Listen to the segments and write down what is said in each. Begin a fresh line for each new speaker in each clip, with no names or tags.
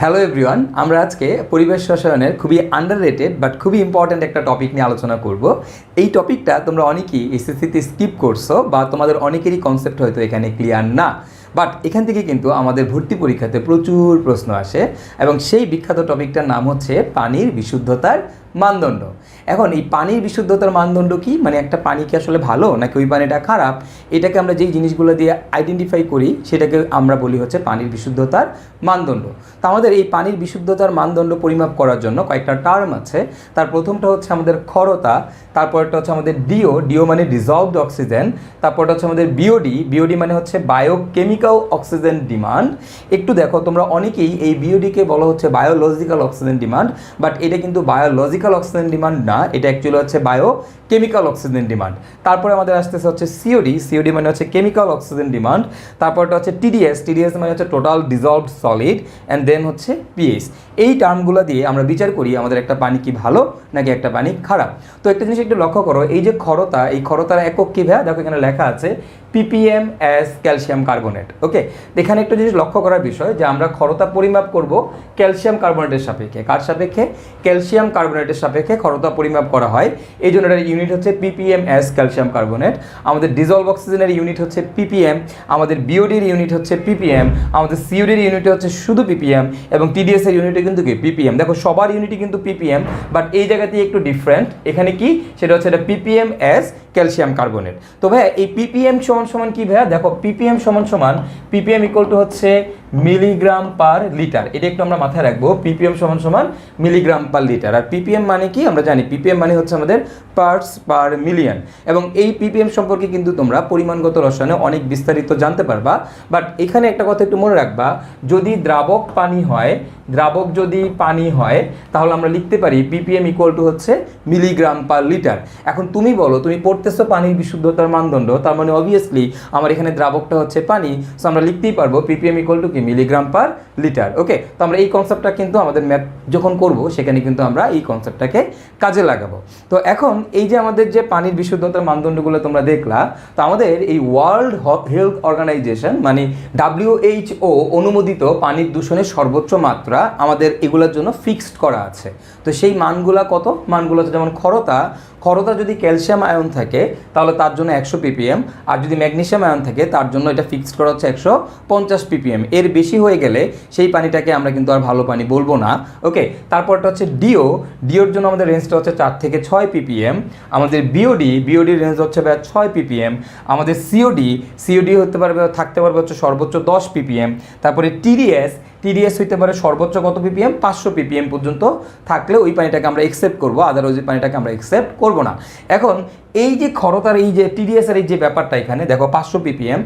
Hello everyone, আমরা আজকে পরিবেশ রসায়নের খুবই আন্ডাররেটেড বাট খুবই ইম্পর্ট্যান্ট একটা টপিক নিয়ে আলোচনা করব। এই টপিকটা তোমরা অনেকেই এসএসসিতে স্কিপ করছো বা তোমাদের অনেকেরই কনসেপ্ট হয়তো এখানে ক্লিয়ার না, বাট এখান থেকে কিন্তু আমাদের ভর্তি পরীক্ষাতে প্রচুর প্রশ্ন আসে এবং সেই বিখ্যাত টপিকটার নাম হচ্ছে পানির বিশুদ্ধতার মানদণ্ড। এখন এই পানির বিশুদ্ধতার মানদণ্ড কি, মানে একটা পানি কি আসলে ভালো নাকি ওই পানিটা খারাপ, এটাকে আমরা যেই জিনিসগুলো দিয়ে আইডেন্টিফাই করি সেটাকে আমরা বলি হচ্ছে পানির বিশুদ্ধতার মানদণ্ড। তো আমাদের এই পানির বিশুদ্ধতার মানদণ্ড পরিমাপ করার জন্য কয়েকটা টার্ম আছে। তার প্রথমটা হচ্ছে আমাদের ক্ষরতা, তারপরটা হচ্ছে আমাদের ডিও মানে ডিজলভড অক্সিজেন, তারপরটা হচ্ছে আমাদের বিওডি মানে হচ্ছে বায়োকেমিক্যাল অক্সিজেন ডিমান্ড। একটু দেখো তোমরা অনেকেই এই বিওডিকে বলা হচ্ছে বায়োলজিক্যাল অক্সিজেন ডিমান্ড, বাট এটা কিন্তু বায়োলজিক্যাল অক্সিজেন ডিমান্ড না, এটা অ্যাকচুয়ালি হচ্ছে বায়োকেমিক্যাল অক্সিজেন ডিমান্ড। তারপরে আমাদের আসতেছে হচ্ছে সিওডি মানে হচ্ছে কেমিক্যাল অক্সিজেন ডিমান্ড, তারপরটা হচ্ছে টিডিএস মানে হচ্ছে total dissolved solid, and then হচ্ছে পিএইচ। এই টার্মগুলো দিয়ে আমরা বিচার করি আমাদের একটা পানি কি ভালো নাকি একটা পানি খারাপ। তো একটা জিনিস একটু লক্ষ্য করো, এই যে ক্ষরতা, এই ক্ষরতার একক কী ভাইয়া, দেখো এখানে লেখা আছে ppm অ্যাজ ক্যালসিয়াম কার্বনেট। ওকে, এখানে একটা জিনিস লক্ষ্য করার বিষয় যে আমরা ক্ষরতা পরিমাপ করব ক্যালসিয়াম কার্বনেটের সাপেক্ষে। কার সাপেক্ষে? ক্যালসিয়াম কার্বনেটের সাপেক্ষে ক্ষরতা পরিমাপ করা হয়। এই জন্য এটার ইউনিট হচ্ছে ppm অ্যাজ ক্যালসিয়াম কার্বনেট। আমাদের ডিজলভ অক্সিজেনের ইউনিট হচ্ছে ppm, আমাদের বিওডির ইউনিট হচ্ছে ppm, আমাদের সিওডির ইউনিট হচ্ছে শুধু ppm, এবং টিডিএস এর ইউনিটে কিন্তু কি ppm। দেখো সবার ইউনিটই কিন্তু ppm, বাট এই জায়গাতে একটু ডিফারেন্ট। এখানে কি সেটা হচ্ছে এটা ppm অ্যাজ ক্যালসিয়াম কার্বনেট। তো ভাইয়া এই ppm সমান কি ভাইয়া, দেখো ppm ppm ইকুয়াল টু হচ্ছে মিলিগ্রাম পার লিটার। এটা একটু আমরা মাথায় রাখবো, ppm সমান মিলিগ্রাম পার লিটার। আর ppm মানে কি আমরা জানি, ppm মানে হচ্ছে আমাদের পার্টস পার মিলিয়ন। এবং এই ppm সম্পর্কে কিন্তু তোমরা পরিমাণগত রসায়নে অনেক বিস্তারিত জানতে পারবা। বাট এখানে একটা কথা একটু মনে রাখবা, যদি দ্রাবক যদি পানি হয় তাহলে আমরা লিখতে পারি ppm ইকুয়াল টু হচ্ছে মিলিগ্রাম পার লিটার। এখন তুমি বলো, তুমি পড়তেছো পানির বিশুদ্ধতার মানদণ্ড, তার মানে অবভিয়াসলি আমার এখানে দ্রাবকটা হচ্ছে পানি, সো আমরা লিখতেই পারবো ppm ইকুয়াল টু কি মিলিগ্রাম পার লিটার। ওকে, তো আমরা এই কনসেপ্টটা কিন্তু আমাদের ম্যাথ যখন করব সেখানে কিন্তু আমরা এই কনসেপ্টটাকে কাজে লাগাবো। তো এখন এই যে আমাদের যে পানির বিশুদ্ধতার মানদণ্ডগুলো তোমরা দেখলা, তো আমাদের এই ওয়ার্ল্ড হেলথ অর্গানাইজেশন মানে WHO অনুমোদিত পানির দূষণের সর্বোচ্চ মাত্রা আমাদের এগুলোর জন্য ফিক্সড করা আছে। তো সেই মানগুলা কত? মানগুলো যেমন ক্ষরতা যদি ক্যালসিয়াম আয়ন থাকে তাহলে তার জন্য 100 ppm, আর যদি ম্যাগনেসিয়াম আয়ন থাকে তার জন্য এটা ফিক্সড করা হচ্ছে 150 ppm। এর বেশি হয়ে গেলে সেই পানিটাকে আমরা কিন্তু আর ভালো পানি বলবো না। ওকে, তারপরটা হচ্ছে ডিওর জন্য আমাদের রেঞ্জটা হচ্ছে 4 থেকে 6 ppm। আমাদের বিওডির রেঞ্জ হচ্ছে 6 ppm। আমাদের সিওডি থাকতে পারবে হচ্ছে সর্বোচ্চ 10 ppm। তারপরে টিডিএস হইতে পারে সর্বোচ্চ কত ppm? 500 ppm পর্যন্ত থাকলে ওই পানিটাকে আমরা একসেপ্ট করবো, আদারওয়াইজ ওই পানিটাকে আমরা একসেপ্ট করবো না। এখন এই যে ক্ষরতার এই যে টিডিএসের এই যে ব্যাপারটা, এখানে দেখো 500 ppm,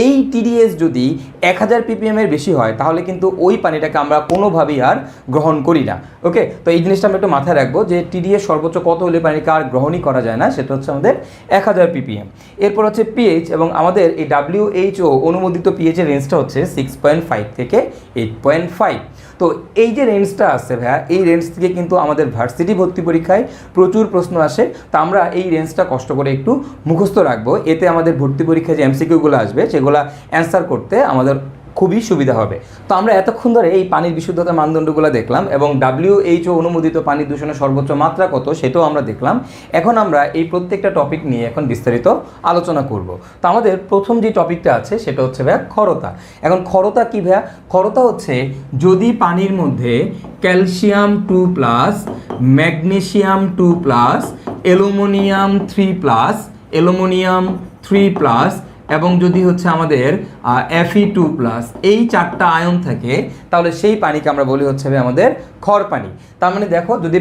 এই টিডিএস যদি 1000 ppm এর বেশি হয় তাহলে কিন্তু ওই পানিটাকে আমরা কোনোভাবেই আর গ্রহণ করি না। ওকে, তো এই জিনিসটা আমরা একটু মাথায় রাখবো যে টিডিএস সর্বোচ্চ কত হলে পানিকে আর গ্রহণই করা যায় না, সেটা হচ্ছে আমাদের 1000 ppm। এরপর হচ্ছে পিএইচ, এবং আমাদের এই WHO অনুমোদিত পিএইচ এর রেঞ্জটা হচ্ছে 6.5 থেকে 8.5। তো এই যে রেঞ্জটা আছে ভাইয়া, এই রেঞ্জ থেকে কিন্তু আমাদের ভার্সিটি ভর্তি পরীক্ষায় প্রচুর প্রশ্ন আসে। তো আমরা এই রেঞ্জটা কষ্ট করে একটু মুখস্থ রাখবো, এতে আমাদের ভর্তি পরীক্ষায় যে এমসিকিউগুলো আসবে সেগুলো অ্যান্সার করতে আমাদের খুবই সুবিধা হবে। তো আমরা এতক্ষণ ধরে এই পানির বিশুদ্ধতার মানদণ্ডগুলো দেখলাম এবং WHO অনুমোদিত পানি দূষণের সর্বোচ্চ মাত্রা কত সেটাও আমরা দেখলাম। এখন আমরা এই প্রত্যেকটা টপিক নিয়ে এখন বিস্তারিত আলোচনা করব। তো আমাদের প্রথম যে টপিকটা আছে সেটা হচ্ছে ভাইয়া ক্ষরতা। এখন ক্ষরতা কি ভাইয়া? ক্ষরতা হচ্ছে যদি পানির মধ্যে ক্যালসিয়াম 2+, ম্যাগনেসিয়াম 2+, অ্যালুমিনিয়াম 3+, এবং যদি হচ্ছে আমাদের Fe2+, এই 4টা আয়ন থাকে তাহলে সেই পানিকে আমরা বলি হচ্ছে আমাদের ক্ষর পানি। তার মানে দেখো যদি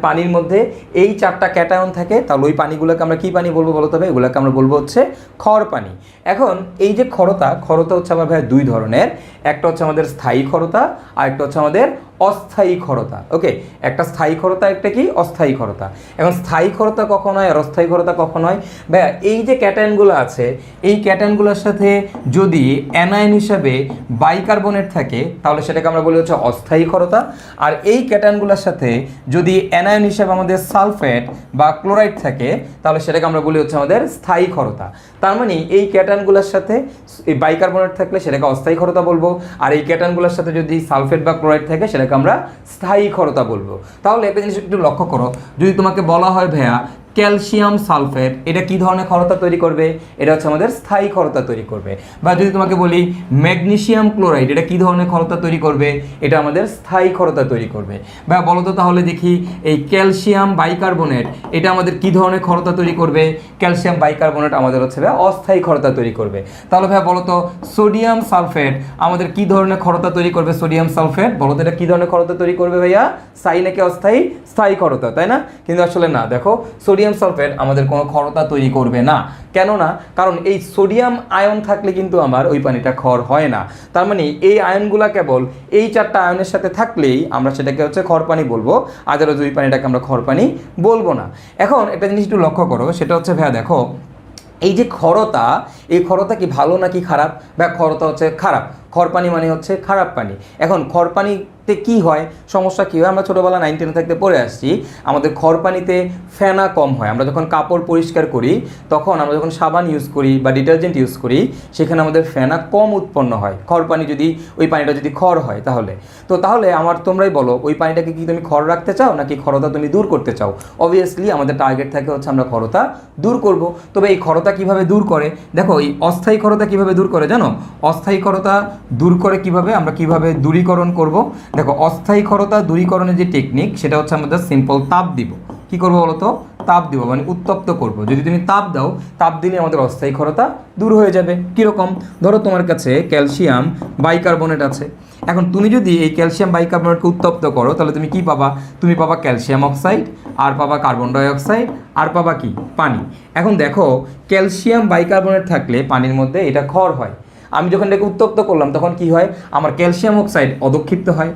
পানির মধ্যে এই 4টা ক্যাটায়ন থাকে তাহলে ওই পানিগুলোকে আমরা কি পানি বলবো বলতে হবে? এগুলোকে আমরা বলবো হচ্ছে ক্ষর পানি। এখন এই যে ক্ষরতা হচ্ছে আমার ভাই দুই ধরনের, একটা হচ্ছে আমাদের স্থায়ী ক্ষরতা আর একটা হচ্ছে আমাদের অস্থায়ী ক্ষরতা। ওকে, একটা স্থায়ী ক্ষরতা, একটা কি অস্থায়ী ক্ষরতা। এখন স্থায়ী ক্ষরতা কখন হয় আর অস্থায়ী ক্ষরতা কখন হয়? ভাইয়া এই যে ক্যাটায়নগুলো আছে, এই ক্যাটায়নগুলোর সাথে যদি অ্যানায়ন হিসাবে বাইকার্বনেট থাকে তাহলে সেটাকে আমরা বলি হচ্ছে অস্থায়ী ক্ষরতা। আর এই ক্যাটায়নগুলোর সাথে যদি অ্যানায়ন হিসাবে আমাদের সালফেট বা ক্লোরাইড থাকে তাহলে সেটাকে আমরা বলি হচ্ছে আমাদের স্থায়ী ক্ষরতা। তার মানে এই ক্যাটায়নগুলোর সাথে এই বাইকার্বনেট থাকলে সেটাকে অস্থায়ী ক্ষরতা বলবো, আর এই ক্যাটায়নগুলোর সাথে যদি সালফেট বা ক্লোরাইড থাকে সেটাকে আমরা স্থায়ী ক্ষরতা বলবো। তাহলে একটা জিনিস একটু লক্ষ্য করো, যদি তোমাকে বলা হয় ভাইয়া ক্যালসিয়াম সালফেট, এটা কি ধরনের ক্ষরতা তৈরি করবে? এটা হচ্ছে আমাদের স্থায়ী ক্ষরতা তৈরি করবে। বা যদি তোমাকে বলি ম্যাগনেসিয়াম ক্লোরাইড, এটা কি ধরনের ক্ষরতা তৈরি করবে? এটা আমাদের স্থায়ী ক্ষরতা তৈরি করবে। বা বলো তো তাহলে দেখি এই ক্যালসিয়াম বাইকার্বনেট, এটা আমাদের কি ধরনের ক্ষরতা তৈরি করবে? ক্যালসিয়াম বাইকার্বনেট আমাদের হচ্ছে ভাইয়া অস্থায়ী ক্ষরতা তৈরি করবে। তাহলে ভাইয়া বলো তো সোডিয়াম সালফেট আমাদের কি ধরনের ক্ষরতা তৈরি করবে? সোডিয়াম সালফেট বলো তো এটা কি ধরনের ক্ষরতা তৈরি করবে ভাইয়া? স্থায়ী নাকি অস্থায়ী? স্থায়ী ক্ষরতা, তাই না? কিন্তু আসলে না, দেখো সোডিয়াম সালফেট আমাদের কোনো ক্ষরতা তৈরি করবে না। কেন না? কারণ এই সোডিয়াম আয়ন থাকলে কিন্তু আমার ওই পানিটা ক্ষর হয় না। তার মানে এই আয়নগুলা কেবল এই 4টা আয়নের সাথে থাকলেই আমরা সেটাকে হচ্ছে ক্ষর পানি বলবো, আদারওয়াইজ ওই পানিটাকে আমরা ক্ষর পানি বলবো না। এখন একটা জিনিস একটু লক্ষ্য করো, সেটা হচ্ছে ভাইয়া দেখো এই যে ক্ষরতা, এই ক্ষরতা কি ভালো নাকি খারাপ? বা ক্ষরতা হচ্ছে খারাপ, খড়পানি মানে হচ্ছে খারাপ পানি। এখন খড়পানিতে কি হয়, সমস্যা কী হয়? আমরা ছোটোবেলা 9 10 থাকতে পড়ে আসছি, আমাদের খড়পানিতে ফেনা কম হয়। আমরা যখন কাপড় পরিষ্কার করি, তখন আমরা যখন সাবান ইউজ করি বা ডিটারজেন্ট ইউজ করি, সেখানে আমাদের ফেনা কম উৎপন্ন হয়। খড়পানি যদি ওই পানিটা যদি খড় হয় তাহলে আমার তোমরাই বলো, ওই পানিটাকে কি তুমি খড় রাখতে চাও নাকি খরতা তুমি দূর করতে চাও? অবভিয়াসলি আমাদের টার্গেট থাকে হচ্ছে আমরা খরতা দূর করব। তবে এই খরতা কিভাবে দূর করে? দেখো এই অস্থায়ী খরতা কিভাবে দূর করে জানো? অস্থায়ী খরতা দূর করে কিভাবে, আমরা কিভাবে দূরীকরণ করব? দেখো অস্থায়ী খরতা দূরীকরণের যে টেকনিক, সেটা হচ্ছে আমাদের সিম্পল তাপ দিব। কি করবো বলো তো? তাপ দিব, মানে উত্তপ্ত করব। যদি তুমি তাপ দাও, তাপ দিলে আমাদের অস্থায়ী খরতা দূর হয়ে যাবে। কীরকম? ধরো তোমার কাছে ক্যালসিয়াম বাইকার্বনেট আছে। এখন তুমি যদি এই ক্যালসিয়াম বাইকার্বনেটকে উত্তপ্ত করো, তাহলে তুমি কি পাবা? তুমি পাবা ক্যালসিয়াম অক্সাইড, আর পাবা কার্বন ডাইঅক্সাইড, আর পাবা কি? পানি। এখন দেখো ক্যালসিয়াম বাইকার্বনেট থাকলে পানির মধ্যে এটা ক্ষর হয়। আমি যখন এটাকে উত্তপ্ত করলাম তখন কি হয়? আমার ক্যালসিয়াম অক্সাইড অধক্ষিপ্ত হয়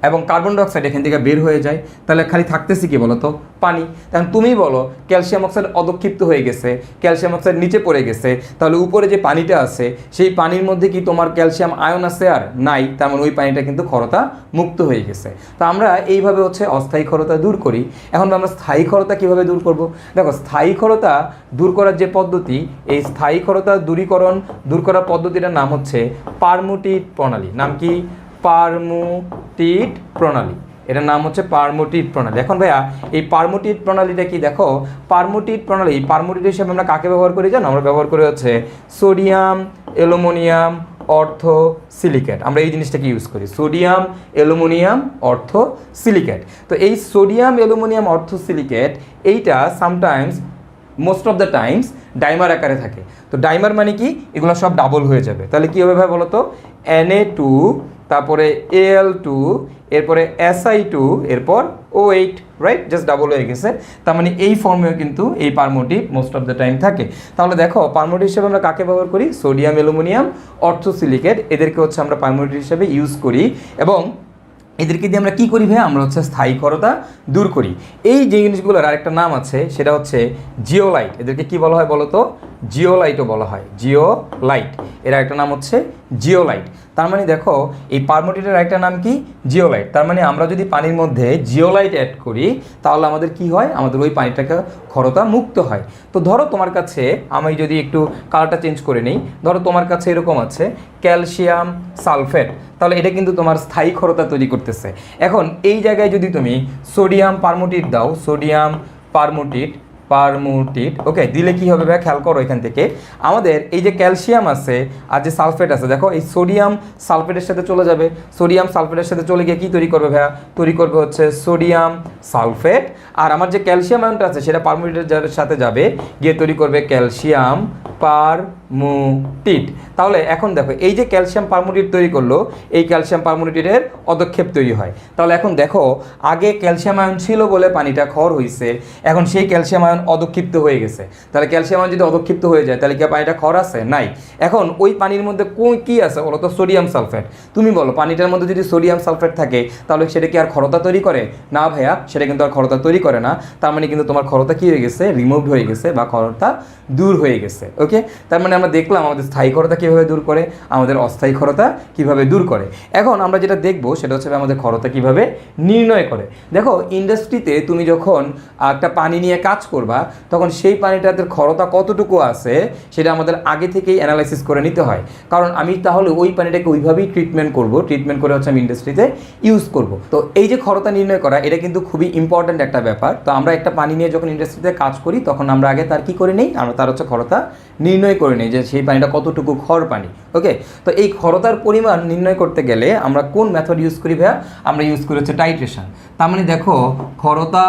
এবং কার্বন ডাইঅক্সাইড এখান থেকে বের হয়ে যায়। তাহলে খালি থাকতেছি কি বলো তো? পানি। তখন তুমি বলো ক্যালসিয়াম অক্সাইড অধক্ষিপ্ত হয়ে গেছে, ক্যালসিয়াম অক্সাইড নিচে পড়ে গেছে, তাহলে উপরে যে পানিটা আছে সেই পানির মধ্যে কি তোমার ক্যালসিয়াম আয়ন আছে? আর নাই। তার মানে ওই পানিটা কিন্তু খরতা মুক্ত হয়ে গেছে। তো আমরা এইভাবে হচ্ছে অস্থায়ী খরতা দূর করি। এখন আমরা স্থায়ী খরতা কীভাবে দূর করব? দেখো স্থায়ী খরতা দূর করার যে পদ্ধতি, এই স্থায়ী খরতা দূর করার পদ্ধতিটার নাম হচ্ছে পারমুটিট প্রণালী। নাম কি? পারমুটিট প্রণালী। এটার নাম হচ্ছে পারমুটিট প্রণালী। এখন ভাইয়া এই পারমুটিট প্রণালীটা কি? দেখো পারমুটিট প্রণালী, পারমুটিট হিসেবে আমরা কাকে ব্যবহার করি জানো? আমরা ব্যবহার করি হচ্ছে সোডিয়াম অ্যালুমিনিয়াম অর্থ সিলিকেট। আমরা এই জিনিসটাকে ইউজ করি, সোডিয়াম অ্যালুমিনিয়াম অর্থ সিলিকেট। তো এই সোডিয়াম অ্যালুমিনিয়াম অর্থ সিলিকেট এইটা sometimes, most of the Times dimer আকারে থাকে। তো ডাইমার মানে কি? এগুলো সব ডাবল হয়ে যাবে। তাহলে কী হবে ভাই বলো তো? Na2, তারপরে Al2, এরপরে Si2, এরপর O8, রাইট? জাস্ট ডাবল হয়ে গেছে। তার মানে এই ফর্মেও কিন্তু এই পারমুটিট মোস্ট অফ দ্য টাইম থাকে। তাহলে দেখো পারমুটিট হিসেবে আমরা কাকে ব্যবহার করি? সোডিয়াম অ্যালুমিনিয়াম অর্থ সিলিকেট। এদেরকে হচ্ছে আমরা পারমুটিট হিসেবে ইউজ করি এবং এদেরকে দিয়ে আমরা কী করি ভাই? আমরা হচ্ছে স্থায়ী খরতা দূর করি। এই যে জিনিসগুলোর আরেকটা নাম আছে, সেটা হচ্ছে জিওলাইট। এদেরকে কি বলা হয় বলো তো? জিওলাইটও বলা হয়, জিওলাইট। এর একটা নাম হচ্ছে জিওলাইট। তার মানে দেখো এই পারমুটিটের আরেকটা নাম কি? জিওলাইট। তার মানে আমরা যদি পানির মধ্যে জিওলাইট অ্যাড করি তাহলে আমাদের কি হয়? আমাদের ওই পানিটাকে খরতা মুক্ত হয়। তো ধরো তোমার কাছে, আমি যদি একটু কালারটা চেঞ্জ করে নিই, ধরো তোমার কাছে এরকম আছে ক্যালসিয়াম সালফেট, তাহলে এটা কিন্তু তোমার স্থায়ী খরতা তৈরি করতেছে। এখন এই জায়গায় যদি তুমি সোডিয়াম পারমুটিট দাও, সোডিয়াম পারমুটিট, ওকে, দিলে কি হবে ভাই? খেয়াল করো, এখান থেকে আমাদের এই যে ক্যালসিয়াম আছে আর যে সালফেট আছে, দেখো এই সোডিয়াম সালফেটের সাথে চলে যাবে। সোডিয়াম সালফেটের সাথে চলে গিয়ে কি তৈরি করবে ভাইয়া? তৈরি করবে হচ্ছে সোডিয়াম সালফেট। আর আমার যে ক্যালসিয়াম আয়নটা আছে সেটা পারমুটিটের সাথে যাবে, গিয়ে তৈরি করবে ক্যালসিয়াম পারমুটিড। তাহলে এখন দেখো এই যে ক্যালসিয়াম পারমুটিড তৈরি করলো, এই ক্যালসিয়াম পারমুটিডের অদক্ষেপ তৈরি হয়। তাহলে এখন দেখো আগে ক্যালসিয়াম আয়ন ছিল বলে পানিটা ক্ষার হয়েছে, এখন সেই ক্যালসিয়াম আয়ন অদক্ষিপ্ত হয়ে গেছে। তাহলে ক্যালসিয়াম আয়ন যদি অদক্ষিপ্ত হয়ে যায় তাহলে কি পানিটা ক্ষার আছে? নাই। এখন ওই পানির মধ্যে কি আছে বলো তো? Sodium sulphate. তুমি বলো পানিটার মধ্যে যদি সোডিয়াম সালফেট থাকে তাহলে সেটা কি আর ক্ষরতা তৈরি করে? না ভাইয়া, সেটা কিন্তু আর ক্ষরতা তৈরি করে না। তার মানে কিন্তু তোমার ক্ষরতা কি হয়ে গেছে? রিমুভড হয়ে গেছে বা ক্ষরতা দূর হয়ে গেছে। ওকে, তার মানে আমরা দেখলাম আমাদের স্থায়ী ক্ষরতা কীভাবে দূর করে, আমাদের অস্থায়ী ক্ষরতা কীভাবে দূর করে। এখন আমরা যেটা দেখবো সেটা হচ্ছে আমাদের ক্ষরতা কীভাবে নির্ণয় করে। দেখো ইন্ডাস্ট্রিতে তুমি যখন একটা পানি নিয়ে কাজ করবা তখন সেই পানিটাতে ক্ষরতা কতটুকু আছে সেটা আমাদের আগে থেকেই অ্যানালাইসিস করে নিতে হয়। কারণ আমি তাহলে ওই পানিটাকে ওইভাবেই ট্রিটমেন্ট করে হচ্ছে আমি ইন্ডাস্ট্রিতে ইউজ করব। তো এই যে ক্ষরতা নির্ণয় করা এটা কিন্তু খুবই ইম্পর্ট্যান্ট একটা ব্যাপার। তো আমরা একটা পানি নিয়ে যখন ইন্ডাস্ট্রিতে কাজ করি তখন আমরা আগে তার কি করে নিই? আমরা তার হচ্ছে ক্ষরতা নির্ণয় করে নিই যে সেই পানিটা কতটুকু ক্ষর পানি। ওকে, তো এই ক্ষরতার পরিমাণ নির্ণয় করতে গেলে আমরা কোন মেথড ইউজ করি ভাইয়া? আমরা ইউজ করি হচ্ছে টাইট্রেশন। তার মানে দেখো ক্ষরতা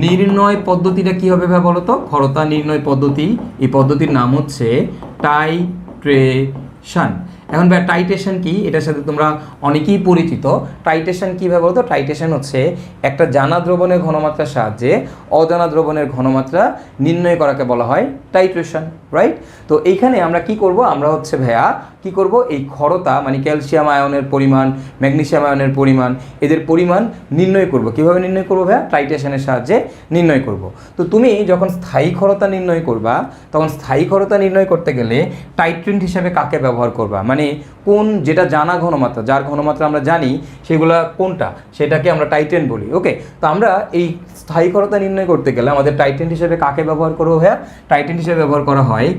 নির্ণয় পদ্ধতিটা কী হবে ভাইয়া বলো তো? ক্ষরতা নির্ণয় পদ্ধতি, এই পদ্ধতির নাম হচ্ছে টাইট্রেশন। এখন ভাই টাইট্রেশন কি? এটার সাথে তোমরা অনেকেই পরিচিত। টাইট্রেশন কীভাবে বলতো? টাইট্রেশন হচ্ছে একটা জানা দ্রবণের ঘনমাত্রার সাহায্যে অজানা দ্রবণের ঘনমাত্রা নির্ণয় করাকে বলা হয় টাইট্রেশন, রাইট? তো এইখানে আমরা কি করব? আমরা হচ্ছে ভাইয়া কি করব? এই ক্ষরতা মানে ক্যালসিয়াম আয়নের পরিমাণ, ম্যাগনেসিয়াম আয়নের পরিমাণ, এদের পরিমাণ নির্ণয় করব। কিভাবে নির্ণয় করব ভাইয়া? টাইট্রেশনের সাহায্যে নির্ণয় করব। তো তুমি যখন স্থায়ী ক্ষরতা নির্ণয় করবা তখন স্থায়ী ক্ষরতা নির্ণয় করতে গেলে টাইট্রেন্ট হিসেবে কাকে ব্যবহার করবা? মানে কোন যেটা জানা ঘনমাত্রা, যার ঘনমাত্রা আমরা জানি সেগুলা কোনটা, সেটাকে আমরা টাইট্রেন্ট বলি। ওকে, তো আমরা এই স্থায়ী ক্ষরতা নির্ণয় করতে গেলে আমাদের টাইট্রেন্ট হিসেবে কাকে ব্যবহার করবো ভাইয়া? টাইট্রেন্ট হিসেবে ব্যবহার করা হয়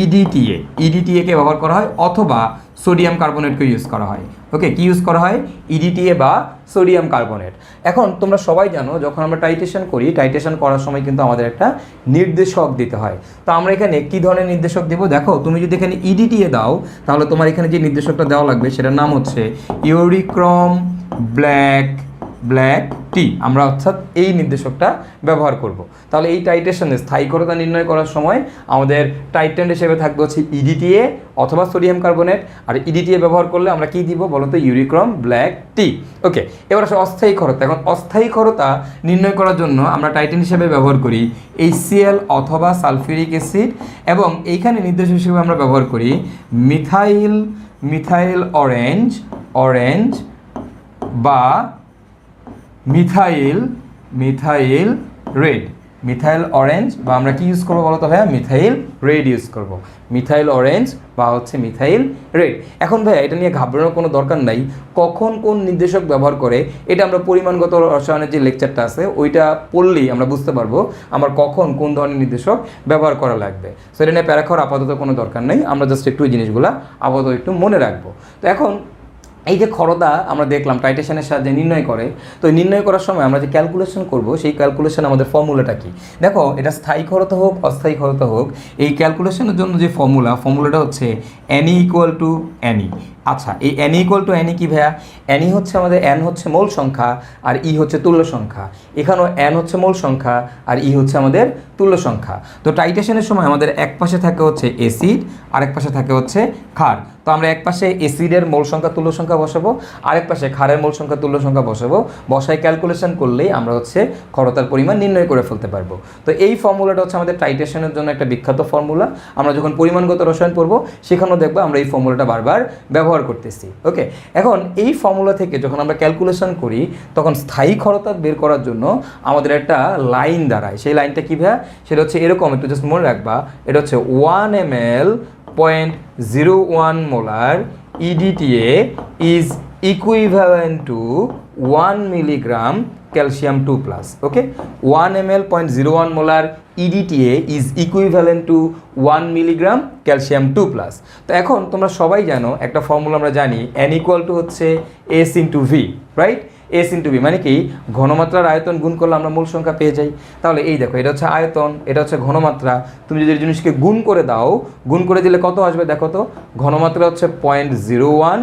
ইডিটিএ। ইডিটিএকে ব্যবহার করা হয় অথবা সোডিয়াম কার্বনেটকে ইউজ করা হয়। ওকে, কি ইউজ করা হয়? ইডিটিএ বা সোডিয়াম কার্বনেট। এখন তোমরা সবাই জানো যখন আমরা টাইট্রেশন করি, টাইট্রেশন করার সময় কিন্তু আমাদের একটা নির্দেশক দিতে হয়। তো আমরা এখানে কী ধরনের নির্দেশক দেবো? দেখো তুমি যদি এখানে ইডিটিএ দাও তাহলে তোমার এখানে যে নির্দেশকটা দেওয়া লাগবে সেটার নাম হচ্ছে ইউরিক্রম ব্ল্যাক টি। আমরা অর্থাৎ এই নির্দেশকটা ব্যবহার করব। তাহলে এই টাইট্রেশনে স্থায়ী ক্ষরতা নির্ণয় করার সময় আমাদের টাইট্রেন্ট হিসেবে থাকবে হচ্ছে ইডিটিএ অথবা সোডিয়াম কার্বনেট। আর ইডিটিএ ব্যবহার করলে আমরা কি দিব বলো তো? ইউরিক্রম ব্ল্যাক টি। ওকে, এবার আসলে অস্থায়ী ক্ষরতা। এখন অস্থায়ী ক্ষরতা নির্ণয় করার জন্য আমরা টাইট্রেন্ট হিসেবে ব্যবহার করি HCl অথবা সালফিউরিক অ্যাসিড, এবং এইখানে নির্দেশক হিসেবে আমরা ব্যবহার করি মিথাইল অরেঞ্জ বা মিথাইল রেড। মিথাইল অরেঞ্জ বা আমরা কি ইউজ করবো বলো তো ভাইয়া? মিথাইল রেড ইউজ করব। মিথাইল অরেঞ্জ বা হচ্ছে মিথাইল রেড। এখন ভাইয়া এটা নিয়ে ঘাবড়ানোর কোনো দরকার নাই। কখন কোন নির্দেশক ব্যবহার করে এটা আমরা পরিমাণগত রসায়নের যে লেকচারটা আছে ওইটা পড়লেই আমরা বুঝতে পারবো আমার কখন কোন ধরনের নির্দেশক ব্যবহার করা লাগবে। সো এটা নিয়ে প্যারা খাওয়ার আপাতত কোনো দরকার নেই, আমরা জাস্ট একটু এই জিনিসগুলো আপাতত একটু মনে রাখবো। তো এখন এই যে ক্ষরতা আমরা দেখলাম টাইট্রেশনের সাহায্যে নির্ণয় করে, তো নির্ণয় করার সময় আমরা যে ক্যালকুলেশন করব সেই ক্যালকুলেশন আমাদের ফর্মুলাটা কি? দেখো এটা স্থায়ী ক্ষরতা হোক অস্থায়ী ক্ষরতা হোক, এই ক্যালকুলেশনের জন্য যে ফর্মুলাটা হচ্ছে NE = NE। আচ্ছা, এই NE = NE কি ভাইয়া? NE হচ্ছে আমাদের N হচ্ছে মোল সংখ্যা আর E হচ্ছে তুল্য সংখ্যা। এখানেও N হচ্ছে মোল সংখ্যা আর E হচ্ছে আমাদের তুল্য সংখ্যা। তো টাইট্রেশনের সময় আমাদের এক পাশে থাকে হচ্ছে অ্যাসিড, আরেক পাশে থাকে হচ্ছে ক্ষার। তো আমরা এক পাশে অ্যাসিডের মোল সংখ্যা তুল্য সংখ্যা বসাবো, আরেক পাশে ক্ষারের মোল সংখ্যা তুল্য সংখ্যা বসাবো। বসায় ক্যালকুলেশন করলেই আমরা হচ্ছে ক্ষরতার পরিমাণ নির্ণয় করে ফেলতে পারবো। তো এই ফর্মুলাটা হচ্ছে আমাদের টাইট্রেশনের জন্য একটা বিখ্যাত ফর্মুলা। আমরা যখন পরিমাণগত রসায়ন পড়বো সেখানেও দেখবো আমরা এই ফর্মুলাটা বারবার ব্যবহার করতেছি। ওকে, এখন এই ফর্মুলা থেকে যখন আমরা ক্যালকুলেশন করি তখন স্থায়ী ক্ষরতা বের করার জন্য আমাদের একটা লাইন দাঁড়ায়। সেই লাইনটা কী ভাইয়া? সেটা হচ্ছে এরকম, একটু জাস্ট মনে রাখবা। এটা হচ্ছে 1 ml 0.01 molar EDTA is equivalent to 1 milligram calcium 2+. Okay, 1 ml 0.01 molar EDTA is equivalent to 1 milligram calcium 2+. তো এখন তোমরা সবাই জানো একটা ফর্মুলা আমরা জানি, N = হচ্ছে S into V, right? S into V মানে কি? ঘনমাত্রার আয়তন গুণ করলে আমরা মূল সংখ্যা পেয়ে যাই। তাহলে এই দেখো এটা হচ্ছে আয়তন, এটা হচ্ছে ঘনমাত্রা। তুমি যদি জিনিসকে গুণ করে দাও, গুণ করে দিলে কত আসবে দেখো তো? ঘনমাত্রা হচ্ছে 0.01,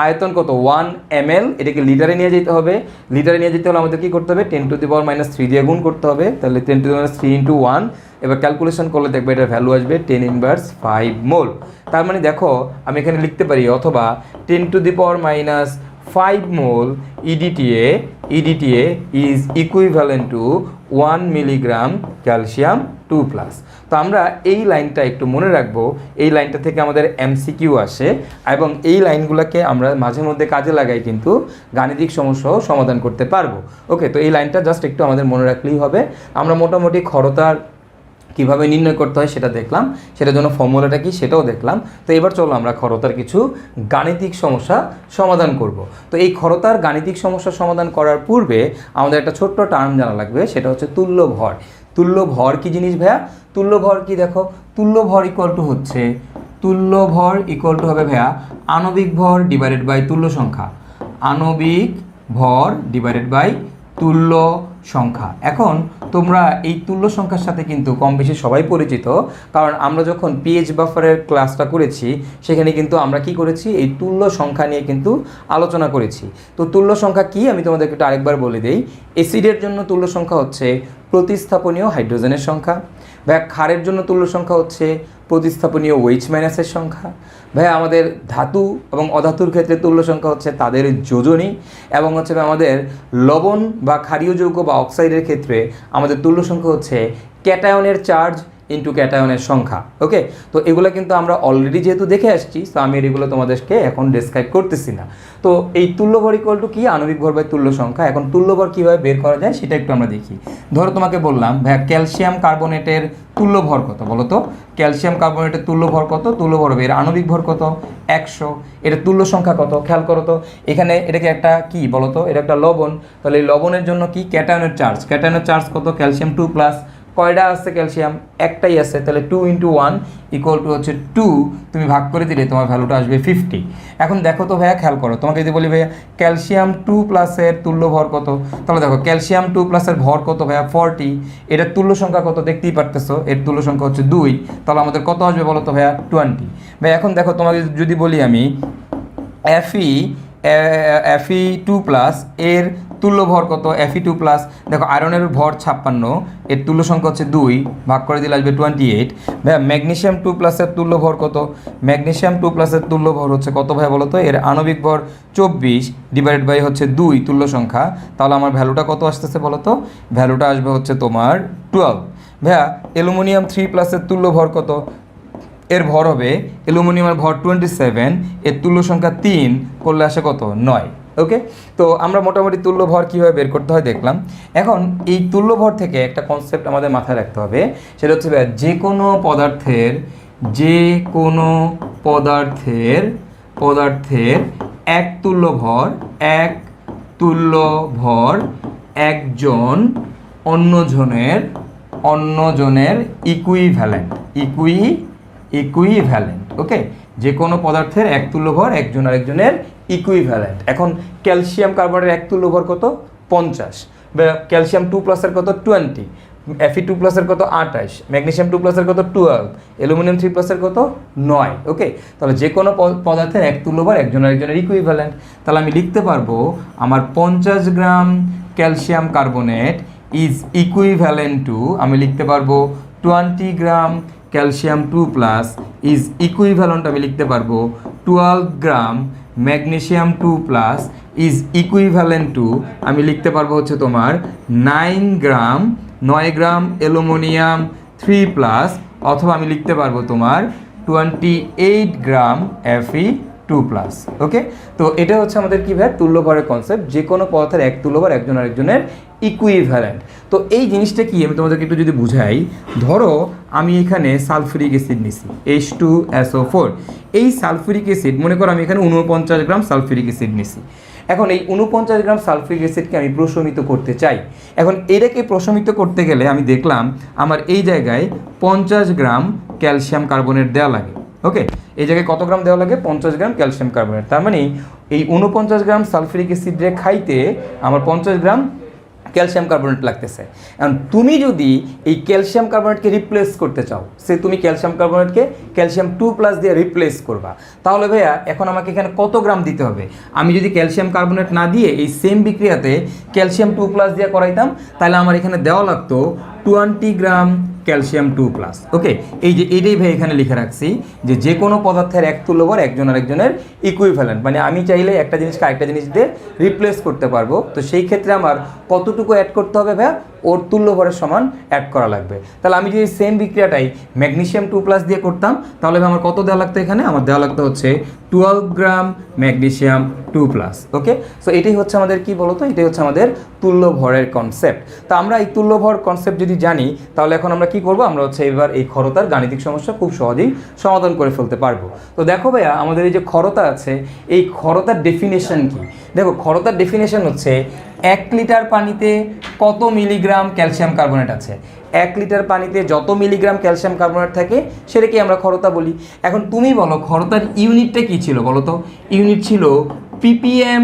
আয়তন কত? 1 ml। এটাকে লিটারে নিয়ে যেতে হবে। লিটারে নিয়ে যেতে হলে আমাদের কী করতে হবে? 10⁻³ দিয়ে গুণ করতে হবে। তাহলে 10⁻³ × 1 এবার ক্যালকুলেশন করলে দেখবে এটার ভ্যালু আসবে 10⁻5 মোল। তার মানে দেখো আমি এখানে লিখতে পারি অথবা 10⁻⁻5 মোল EDTA is equivalent to 1 milligram calcium 2+। তো আমরা এই লাইনটা একটু মনে রাখবো, এই লাইনটা থেকে আমাদের MCQ আসে এবং এই লাইনগুলোকে আমরা মাঝে মধ্যে কাজে লাগাই কিন্তু গাণিতিক সমস্যাও সমাধান করতে পারবো। ওকে, তো এই লাইনটা জাস্ট একটু আমাদের মনে রাখলেই হবে। আমরা মোটামুটি খরতার কীভাবে নির্ণয় করতে হয় সেটা দেখলাম, সেটার জন্য ফর্মুলাটা কি সেটাও দেখলাম। তো এবার চলো আমরা খরতার কিছু গাণিতিক সমস্যা সমাধান করব। তো এই খরতার গাণিতিক সমস্যা সমাধান করার পূর্বে আমাদের একটা ছোট্ট টার্ম জানা লাগবে, সেটা হচ্ছে তুল্য ভর। তুল্য ভর কি জিনিস ভাইয়া? তুল্য ভর কি দেখো, তুল্য ভর ইকুয়াল টু হচ্ছে, তুল্য ভর ইকুয়াল টু হবে ভাইয়া আণবিক ভর ডিভাইডেড বাই তুল্য সংখ্যা, আণবিক ভর ডিভাইডেড বাই তুল্য সংখ্যা। এখন তোমরা এই তুল্য সংখ্যার সাথে কিন্তু কম বেশি সবাই পরিচিত, কারণ আমরা যখন পিএইচ বাফারের ক্লাসটা করেছি সেখানে কিন্তু আমরা কি করেছি, এই তুল্য সংখ্যা নিয়ে কিন্তু আলোচনা করেছি। তো তুল্য সংখ্যা কি আমি তোমাদেরকে একটু আরেকবার বলে দিই। অ্যাসিডের জন্য তুল্য সংখ্যা হচ্ছে প্রতিস্থাপনীয় হাইড্রোজেনের সংখ্যা। ভাইয়া ক্ষারের জন্য তুল্য সংখ্যা হচ্ছে প্রতিস্থাপনীয় OH মাইনাসের সংখ্যা। ভাইয়া আমাদের ধাতু এবং অধাতুর ক্ষেত্রে তুল্য সংখ্যা হচ্ছে তাদের যোজনী, এবং হচ্ছে আমাদের লবণ বা ক্ষারীয় যৌগ বা অক্সাইডের ক্ষেত্রে আমাদের তুল্য সংখ্যা হচ্ছে ক্যাটায়নের চার্জ ইন্টু ক্যাটায়নের সংখ্যা। ওকে, তো এগুলো কিন্তু আমরা অলরেডি যেহেতু দেখে আসছি, তো আমি এগুলো তোমাদেরকে এখন ডেসক্রাইব করতেছি না। তো এই তুল্য ভর ইকুয়াল টু কি, আণবিক ভর বাই তুল্য সংখ্যা। এখন তুল্য ভর কীভাবে বের করা যায় সেটা একটু আমরা দেখি। ধরো তোমাকে বললাম ভাইয়া ক্যালসিয়াম কার্বনেটের তুল্য ভর কত, বলো তো? ক্যালসিয়াম কার্বনেটের তুল্য ভর কত? তুল্য ভর হবে এর আণবিক ভর কত, 100। এটা তুল্য সংখ্যা কত খেয়াল করো তো, এখানে এটাকে একটা কি বলো তো, এটা একটা লবণ, তাহলে এই লবণের জন্য কি ক্যাটায়নের চার্জ, ক্যাটায়নের চার্জ কত, ক্যালসিয়াম 2+। কয়টা আছে ক্যালসিয়াম? একটাই আছে, তাহলে 2 × 1 ইকুয়াল টু হচ্ছে 2, তুমি ভাগ করে দিলে তোমার ভ্যালুটা আসবে 50। এখন দেখো তো ভাইয়া খেয়াল করো, তোমাকে যদি বলি ভাইয়া ক্যালসিয়াম 2+ এর তুল্য ভর কত, তাহলে দেখো ক্যালসিয়াম 2+ এর ভর কত ভাইয়া 40, এটার তুল্য সংখ্যা কত দেখতেই পারতেছো, এর তুল্য সংখ্যা হচ্ছে 2, তাহলে আমাদের কত আসবে বলো তো ভাইয়া 20। ভাই এখন দেখো তোমাকে যদি বলি আমি Fe2+ এর তুল্য ভর কত, Fe2+, দেখো আয়রনের ভর 56, এর তুল্য সংখ্যা হচ্ছে 2, ভাগ করে দিলে আসবে 28। ভাইয়া ম্যাগনেসিয়াম 2+ এর তুল্য ভর কত, ম্যাগনেসিয়াম 2+ এর তুল্য ভর হচ্ছে কত ভাইয়া বলো তো, এর আণবিক ভর 24 ডিভাইডেড বাই হচ্ছে 2 তুল্য সংখ্যা, তাহলে আমার ভ্যালুটা কত আসতেছে বলো তো, ভ্যালুটা আসবে হচ্ছে তোমার 12। ভাইয়া অ্যালুমিনিয়াম 3+ এর তুল্য ভর কত, এর ভর হবে অ্যালুমিনিয়ামের ভর 27, এর তুল্য সংখ্যা 3 করলে আসে কত, 9। ওকে, তো আমরা মোটামুটি তুল্য ভর কীভাবে বের করতে হয় দেখলাম। এখন এই তুল্য ভর থেকে একটা কনসেপ্ট আমাদের মাথায় রাখতে হবে, সেটা হচ্ছে যে কোনো পদার্থের এক তুল্য ভর একজন অন্যজনের ইকুইভ্যালেন্ট। ওকে, যে কোনো পদার্থের এক তুল্য ভর একজন আরেকজনের ইকুইভ্যালেন্ট। এখন ক্যালসিয়াম কার্বনেটের এক তুল্য ভর কত, 50, ক্যালসিয়াম 2+ এর কত 20, Fe2+ এর কত 28, ম্যাগনেসিয়াম 2+ এর কত 12, অ্যালুমিনিয়াম 3+ এর কত 9। ওকে, তাহলে যে কোনো পদার্থের এক তুল্য ভর একজন আরেকজনের ইকুইভ্যালেন্ট, তাহলে আমি লিখতে পারবো আমার 50 গ্রাম calcium carbonate is equivalent to, আমি লিখতে পারবো 20 গ্রাম ক্যালসিয়াম 2+ ইজ ইকুইভ্যালেন্ট, আমি লিখতে পারবো 12 গ্রাম ম্যাগনেসিয়াম 2+ ইজ ইকুইভ্যালেন্ট টু, আমি লিখতে পারবো হচ্ছে তোমার 9 গ্রাম অ্যালুমিনিয়াম 3+, অথবা আমি লিখতে পারবো তোমার 28 গ্রাম Fe2+। ওকে, তো এটা হচ্ছে আমাদের কী ভাই তুল্য ভরের কনসেপ্ট, যে কোনো পদার্থের এক তুল্য ভর একজন আরেকজনের ইকুইভ্যালেন্ট। তো এই জিনিসটা কি আমি তোমাদেরকে একটু যদি বুঝাই, ধরো আমি এখানে সালফিউরিক অ্যাসিড নিছি H2SO4, এই সালফিউরিক অ্যাসিড মনে করো আমি এখানে 49 গ্রাম সালফিউরিক অ্যাসিড নিছি। এখন এই 49 গ্রাম সালফিউরিক অ্যাসিডকে আমি প্রশমিত করতে চাই। এখন এটাকে প্রশমিত করতে গেলে আমি দেখলাম আমার এই জায়গায় 50 গ্রাম ক্যালসিয়াম কার্বনেট দেওয়া লাগে। ওকে, এই জায়গায় কত গ্রাম দেওয়া লাগে, 50 গ্রাম ক্যালসিয়াম কার্বনেট। তার মানে এই 49 গ্রাম সালফিউরিক অ্যাসিডে খাইতে আমার 50 গ্রাম ক্যালসিয়াম কার্বনেট লাগতেছে। এখন তুমি যদি এই ক্যালসিয়াম কার্বনেটকে রিপ্লেস করতে চাও, সে তুমি ক্যালসিয়াম কার্বনেটকে ক্যালসিয়াম 2+ দিয়ে রিপ্লেস করবা, তাহলে ভাইয়া এখন আমাকে এখানে কত গ্রাম দিতে হবে? আমি যদি ক্যালসিয়াম কার্বনেট না দিয়ে এই সেম বিক্রিয়াতে ক্যালসিয়াম 2+ দিয়ে করাইতাম, তাহলে আমার এখানে দেওয়া লাগতো 20 গ্রাম ক্যালসিয়াম 2+। ওকে, এই যে এটাই ভাই এখানে লিখে রাখছি যে কোনো পদার্থের এক তুল্যভর একজন আরেকজনের ইকুইভ্যালেন্ট, মানে আমি চাইলে একটা জিনিসকে আরেকটা জিনিস দিয়ে রিপ্লেস করতে পারবো। তো সেই ক্ষেত্রে আমার কতটুকু অ্যাড করতে হবে ভাইয়া, ওর তুল্যভরের সমান অ্যাড করা লাগবে। তাহলে আমি যদি সেম বিক্রিয়াটাই ম্যাগনেসিয়াম 2+ দিয়ে করতাম তাহলে আমার কত দেওয়া লাগতো, এখানে আমার দেওয়া লাগতো হচ্ছে 12 গ্রাম ম্যাগনেসিয়াম 2+। ওকে, সো এটাই হচ্ছে আমাদের কি বলতো, এটাই হচ্ছে আমাদের তুল্যভরের কনসেপ্ট। তো আমরা এই তুল্যভর কনসেপ্ট যদি জানি তাহলে এখন আমরা কি করব, আমরা হচ্ছে এবার এই ক্ষরতার গাণিতিক সমস্যা খুব সহজেই সমাধান করে ফেলতে পারবো। তো দেখো ভাইয়া, আমাদের এই যে ক্ষরতা আছে, এই ক্ষরতার ডেফিনেশন কি? দেখো, ক্ষরতার ডেফিনেশন হচ্ছে 1 লিটার পানিতে কত মিলিগ্রাম ক্যালসিয়াম কার্বনেট আছে। 1 লিটার পানিতে যত মিলিগ্রাম ক্যালসিয়াম কার্বনেট থাকে সেটাকে আমরা ক্ষরতা বলি। এখন তুমি বলো ক্ষরতার ইউনিটটা কি ছিল বলো তো? ইউনিট ছিল ppm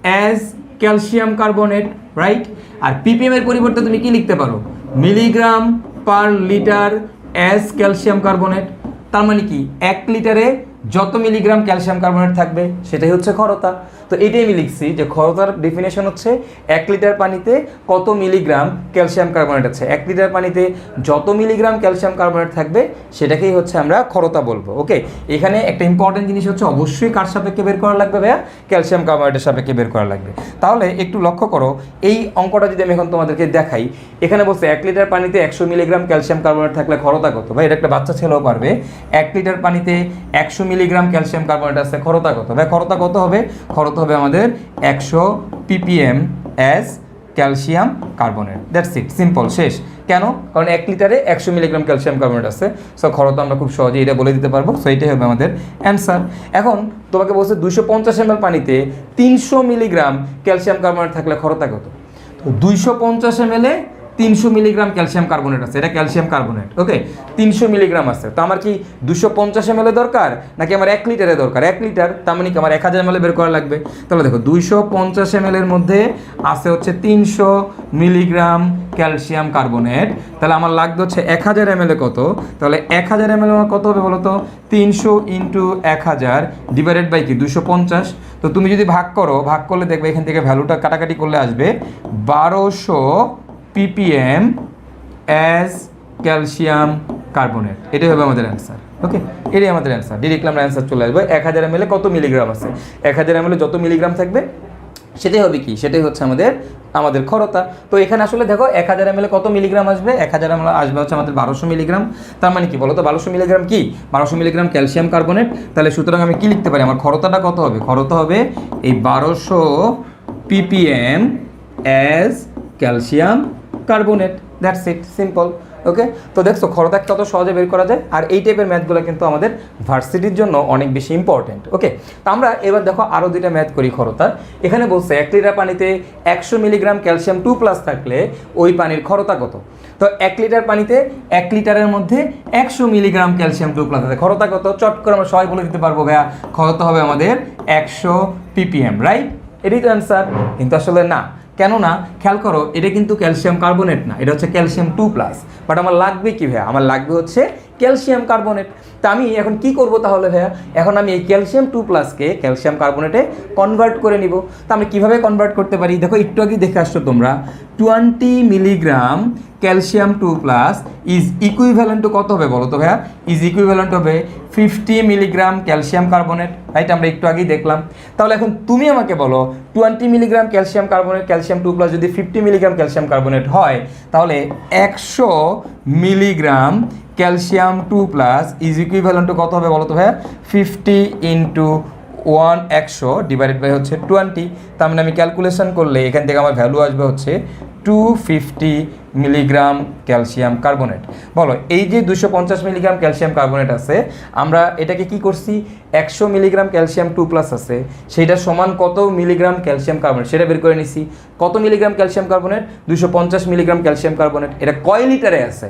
as calcium carbonate, right? আর ppm এর পরিবর্তে তুমি কি লিখতে পারো, milligram per litre as calcium carbonate. তার মানে কি 1 লিটারে যত মিলিগ্রাম ক্যালসিয়াম কার্বনেট থাকবে সেটাই হচ্ছে ক্ষরতা। তো এটাই আমি লিখছি যে ক্ষরতার ডেফিনেশন হচ্ছে 1 লিটার পানিতে কত মিলিগ্রাম ক্যালসিয়াম কার্বনেট আছে। 1 লিটার পানিতে যত মিলিগ্রাম ক্যালসিয়াম কার্বনেট থাকবে সেটাকেই হচ্ছে আমরা ক্ষরতা বলবো। ওকে, এখানে একটা ইম্পর্টেন্ট জিনিস হচ্ছে অবশ্যই কার সাপেক্ষে বের করা লাগবে ভাইয়া, ক্যালসিয়াম কার্বনেটের সাপেক্ষে বের করা লাগবে। তাহলে একটু লক্ষ্য করো, এই অঙ্কটা যদি আমি এখন তোমাদেরকে দেখাই, এখানে বলছে 1 লিটার পানিতে 100 মিলিগ্রাম ক্যালসিয়াম কার্বনেট থাকলে ক্ষরতা কত। ভাই এটা একটা বাচ্চা ছেলেও পারবে। 1 লিটার পানিতে 100 মিলিগ্রাম ক্যালসিয়াম কার্বনেট আছে, ক্ষরতা কত? ভাই ক্ষরতা কত হবে? ক্ষরতা হবে আমাদের 100 ppm as calcium carbonate. That's it, simple, শেষ। কেন? কারণ 1 লিটারে 100 মিলিগ্রাম ক্যালসিয়াম কার্বনেট আছে। সো ক্ষরতা আমরা খুব সহজেই এটা বলে দিতে পারবো। সো এটাই হবে আমাদের অ্যান্সার। এখন তোমাকে বলছে 250 ml পানিতে 300 মিলিগ্রাম ক্যালসিয়াম কার্বনেট থাকলে ক্ষরতা কত? তো 250 ml 300 মিলিগ্রাম ক্যালসিয়াম কার্বনেট আছে, এটা ক্যালসিয়াম কার্বনেট। ওকে, 300 মিলিগ্রাম আছে। তো আমার কি 250 ml দরকার নাকি আমার 1 লিটারে দরকার? 1 লিটার, তার মানে কি আমার 1000 ml বের করা লাগবে। তাহলে দেখো 250 ml এর মধ্যে আছে হচ্ছে 300 মিলিগ্রাম ক্যালসিয়াম কার্বনেট, তাহলে আমার লাগবে হচ্ছে 1000 ml কত? তাহলে 1000 ml আমার কত হবে বলো তো? 300 ইন্টু 1000 ডিভাইডেড বাই কি 250। তো তুমি যদি ভাগ করো, ভাগ করলে দেখবে এখান থেকে ভ্যালুটা কাটাকাটি করলে আসবে 1200 ppm অ্যাজ ক্যালসিয়াম কার্বনেট। এটাই হবে আমাদের অ্যান্সার। ওকে, এটাই আমাদের অ্যান্সার। ডিরেক্টলি আমরা অ্যান্সার চলে আসবে 1000 ml কত মিলিগ্রাম আছে। 1000 ml যত মিলিগ্রাম থাকবে সেটাই হবে কি, সেটাই হচ্ছে আমাদের ক্ষরতা। তো এখানে আসলে দেখো 1000 ml কত মিলিগ্রাম আসবে, 1000 ml আসবে হচ্ছে আমাদের 1200 মিলিগ্রাম। তার মানে কি বলো তো, 1200 মিলিগ্রাম কি, 1200 মিলিগ্রাম ক্যালসিয়াম কার্বনেট। তাহলে সুতরাং আমি কি লিখতে পারি, আমার ক্ষরতাটা কত হবে? ক্ষরতা হবে এই 1200 ppm as calcium carbonate. That's it, simple. Okay, তো দেখছো ক্ষরতা কত সহজে বের করা যায়। আর এই টাইপের ম্যাথগুলো কিন্তু আমাদের ভার্সিটির জন্য অনেক বেশি ইম্পর্টেন্ট। ওকে, তো আমরা এবার দেখো আরও দুইটা ম্যাথ করি ক্ষরতার। এখানে বলছে 1 লিটার পানিতে 100 মিলিগ্রাম ক্যালসিয়াম 2+ থাকলে ওই পানির ক্ষরতা কত। তো 1 লিটার পানিতে 1 লিটারের মধ্যে 100 মিলিগ্রাম ক্যালসিয়াম 2+ আছে, ক্ষরতা কত? চট করে আমরা সবাই বলে দিতে পারবো ভাইয়া, ক্ষরতা হবে আমাদের 100 ppm, রাইট? এটাই তো অ্যান্সার। কিন্তু আসলে না, কেন না? খেয়াল করো, এটা কিন্তু ক্যালসিয়াম কার্বনেট না, এটা হচ্ছে ক্যালসিয়াম 2+। বাট আমার লাগবে কি ভাইয়া, আমার লাগবে হচ্ছে ক্যালসিয়াম কার্বনেট। তা আমি এখন কি করব তাহলে ভাইয়া, এখন আমি এই ক্যালসিয়াম 2+কে ক্যালসিয়াম কার্বনেটে কনভার্ট করে নিব। তা আমি কীভাবে কনভার্ট করতে পারি? দেখো একটু আগে দেখে আসছো তোমরা, 20 milligram calcium 2+ is equivalent to কত হবে বলো তো ভাইয়া? ইজ ইকুইভ্যালেন্ট হবে 50 মিলিগ্রাম ক্যালসিয়াম কার্বনেট, রাইট? আমরা একটু আগেই দেখলাম। তাহলে এখন তুমি আমাকে বলো 20 মিলিগ্রাম ক্যালসিয়াম কার্বনেট, ক্যালসিয়াম 2+ যদি 50 মিলিগ্রাম ক্যালসিয়াম কার্বনেট হয়, তাহলে 100 milligram calcium 2+ is equivalent to কত হবে বলো তো ভাইয়া? 50 ইন্টু 100 ডিভাইডেড বাই হচ্ছে 20। তার মানে আমি ক্যালকুলেশন করলে এখান থেকে আমার ভ্যালু আসবে হচ্ছে 250 মিলিগ্রাম ক্যালসিয়াম কার্বনেট। বলো এই যে 250 মিলিগ্রাম ক্যালসিয়াম কার্বনেট আছে, আমরা এটাকে কি করছি, 100 মিলিগ্রাম ক্যালসিয়াম 2+ আছে, সেইটা সমান কত মিলিগ্রাম ক্যালসিয়াম কার্বনেট সেটা বের করে নিছি। কত milligram calcium carbonate? 250 milligram calcium carbonate. এটা কয় লিটারে আছে?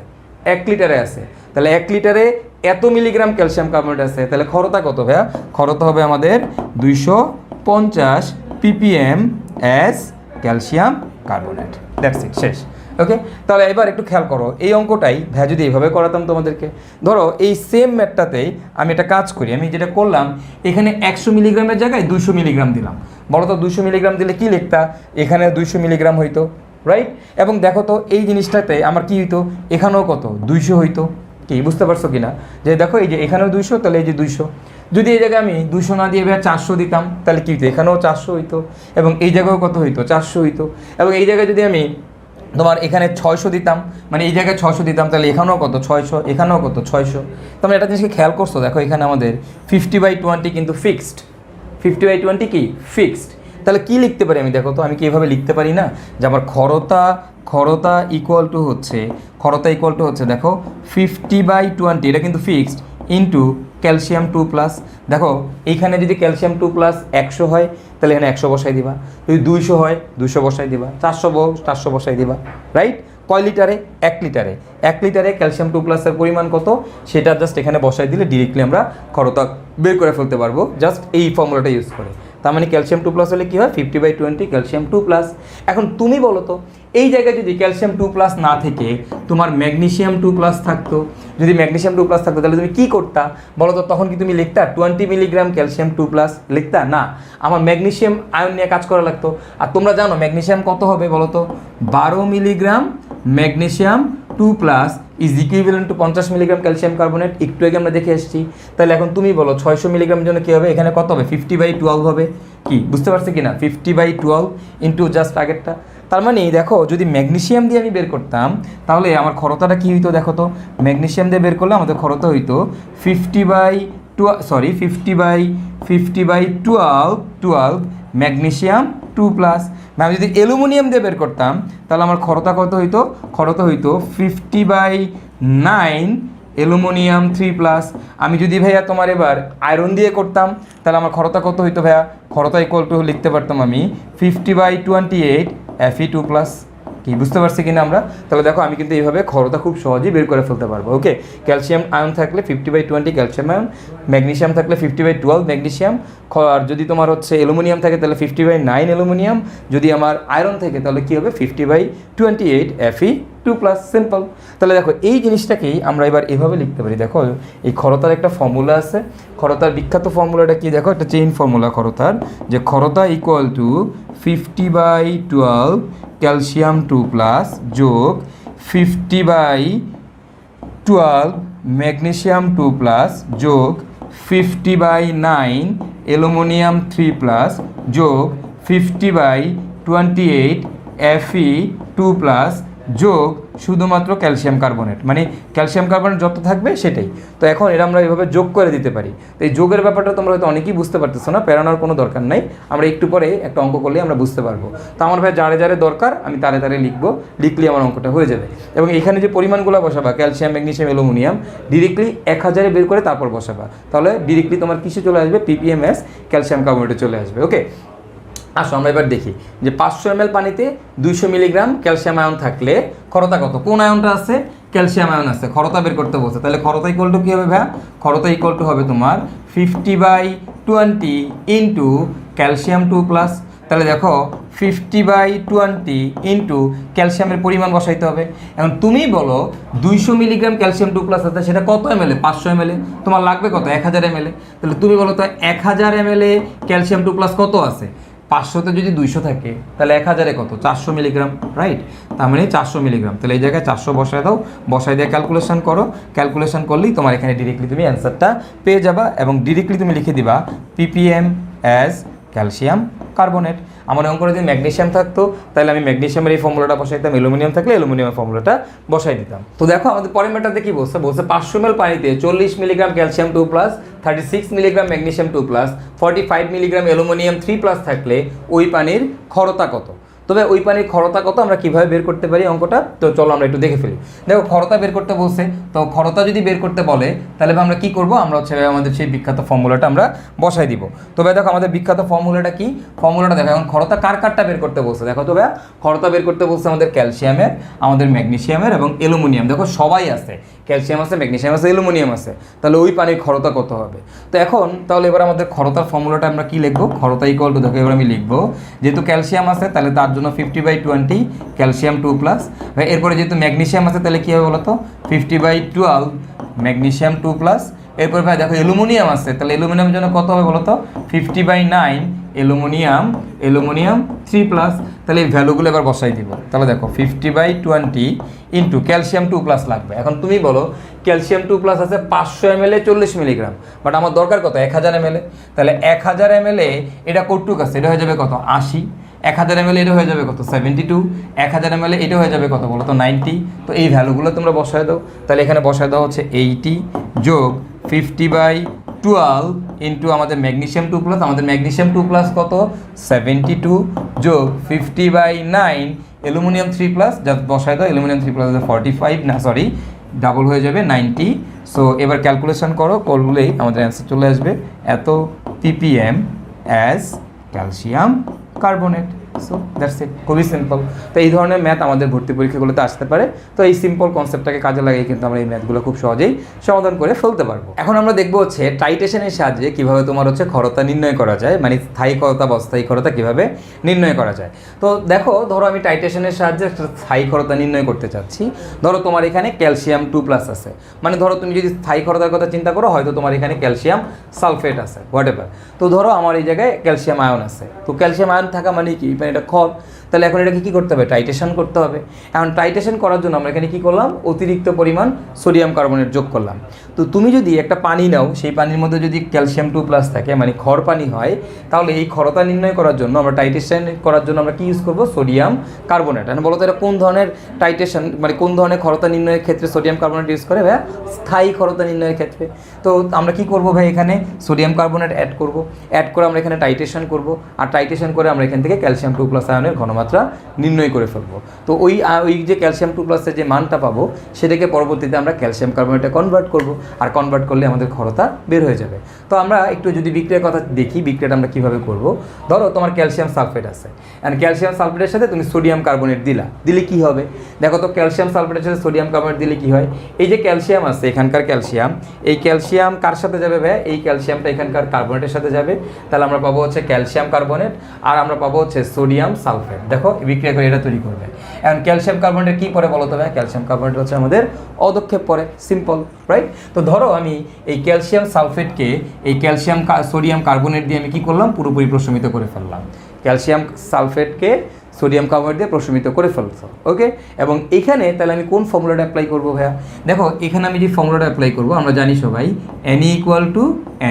1 লিটারে আছে। তাহলে 1 লিটারে এত মিলিগ্রাম ক্যালসিয়াম কার্বনেট আছে, তাহলে ক্ষরতা কত ভাইয়া? ক্ষরতা হবে আমাদের 250 ppm as calcium carbonate. That's ইট, শেষ। ওকে, তাহলে এবার একটু খেয়াল করো, এই অঙ্কটাই ভাইয়া যদি এইভাবে করাতাম তোমাদেরকে, ধরো এই সেম ম্যাথটাতেই আমি একটা কাজ করি। আমি যেটা করলাম, এখানে 100 মিলিগ্রামের জায়গায় 200 মিলিগ্রাম দিলাম। বলো তো 200 মিলিগ্রাম দিলে কি লিখতা? এখানে 200 মিলিগ্রাম হইতো, রাইট। এবং দেখো তো এই জিনিসটাতে আমার কি হইতো, এখানেও কত 200 হইতো, কি বুঝতে পারছো কি না, যে দেখো এই যে এখানেও 200, তাহলে এই যে 200, যদি এই জায়গায় আমি 200 না দিয়ে ভাইয়া 400 দিতাম তাহলে কী হইতো, এখানেও 400 হইতো, এবং এই জায়গায়ও কত হইতো, 400 হইতো। এবং এই জায়গায় যদি আমি তোমার এখানে 600 দিতাম, মানে এই জায়গায় 600 দিতাম, তাহলে এখানেও কত 600, এখানেও কত 600। তোমরা একটা জিনিসকে খেয়াল করছো, দেখো এখানে আমাদের 50/20 কিন্তু ফিক্সড, 50/20 কি ফিক্সড। তাহলে কি লিখতে পারি আমি, দেখো তো আমি কি এভাবে লিখতে পারি না, যে আমার খরতা ইকুয়াল টু হচ্ছে দেখো 50/20, এটা কিন্তু ফিক্সড, ইন্টু ক্যালসিয়াম 2+। দেখো এইখানে যদি ক্যালসিয়াম 2+ 100 হয় তাহলে এখানে 100 বসাই দিবা, যদি 200 হয় 200 বসাই দিবা, 400 বসাই দিবা, রাইট। কয় লিটারে, 1 লিটারে, 1 লিটারে ক্যালসিয়াম 2+ এর পরিমাণ কত সেটা জাস্ট এখানে বসাই দিলে ডিরেক্টলি আমরা খরতা বের করে ফেলতে পারবো, জাস্ট এই ফর্মুলাটা ইউজ করে। তার মানে ক্যালসিয়াম 2+ হলে কী হয়, 50/20 ক্যালসিয়াম 2+। এখন তুমি বলো তো এই জায়গায় যদি ক্যালসিয়াম 2+ না থেকে তোমার ম্যাগনেসিয়াম 2+ থাকতো, যদি ম্যাগনেসিয়াম 2+ থাকতো তাহলে তুমি কী করতা বলো তো, তখন কি তুমি লিখতা 20 মিলিগ্রাম ক্যালসিয়াম 2+, লিখতা না, আমার ম্যাগনেসিয়াম আয়ন নিয়ে কাজ করা লাগতো। আর তোমরা জানো ম্যাগনেসিয়াম কত হবে বলো তো, 12 milligram magnesium 2+ is equivalent to 50 milligram calcium carbonate, একটু আগে আমরা দেখে এসেছি। তাহলে এখন তুমি বলো 600 মিলিগ্রামের জন্য কী হবে, এখানে কত হবে 50/12 হবে, কি বুঝতে পারছি কি না, 50/12 ইন্টু জাস্ট আগেরটা। তার মানে দেখো যদি ম্যাগনেসিয়াম দিয়ে আমি বের করতাম তাহলে আমার খরতাটা কী হইতো, দেখো তো ম্যাগনেসিয়াম দিয়ে বের করলে আমাদের খরতা হইতো 50/12 ম্যাগনেসিয়াম 2+। আমি যদি অ্যালুমিনিয়াম দিয়ে বের করতাম তাহলে আমার খরতা কত হইতো, 50/9 অ্যালুমিনিয়াম 3+। আমি যদি ভাইয়া তোমার এবার আয়রন দিয়ে করতাম তাহলে আমার খরতা কত হইতো ভাইয়া, খরতা ইকুয়াল টু লিখতে পারতাম আমি 50/28 Fe2+। কি বুঝতে পারছি কিনা আমরা, তাহলে দেখো আমি কিন্তু এইভাবে খরতা খুব সহজেই বের করে ফেলতে পারবো। ওকে, ক্যালসিয়াম আয়ন থাকলে 50/20 ক্যালসিয়াম আয়ন, ম্যাগনেসিয়াম থাকলে 50/12 ম্যাগনেসিয়াম, আর যদি তোমার হচ্ছে অ্যালুমিনিয়াম থাকে তাহলে 50/9 অ্যালুমিনিয়াম, যদি আমার আয়রন থাকে তাহলে কী হবে 50/28 Fe2+, সিম্পল। তাহলে দেখো এই জিনিসটাকেই আমরা এবার এভাবে লিখতে পারি, দেখো এই খরতার একটা ফর্মুলা আছে, খরতার বিখ্যাত ফর্মুলাটা কি, দেখো একটা চেইন ফর্মুলা খরতার, যে খরতা ইকুয়াল টু 50/12 ক্যালসিয়াম 2+ যোগ 50/12 ম্যাগনেসিয়াম 2+ যোগ 50/9 অ্যালুমিনিয়াম 3+ যোগ 50/28 Fe2+ যোগ শুধুমাত্র ক্যালসিয়াম কার্বনেট, মানে ক্যালসিয়াম কার্বনেট যত থাকবে সেটাই। তো এখন এটা আমরা এভাবে যোগ করে দিতে পারি। তো এই যোগের ব্যাপারটা তোমরা হয়তো অনেকেই বুঝতে পারতেছো না, প্যারানোর কোনো দরকার নাই, আমরা একটু পরে একটা অঙ্ক করলে আমরা বুঝতে পারবো। তো আমার ভাই যারে দরকার আমি তারে লিখলে আমার অঙ্কটা হয়ে যাবে। এবং এখানে যে পরিমাণগুলো বসাবা ক্যালসিয়াম ম্যাগনেসিয়াম অ্যালুমিনিয়াম ডিরেক্টলি 1000 বের করে তারপর বসাবা, তাহলে ডিরেক্টলি তোমার কিসে চলে আসবে, ppms ক্যালসিয়াম কার্বনেটে চলে আসবে। ওকে, আসো আমরা এবার দেখি যে 500 ml পানিতে 200 মিলিগ্রাম ক্যালসিয়াম আয়ন থাকলে খরতা কত, কোন আয়নটা আছে, ক্যালসিয়াম আয়ন আছে, খরতা বের করতে বলছে। তাহলে খরতা ইকুয়াল টু কী হবে ভাইয়া, খরতা ইকুয়াল টু হবে তোমার 50/20 ইন্টু ক্যালসিয়াম 2+। তাহলে দেখো 50/20 ইন্টু ক্যালসিয়ামের পরিমাণ বসাইতে হবে। এখন তুমি বলো 200 মিলিগ্রাম ক্যালসিয়াম 2+ আছে, সেটা কত ml, 500 ml, তোমার লাগবে কত 1000 ml। তাহলে তুমি বলো তো 1000 ml ক্যালসিয়াম 2+ কত আছে, 500তে যদি 200 থাকে তাহলে 1000-এ কত 400 মিলিগ্রাম, রাইট। তার মানে 400 মিলিগ্রাম, তাহলে এই জায়গায় 400 বসায় দাও, বসায় দিয়ে ক্যালকুলেশন করো, ক্যালকুলেশন করলেই তোমার এখানে ডিরেক্টলি তুমি অ্যান্সারটা পেয়ে যাবা, এবং ডিরেক্টলি তুমি লিখে দিবা ppm অ্যাজ ক্যালসিয়াম কার্বনেট। আমার অঙ্ক যদি ম্যাগনেসিয়াম থাকতো তাহলে আমি ম্যাগনেসিয়ামের এই ফর্মুলাটা বসাইতাম, অ্যালুমিনিয়াম থাকলে অ্যালুমিনিয়ামের ফর্মুলাটা বসাই দিতাম। তো দেখো আমাদের পরের ম্যাটারতে কি বলছে, 500 ml পানিতে 40 milligram calcium 2+, 36 milligram magnesium 2+, 45 milligram aluminium 3+ থাকলে ওই পানির খরতা কত। তবে ওই পানির খরতা কত আমরা কীভাবে বের করতে পারি অঙ্কটা, তো চলো আমরা একটু দেখে ফেলি। দেখো খরতা বের করতে বলছে, তো খরতা যদি বের করতে বলে তাহলে আমরা কি করব, আমরা হচ্ছে আমাদের সেই বিখ্যাত ফর্মুলাটা আমরা বসাই দিব। তবে দেখো আমাদের বিখ্যাত ফর্মুলাটা কি, ফর্মুলাটা দেখো এখন খরতা কারটা বের করতে বলছে, দেখো তবে খরতা বের করতে বলছে আমাদের ক্যালসিয়ামের, আমাদের ম্যাগনেসিয়ামের এবং অ্যালুমিনিয়াম, দেখো সবাই আছে, ক্যালসিয়াম আছে, ম্যাগনেসিয়াম আছে, অ্যালুমিনিয়াম আছে, তাহলে ওই পানির খরতা কত হবে। তো এখন তাহলে এবার আমাদের খরতার ফর্মুলাটা আমরা কি লিখবো, খরতা ইকুয়াল টু, দেখো এবার আমি লিখবো যেহেতু ক্যালসিয়াম আছে তাহলে তার জন্য 50/20 ক্যালসিয়াম 2+, এরপরে যেহেতু ম্যাগনেসিয়াম আছে তাহলে কী হবে বলো তো 50/12 ম্যাগনেসিয়াম 2+, এরপর ভাই দেখো অ্যালুমিনিয়াম আছে তাহলে অ্যালুমিনিয়ামের জন্য কত হবে বলো তো 50/9 অ্যালুমিনিয়াম 3+। তাহলে এই ভ্যালুগুলো এবার বসাই দিব। তাহলে দেখো 50/20 ইন্টু ক্যালসিয়াম 2+ লাগবে। এখন তুমি বলো ক্যালসিয়াম 2+ আছে 500 ml 40 মিলিগ্রাম, বাট আমার দরকার কত 1000 ml। তাহলে 1000 ml এটা কতটুক আছে, এটা হয়ে যাবে কত 80। 1000 ml এটা হয়ে যাবে কত 72। 1000 ml এটা হয়ে যাবে কত বলো তো 90। তো এই ভ্যালুগুলো তোমরা বসায় দাও। তাহলে এখানে বসায় দাও হচ্ছে 80 যোগ 50/12 ইন্টু আমাদের ম্যাগনেসিয়াম 2+, আমাদের ম্যাগনেসিয়াম 2+ কত 72 যোগ 50/9 অ্যালুমিনিয়াম 3+, যা বসায় দাও অ্যালুমিনিয়াম 3+ 45 না সরি ডাবল হয়ে যাবে 90। সো এবার ক্যালকুলেশন করলেই আমাদের অ্যান্সার চলে আসবে এত ppm as calcium carbonate. So that's it, খুবই সিম্পল। তো এই ধরনের ম্যাথ আমাদের ভর্তি পরীক্ষাগুলোতে আসতে পারে। তো এই সিম্পল কনসেপ্টটাকে কাজে লাগিয়ে কিন্তু আমরা এই ম্যাথগুলো খুব সহজেই সমাধান করে ফেলতে পারবো। এখন আমরা দেখবো হচ্ছে টাইটেশনের সাহায্যে কীভাবে তোমার হচ্ছে ক্ষরতা নির্ণয় করা যায়, মানে স্থায়ী ক্ষরতা বা অস্থায়ী ক্ষরতা কীভাবে নির্ণয় করা যায়। তো দেখো, ধরো আমি টাইটেশনের সাহায্যে একটা স্থায়ী ক্ষরতা নির্ণয় করতে চাচ্ছি। ধরো তোমার এখানে ক্যালসিয়াম 2+ আছে, মানে ধরো তুমি যদি স্থায়ী ক্ষরতার কথা চিন্তা করো, হয়তো তোমার এখানে ক্যালসিয়াম সালফেট আছে, হোয়াট এভার। তো ধরো আমার এই জায়গায় ক্যালসিয়াম আয়ন আছে। তো ক্যালসিয়াম আয়ন থাকা মানে কি, মানে এটা ক্ষর। তাহলে এখন এটাকে কী করতে হবে, টাইটেশন করতে হবে। এখন টাইটেশন করার জন্য আমরা এখানে কী করলাম, অতিরিক্ত পরিমাণ সোডিয়াম কার্বনেট যোগ করলাম। তো তুমি যদি একটা পানি নাও, সেই পানির মধ্যে যদি ক্যালসিয়াম 2+ থাকে, মানে ক্ষর পানি হয়, তাহলে এই ক্ষরতা নির্ণয় করার জন্য আমরা টাইটেশন করার জন্য আমরা কী ইউজ করবো, সোডিয়াম কার্বনেট। এখন বলো তো এটা কোন ধরনের টাইটেশন, মানে কোন ধরনের ক্ষরতা নির্ণয়ের ক্ষেত্রে সোডিয়াম কার্বনেট ইউজ করে ভাইয়া, স্থায়ী ক্ষরতা নির্ণয়ের ক্ষেত্রে। তো আমরা কী করবো ভাই, এখানে সোডিয়াম কার্বনেট অ্যাড করব, অ্যাড করে আমরা এখানে টাইটেশন করব, আর টাইটেশন করে আমরা এখান থেকে ক্যালসিয়াম 2+ আয়নের ঘনমাত্রা নির্ণয় করে ফেলবো। তো ওই যে ক্যালসিয়াম 2+-এর যে মানটা পাবো, সেটাকে পরবর্তীতে আমরা ক্যালসিয়াম কার্বনেটে কনভার্ট করব, আর কনভার্ট করলে আমাদের ক্ষরতা বের হয়ে যাবে। তো আমরা একটু যদি বিক্রিয়ার কথা দেখি, বিক্রিয়াটা আমরা কীভাবে করব। ধরো তোমার ক্যালসিয়াম সালফেট আছে, অ্যান্ড ক্যালসিয়াম সালফেটের সাথে তুমি সোডিয়াম কার্বনেট দিলে কী হবে, দেখো তো ক্যালসিয়াম সালফেটের সাথে সোডিয়াম কার্বনেট দিলে কী হয়, এই যে ক্যালসিয়াম আছে এখানকার ক্যালসিয়াম, এই ক্যালসিয়াম কার সাথে যাবে ভাই, এই ক্যালসিয়ামটা এখানকার কার্বনেটের সাথে যাবে। তাহলে আমরা পাবো হচ্ছে ক্যালসিয়াম কার্বনেট, আর আমরা পাবো হচ্ছে সোডিয়াম সালফেট। দেখো বিক্রিয়া করে এটা তৈরি করবে। এখন ক্যালসিয়াম কার্বনেটের কী পরে বলো তো ভাই, ক্যালসিয়াম কার্বনেট হচ্ছে আমাদের অদক্ষেপ পরে, সিম্পল রাইট। তো ধরো আমি এই ক্যালসিয়াম সালফেটকে এই ক্যালসিয়াম সোডিয়াম কার্বনেট দিয়ে আমি কী করলাম, পুরোপুরি প্রশমিত করে ফেললাম। ক্যালসিয়াম সালফেটকে সোডিয়াম কার্বনেট দিয়ে প্রশমিত করে ফেলছো, ওকে। এবং এখানে তাহলে আমি কোন ফর্মুলাটা অ্যাপ্লাই করবো ভাইয়া, দেখো এখানে আমি যে ফর্মুলাটা অ্যাপ্লাই করবো, আমরা জানি সবাই Na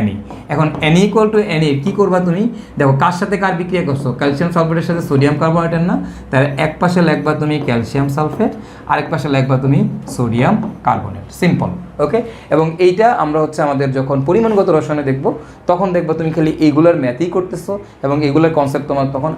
= Ne। এখন Na = Ne কী করবা তুমি, দেখো কার সাথে কার বিক্রিয়া করছো, ক্যালসিয়াম সালফেটের সাথে সোডিয়াম কার্বনেটের না, তাহলে এক পাশে লিখবা তুমি ক্যালসিয়াম সালফেট, আরেক পাশে লিখবা তুমি সোডিয়াম কার্বনেট, সিম্পল, ওকে। এবং এইটা আমরা হচ্ছে আমাদের যখন পরিমাণগত রসায়নে দেখবো, তখন দেখবো তুমি খালি এইগুলোর ম্যাথই করতেছো, এবং এইগুলোর কনসেপ্ট তোমার তখন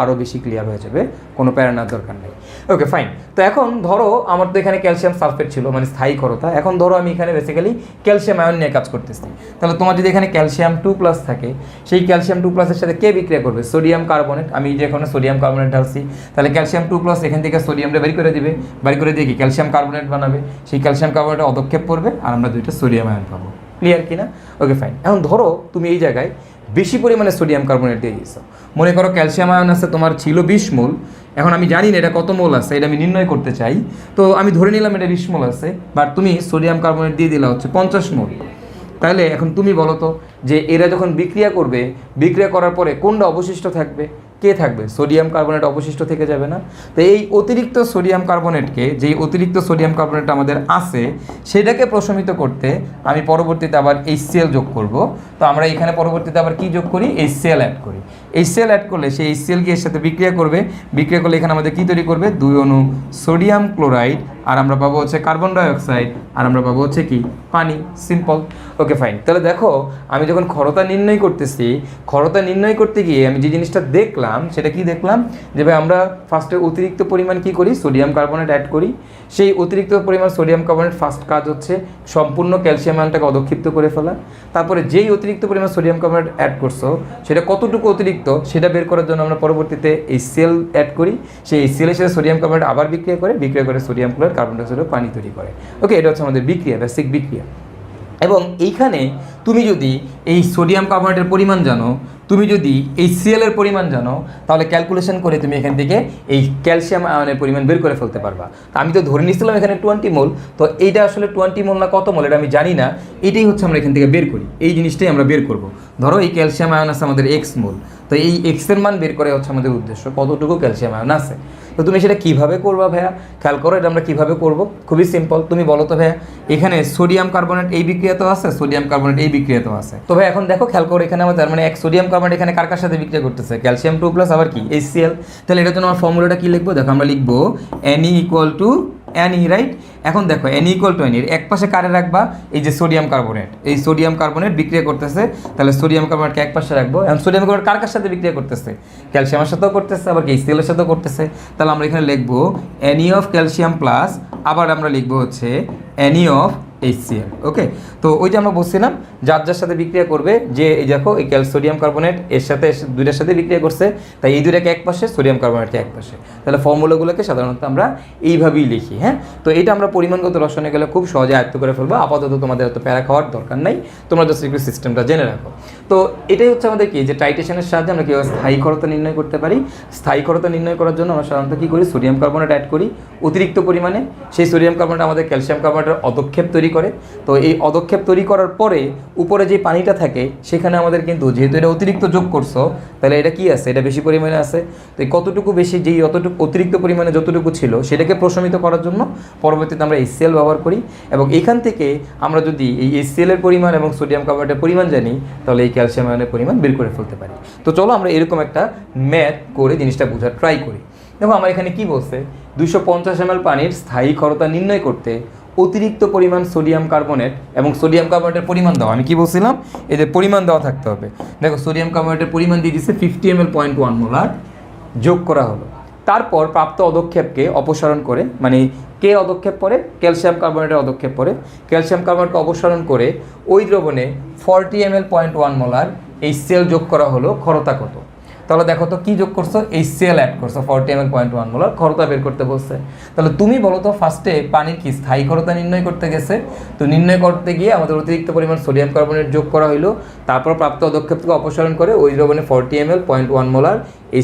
আরও বেশি ক্লিয়ার হয়ে যাবে, কোনো প্যারানার দরকার নেই, ওকে ফাইন। তো এখন ধরো আমার তো এখানে ক্যালসিয়াম সালফেট ছিল, মানে স্থায়ী ক্ষরতা। এখন ধরো আমি এখানে বেসিক্যালি ক্যালসিয়াম আয়ন নিয়ে কাজ করতেছি। তাহলে তোমার যদি এখানে ক্যালসিয়াম 2+ থাকে, সেই ক্যালসিয়াম 2+-এর সাথে কে বিক্রিয়া করবে, সোডিয়াম কার্বনেট। আমি যে এখানে সোডিয়াম কার্বনেট ঢালছি, তাহলে ক্যালসিয়াম 2+ এখান থেকে সোডিয়ামটা বের করে দিবে, বের করে দিয়ে কি ক্যালসিয়াম কার্বনেট বানাবে, সেই ক্যালসিয়াম কার্বনেটে অদক্ষেপ করবে, আর আমরা দুইটা সোডিয়াম আয়ন পাবো। ক্লিয়ার কিনা, ওকে ফাইন। এখন ধরো তুমি এই জায়গায় বেশি পরিমাণে সোডিয়াম কার্বনেট দিয়ে দিয়েছো। মনে করো ক্যালসিয়াম আয়ন আছে তোমার ছিল 20 মোল, এখন আমি জানি না এটা কত মোল আছে, এটা আমি নির্ণয় করতে চাই। তো আমি ধরে নিলাম এটা 20 মোল আছে, বাট তুমি সোডিয়াম কার্বনেট দিয়ে দিলা হচ্ছে 50 মোল। তাহলে এখন তুমি বলো তো যে এরা যখন বিক্রিয়া করবে, বিক্রিয়া করার পরে কোনটা অবশিষ্ট থাকবে, কে থাকবে, সোডিয়াম কার্বনেট অবশিষ্ট থেকে যাবে না। তো এই অতিরিক্ত সোডিয়াম কার্বনেটকে, যেই অতিরিক্ত সোডিয়াম কার্বনেট আমাদের আছে, সেটাকে প্রশমিত করতে আমি পরবর্তীতে আবার HCl যোগ করব। তো আমরা এখানে পরবর্তীতে আবার কি যোগ করি, HCl অ্যাড করি। HCl অ্যাড করলে সেই HCl কি এর সাথে বিক্রিয়া করবে, বিক্রিয়া করলে এখানে আমাদের কি তৈরি করবে, 2 অণু সোডিয়াম ক্লোরাইড, আর আমরা পাবো হচ্ছে কার্বন ডাইঅক্সাইড, আর আমরা পাবো হচ্ছে কি পানি, সিম্পল, ওকে ফাইন। তাহলে দেখো আমি যখন ক্ষরতা নির্ণয় করতেছি, ক্ষরতা নির্ণয় করতে গিয়ে আমি যে জিনিসটা দেখলাম, সেটা কি দেখলাম, যে ভাই আমরা ফার্স্টে অতিরিক্ত পরিমাণ কি করি, সোডিয়াম কার্বনেট অ্যাড করি। সেই অতিরিক্ত পরিমাণ সোডিয়াম কার্বনেট ফার্স্ট কাজ হচ্ছে সম্পূর্ণ ক্যালসিয়াম আয়নটাকে অদক্ষিপ্ত করে ফেলা। তারপরে যেই অতিরিক্ত পরিমাণ সোডিয়াম কার্বনেট অ্যাড করছো, সেটা কতটুকু অতিরিক্ত সেটা বের করার জন্য আমরা পরবর্তীতে HCl অ্যাড করি। সেই HCl এর সাথে সোডিয়াম কার্বনেট আবার বিক্রিয়া করে সোডিয়াম ক্লোরাইড, কার্বন ডাইঅক্সাইড, পানি তৈরি করে, ওকে। এটা হচ্ছে আমাদের বিক্রিয়া, বেসিক বিক্রিয়া। এবং এইখানে তুমি যদি এই সোডিয়াম কার্বনেটের পরিমাণ জানো, তুমি যদি এই সিএল এর পরিমাণ জানো, তাহলে ক্যালকুলেশন করে তুমি এখান থেকে এই ক্যালসিয়াম আয়নের পরিমাণ বের করে ফেলতে পারবা। তো আমি তো ধরে নিয়েছিলাম এখানে 20 মোল, তো এইটা আসলে 20 মোল না কত মোল এটা আমি জানি না, এটাই হচ্ছে আমরা এখান থেকে বের করি, এই জিনিসটাই আমরা বের করব। ধরো এই ক্যালসিয়াম আয়ন আছে আমাদের এক্স মোল, তো এই এক্সের মান বের করে হচ্ছে আমাদের উদ্দেশ্য, কতটুকু ক্যালসিয়াম আয়ন আছে। তো তুমি সেটা কীভাবে করবা ভাইয়া, খেয়াল করো এটা আমরা কীভাবে করব, খুবই সিম্পল। তুমি বলো তো ভাইয়া, এখানে সোডিয়াম কার্বনেট এই বিক্রিয়াতেও আছে, সোডিয়াম কার্বনেট এই বিক্রিয়াতেও আছে। তো ভাই এখন দেখো খেয়াল করো, এখানে আমাদের মানে এক সোডিয়াম কার্বনেট এখানে কার কার সাথে বিক্রিয়া করতেছে, ক্যালসিয়াম 2 প্লাস আবার কি HCl। তাহলে এটার জন্য আমার ফর্মুলাটা কী লিখবো, দেখো আমরা লিখবো Ne = Ne, রাইট। এখন দেখো Ne = Ne, এর এক পাশে কারে রাখবা, এই যে সোডিয়াম কার্বনেট, এই সোডিয়াম কার্বনেট বিক্রিয়া করতেছে, তাহলে সোডিয়াম কার্বনেটকে এক পাশে রাখবো। এখন সোডিয়াম কার্বনেট কার কার সাথে বিক্রিয়া করতেছে, ক্যালসিয়ামের সাথেও করতেছে, আবার কি HCl এর সাথেও করতেছে। তাহলে আমরা এখানে লিখবো Ne of ক্যালসিয়াম প্লাস, আবার আমরা লিখবো হচ্ছে Ne of HCl। ওকে, তো ওই যে আমরা বলছিলাম যার যার সাথে বিক্রিয়া করবে, যে এই দেখো এই সোডিয়াম কার্বনেট এর সাথে দুইটার সাথে বিক্রিয়া করছে, তাই এই দুইটাকে এক পাশে, সোডিয়াম কার্বনেটকে এক পাশে। তাহলে ফর্মুলাগুলোকে সাধারণত আমরা এইভাবেই লিখি। হ্যাঁ, তো এটা আমরা পরিমাণগত রসায়নে গেলে খুব সহজে আয়ত্ত করে ফেলবো। আপাতত তোমাদের এত প্যারা খাওয়ার দরকার নাই, তোমরা জাস্ট একটু সিস্টেমটা জেনে রাখো। তো এটাই হচ্ছে আমাদের কি, যে টাইটেশনের সাহায্যে আমরা কীভাবে স্থায়ী ক্ষরতা নির্ণয় করতে পারি। স্থায়ী ক্ষরতা নির্ণয় করার জন্য আমরা সাধারণত কী করি, সোডিয়াম কার্বনেট অ্যাড করি অতিরিক্ত পরিমাণে। সেই সোডিয়াম কার্বনেট আমাদের ক্যালসিয়াম কার্বনেটের অদক্ষেপ তৈরি করে। তো এই অদক্ষেপ তৈরি করার পরে উপরে যে পানিটা থাকে সেখানে আমাদের কিন্তু, যেহেতু এটা অতিরিক্ত যোগ করছো, তাহলে এটা কি আছে, এটা বেশি পরিমাণে আছে। তো এই কতটুকু বেশি, যেই অতটুকু অতিরিক্ত পরিমাণে যতটুকু ছিল সেটাকে প্রশমিত করার জন্য পরবর্তীতে আমরা HCl ব্যবহার করি। এবং এখান থেকে আমরা যদি এই HCl এর পরিমাণ এবং সোডিয়াম কার্বনেটের পরিমাণ জানি, তাহলে এই ক্যালসিয়াম আয়নের পরিমাণ বের করে ফেলতে পারি। তো চলো আমরা এরকম একটা ম্যাথ করে জিনিসটা বোঝার ট্রাই করি। দেখো আমার এখানে কি বলছে, 250 ml পানির স্থায়ী ক্ষরতা নির্ণয় করতে অতিরিক্ত পরিমাণ সোডিয়াম কার্বনেট এবং সোডিয়াম কার্বনেটের পরিমাণ দেওয়া, আমি কি বলছিলাম, এদের পরিমাণ দেওয়া থাকতে হবে। দেখো সোডিয়াম কার্বনেটের পরিমাণ দিয়ে দিচ্ছে 50 ml 0.1 মোলার, যোগ করা হলো। তারপর প্রাপ্ত অদক্ষেপকে অপসারণ করে, মানে কে অদক্ষেপ পরে, ক্যালসিয়াম কার্বনেটের অদক্ষেপ পরে, ক্যালসিয়াম কার্বনেটকে অপসারণ করে ওই দ্রবণে 40 ml 0.1 মোলার HCl যোগ করা হলো। ক্ষরতা কত, তাহলে দেখো তো কী যোগ করছো, HCl অ্যাড করছো, 40 ml 0.1 মোলার, ক্ষরতা বের করতে বলছে। তাহলে তুমি বলো তো ফার্স্টে পানির কি স্থায়ী ক্ষরতা নির্ণয় করতে গেছে, তো নির্ণয় করতে গিয়ে আমাদের অতিরিক্ত পরিমাণ সোডিয়াম কার্বনেট যোগ করা হইলো। তারপর প্রাপ্ত অদক্ষেপকে অপসারণ করে ওই দ্রবণে 40 ml 0.1 মোলার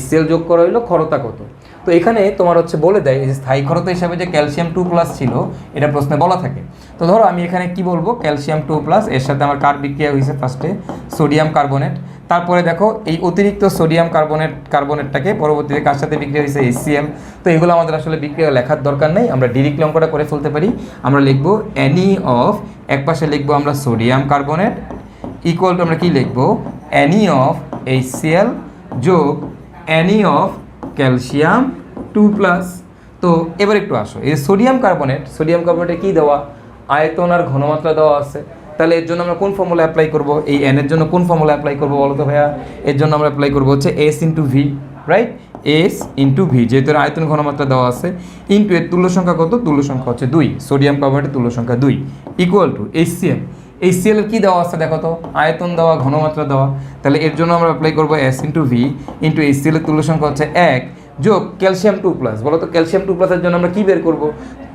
HCl যোগ করা হইলো। ক্ষরতা কত, তো এখানে তোমার হচ্ছে বলে দেয় যে স্থায়ী ক্ষরতা হিসাবে যে ক্যালসিয়াম 2 প্লাস ছিল, এটা প্রশ্নে বলা থাকে। তো ধরো আমি এখানে কি বলবো, ক্যালসিয়াম 2 প্লাস, এর সাথে আমার কার বিক্রিয়া হয়েছে ফার্স্টে, সোডিয়াম কার্বনেট। তারপরে দেখো এই অতিরিক্ত সোডিয়াম কার্বনেটটাকে পরবর্তীতে কার সাথে বিক্রিয়া হয়েছে, HCl। তো এগুলো আমাদের আসলে বিক্রিয়া লেখার দরকার নেই, আমরা ডিরেক্টলি অঙ্কটা করে ফেলতে পারি। আমরা লিখবো Ne of, এক পাশে লিখবো আমরা সোডিয়াম কার্বনেট, ইকুয়াল টু আমরা কি লিখবো, Ne of HCl যোগ Ne of ক্যালসিয়াম 2 প্লাস। তো এবার একটু আসো, এই সোডিয়াম কার্বনেটে কী দেওয়া, আয়তন আর ঘনমাত্রা দেওয়া আছে। তাহলে এর জন্য আমরা কোন ফর্মুলা অ্যাপ্লাই করব, এই n এর জন্য কোন ফর্মুলা অ্যাপ্লাই করব বলো তো ভাইয়া, এর জন্য আমরা অ্যাপ্লাই করব হচ্ছে S × V, right, S × V, যেহেতু আয়তন ঘনমাত্রা দেওয়া আছে, ইন্টু এর তুল্য সংখ্যা কত, তুল্য সংখ্যা হচ্ছে 2, সোডিয়াম কার্বনেটের তুল্য সংখ্যা 2, ইকুয়াল টু HCl। HCl এর কী দেওয়া আছে দেখো তো, আয়তন দেওয়া, ঘনমাত্রা দেওয়া। তাহলে এর জন্য আমরা অ্যাপ্লাই করবো S × V ইন্টু HCl এর তুল্য সংখ্যা হচ্ছে 1 যোগ ক্যালসিয়াম 2 প্লাস। বলো তো ক্যালসিয়াম 2 প্লাসের জন্য আমরা কী বের করব,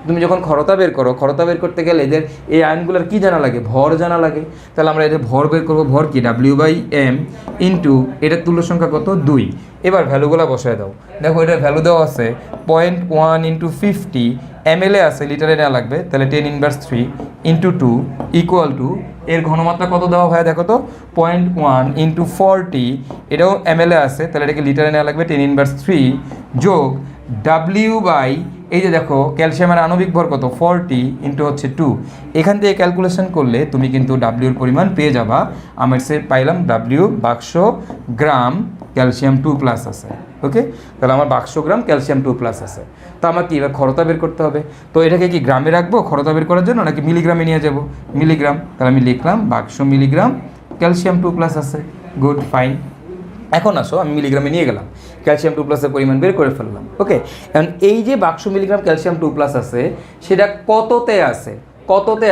তুমি যখন ক্ষরতা বের করো, ক্ষরতা বের করতে গেলে এদের এই আয়নগুলোর কী জানা লাগে, ভর জানা লাগে। তাহলে আমরা এদের ভর বের করবো, ভর কি W/m ইন্টু এটার তুল্য সংখ্যা কত, 2। এবার ভ্যালুগুলো বসায় দাও, দেখো এটার ভ্যালু দেওয়া আছে 0.1 × 50 ml আছে, লিটারে নেওয়া লাগবে, তাহলে 10⁻³ ইন্টু 2 ইকুয়াল টু এর ঘনমাত্রা কত দেওয়া হয় দেখো তো, 0.1 × 40, এটাও ml আছে, তাহলে এটাকে লিটারে নেওয়া লাগবে 10⁻³ যোগ W বাই, এই যে দেখো ক্যালসিয়ামের আণবিক ভর কত, 40 ইন্টু হচ্ছে 2। এখান থেকে ক্যালকুলেশন করলে তুমি কিন্তু ডাব্লিউর পরিমাণ পেয়ে যাবা। আমার সে পাইলাম W বাক্স গ্রাম ক্যালসিয়াম 2 প্লাস আছে। ওকে, তাহলে আমার বাক্স গ্রাম ক্যালসিয়াম 2 প্লাস আছে। তো আমার কি এবার ক্ষরতা বের করতে হবে, তো এটাকে কি গ্রামে রাখবো ক্ষরতা বের করার জন্য, নাকি মিলিগ্রামে নিয়ে যাব, মিলিগ্রাম। তাহলে আমি লিখলাম বাক্স মিলিগ্রাম ক্যালসিয়াম 2 প্লাস আছে, গুড, ফাইন। এখন আসো আমি মিলিগ্রামে নিয়ে গেলাম, ক্যালসিয়াম 2 প্লাসের পরিমাণ বের করে ফেললাম। ওকে, এখন এই যে বাক্স মিলিগ্রাম ক্যালসিয়াম 2 প্লাস আছে, সেটা কততে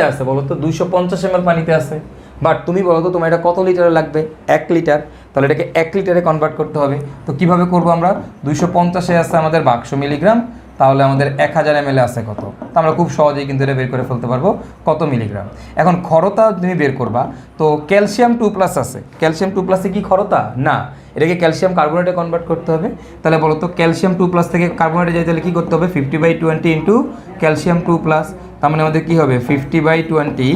আছে বলো তো, 250 ml পানিতে আছে। বাট তুমি বলো তো তোমার এটা কত লিটারে লাগবে, 1 লিটার। তাহলে এটাকে 1 লিটারে কনভার্ট করতে হবে। তো কিভাবে করব আমরা, 250-এ আছে আমাদের বাক্স মিলিগ্রাম, তাহলে আমাদের 1000 ml আছে কত, তো আমরা খুব সহজেই কিন্তু এটা বের করে ফেলতে পারবো কত মিলিগ্রাম। এখন ক্ষরতা তুমি বের করবা, তো ক্যালসিয়াম 2+ আছে, ক্যালসিয়াম 2+এ কি ক্ষরতা না, এটাকে ক্যালসিয়াম কার্বনেটে কনভার্ট করতে হবে। তাহলে বলো তো ক্যালসিয়াম 2+ থেকে কার্বনেটে যাই, তাহলে কী করতে হবে 50/20 ইন্টু ক্যালসিয়াম 2+, তার মানে আমাদের কী হবে 50/20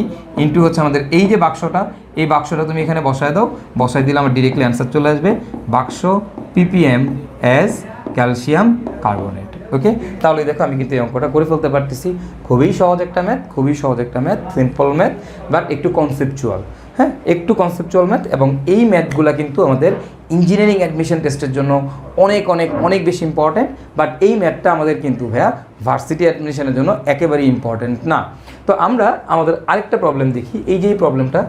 ইন্টু হচ্ছে আমাদের এই যে বাক্সটা, এই বাক্সটা তুমি এখানে বসায় দাও, বসায় দিলে আমার ডিরেক্টলি অ্যান্সার চলে আসবে বাক্স ppm অ্যাজ ক্যালসিয়াম কার্বনেট। ওকে, তাহলে দেখো আমি কিন্তু এই অঙ্কটা করে ফেলতে পারতেছি। খুবই সহজ একটা ম্যাথ, খুবই সহজ একটা ম্যাথ, সিম্পল ম্যাথ বাট একটু কনসেপচুয়াল। হ্যাঁ, একটু কনসেপচুয়াল ম্যাথ, এবং এই ম্যাথগুলো কিন্তু আমাদের ইঞ্জিনিয়ারিং অ্যাডমিশন টেস্টের জন্য অনেক অনেক অনেক বেশি ইম্পর্ট্যান্ট। বাট এই ম্যাথটা আমাদের কিন্তু ভাইয়া ভার্সিটি অ্যাডমিশনের জন্য একেবারেই ইম্পর্ট্যান্ট না। তো আমরা আমাদের আরেকটা প্রবলেম দেখি, এই যে এই প্রবলেমটা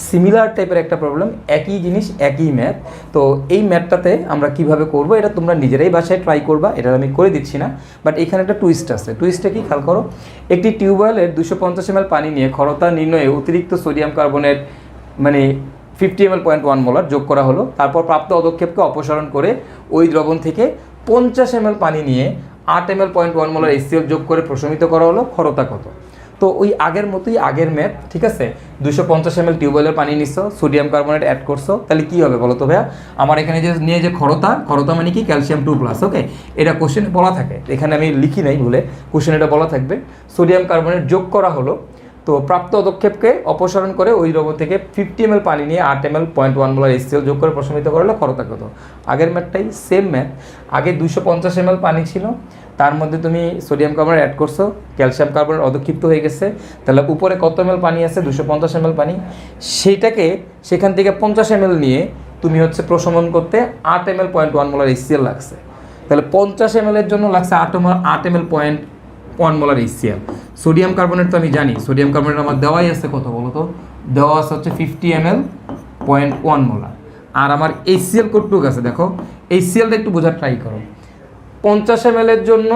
সিমিলার টাইপের একটা প্রবলেম, একই জিনিস একই ম্যাথ। তো এই ম্যাথটাতে আমরা কিভাবে করব এটা তোমরা নিজেরাই বাসায় ট্রাই করবা, এটা আমি করে দিচ্ছি না। বাট এখানে একটা টুইস্ট আছে, টুইস্টটা কি খেয়াল করো। একটি টিউবওয়েলের 250 ml পানি নিয়ে ক্ষরতা নির্ণয়ে অতিরিক্ত সোডিয়াম কার্বনেট মানে 50 ml 0.1 মোলার যোগ করা হলো। তারপর প্রাপ্ত পদক্ষেপকে অপসারণ করে ওই দ্রবণ থেকে 50 ml পানি নিয়ে 8 ml 0.1 মোলার HCl যোগ করে প্রশমিত করা হলো, ক্ষরতা কত। তো ওই আগের মতোই আগের ম্যাথ, ঠিক আছে। 250 ml টিউবওয়েলের পানি নিচ্ছো, সোডিয়াম কার্বনেট অ্যাড করছো, তাহলে কী হবে বলো তো ভাইয়া। আমার এখানে যে নিয়ে যে ক্ষরতা, ক্ষরতা মানে কি ক্যালসিয়াম 2+। ওকে, এটা কোশ্চেনে বলা থাকে, এখানে আমি লিখি নাই ভুলে, কোশ্চেন এটা বলা থাকবে। সোডিয়াম কার্বনেট যোগ করা হলো, তো প্রাপ্ত পদক্ষেপকে অপসারণ করে ওই দ্রবণ থেকে 50 ml পানি নিয়ে 8 ml 0.1 মোলার HCl যোগ করে প্রশমিত করলে ক্ষরতা কত। আগের ম্যাথটাই সেম ম্যাথ, আগে 250 ml পানি ছিল, তার মধ্যে তুমি সোডিয়াম কার্বনেট অ্যাড করছো, ক্যালসিয়াম কার্বনেট অধক্ষিপ্ত হয়ে গেছে, তাহলে উপরে কত ml পানি আছে 250 ml পানি, সেইটাকে সেখান থেকে 50 ml নিয়ে তুমি হচ্ছে প্রশমন করতে 8 ml 0.1 মোলার HCl লাগছে। তাহলে 50 ml এর জন্য লাগছে 8 ml 0.1 molar HCl। Sodium carbonate তো আমি জানি, সোডিয়াম কার্বনেট আমার দেওয়াই আছে কত বলো তো, দেওয়া আছে হচ্ছে 50 ml 0.1 মোলার। আর আমার HCl কতটুকু আছে দেখো, HClটা একটু বোঝার ট্রাই করো। 50 ml এর জন্য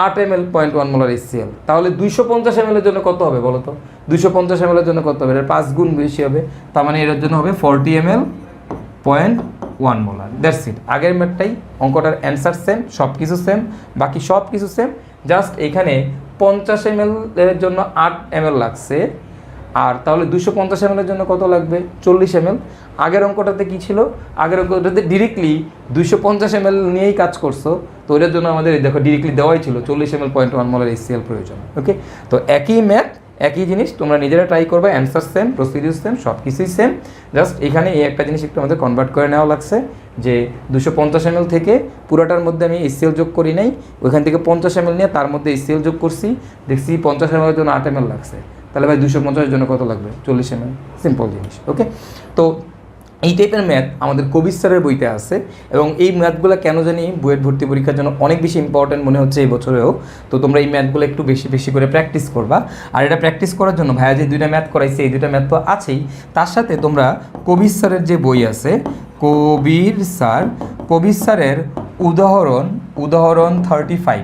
8 ml 0.1 মোলার HCl, তাহলে 250 ml এর জন্য কত হবে বলো তো, 250 ml এর জন্য কত হবে, এর 5 গুণ বেশি হবে, তার মানে এর জন্য হবে 40 ml 0.1 মোলার। দ্যাটস ইট, আগের ম্যাথটাই, অঙ্কটার অ্যান্সার সেম, সব কিছু সেম, বাকি সব কিছু সেম, জাস্ট এখানে 50 ml এর জন্য 8 ml লাগছে, আর তাহলে 250 ml এর জন্য কত লাগবে 40 ml। আগের অঙ্কটাতে কী ছিল, আগের অঙ্কটাতে ডিরেক্টলি 250 ml নিয়েই কাজ করছো, তো ওটার জন্য আমাদের দেখো ডিরেক্টলি দেওয়াই ছিল 40 ml 0.1 মোলার HCl প্রয়োজন। ওকে, তো একই ম্যাথ একই জিনিস, তোমরা নিজেরা ট্রাই করবে, অ্যান্সার সেম, প্রসিডিউর সেম, সব কিছুই সেম, জাস্ট এখানে এই একটা জিনিস একটু আমাদের কনভার্ট করে নেওয়া লাগছে যে 250 ml থেকে পুরোটার মধ্যে আমি HCl যোগ করি নাই, ওইখান থেকে 50 ml নিয়ে তার মধ্যে HCl যোগ করছি, দেখছি 50 ml এর জন্য 8 ml লাগছে, তাহলে ভাই 250 এর জন্য কত লাগবে 40 ml, সিম্পল জিনিস। ওকে, তো এই টাইপের ম্যাথ আমাদের কবির স্যারের বইতে আছে, এবং এই ম্যাথগুলো কেন জানি বুয়েট ভর্তি পরীক্ষার জন্য অনেক বেশি ইম্পর্টেন্ট মনে হচ্ছে এই বছরেও। তো তোমরা এই ম্যাথগুলো একটু বেশি বেশি করে প্র্যাকটিস করবা, আর এটা প্র্যাকটিস করার জন্য ভাইয়া যে 2টা ম্যাথ করাইছে, এই 2টা ম্যাথ তো আছেই, তার সাথে তোমরা কবির স্যারের যে বই আছে, কবির স্যারের উদাহরণ 35,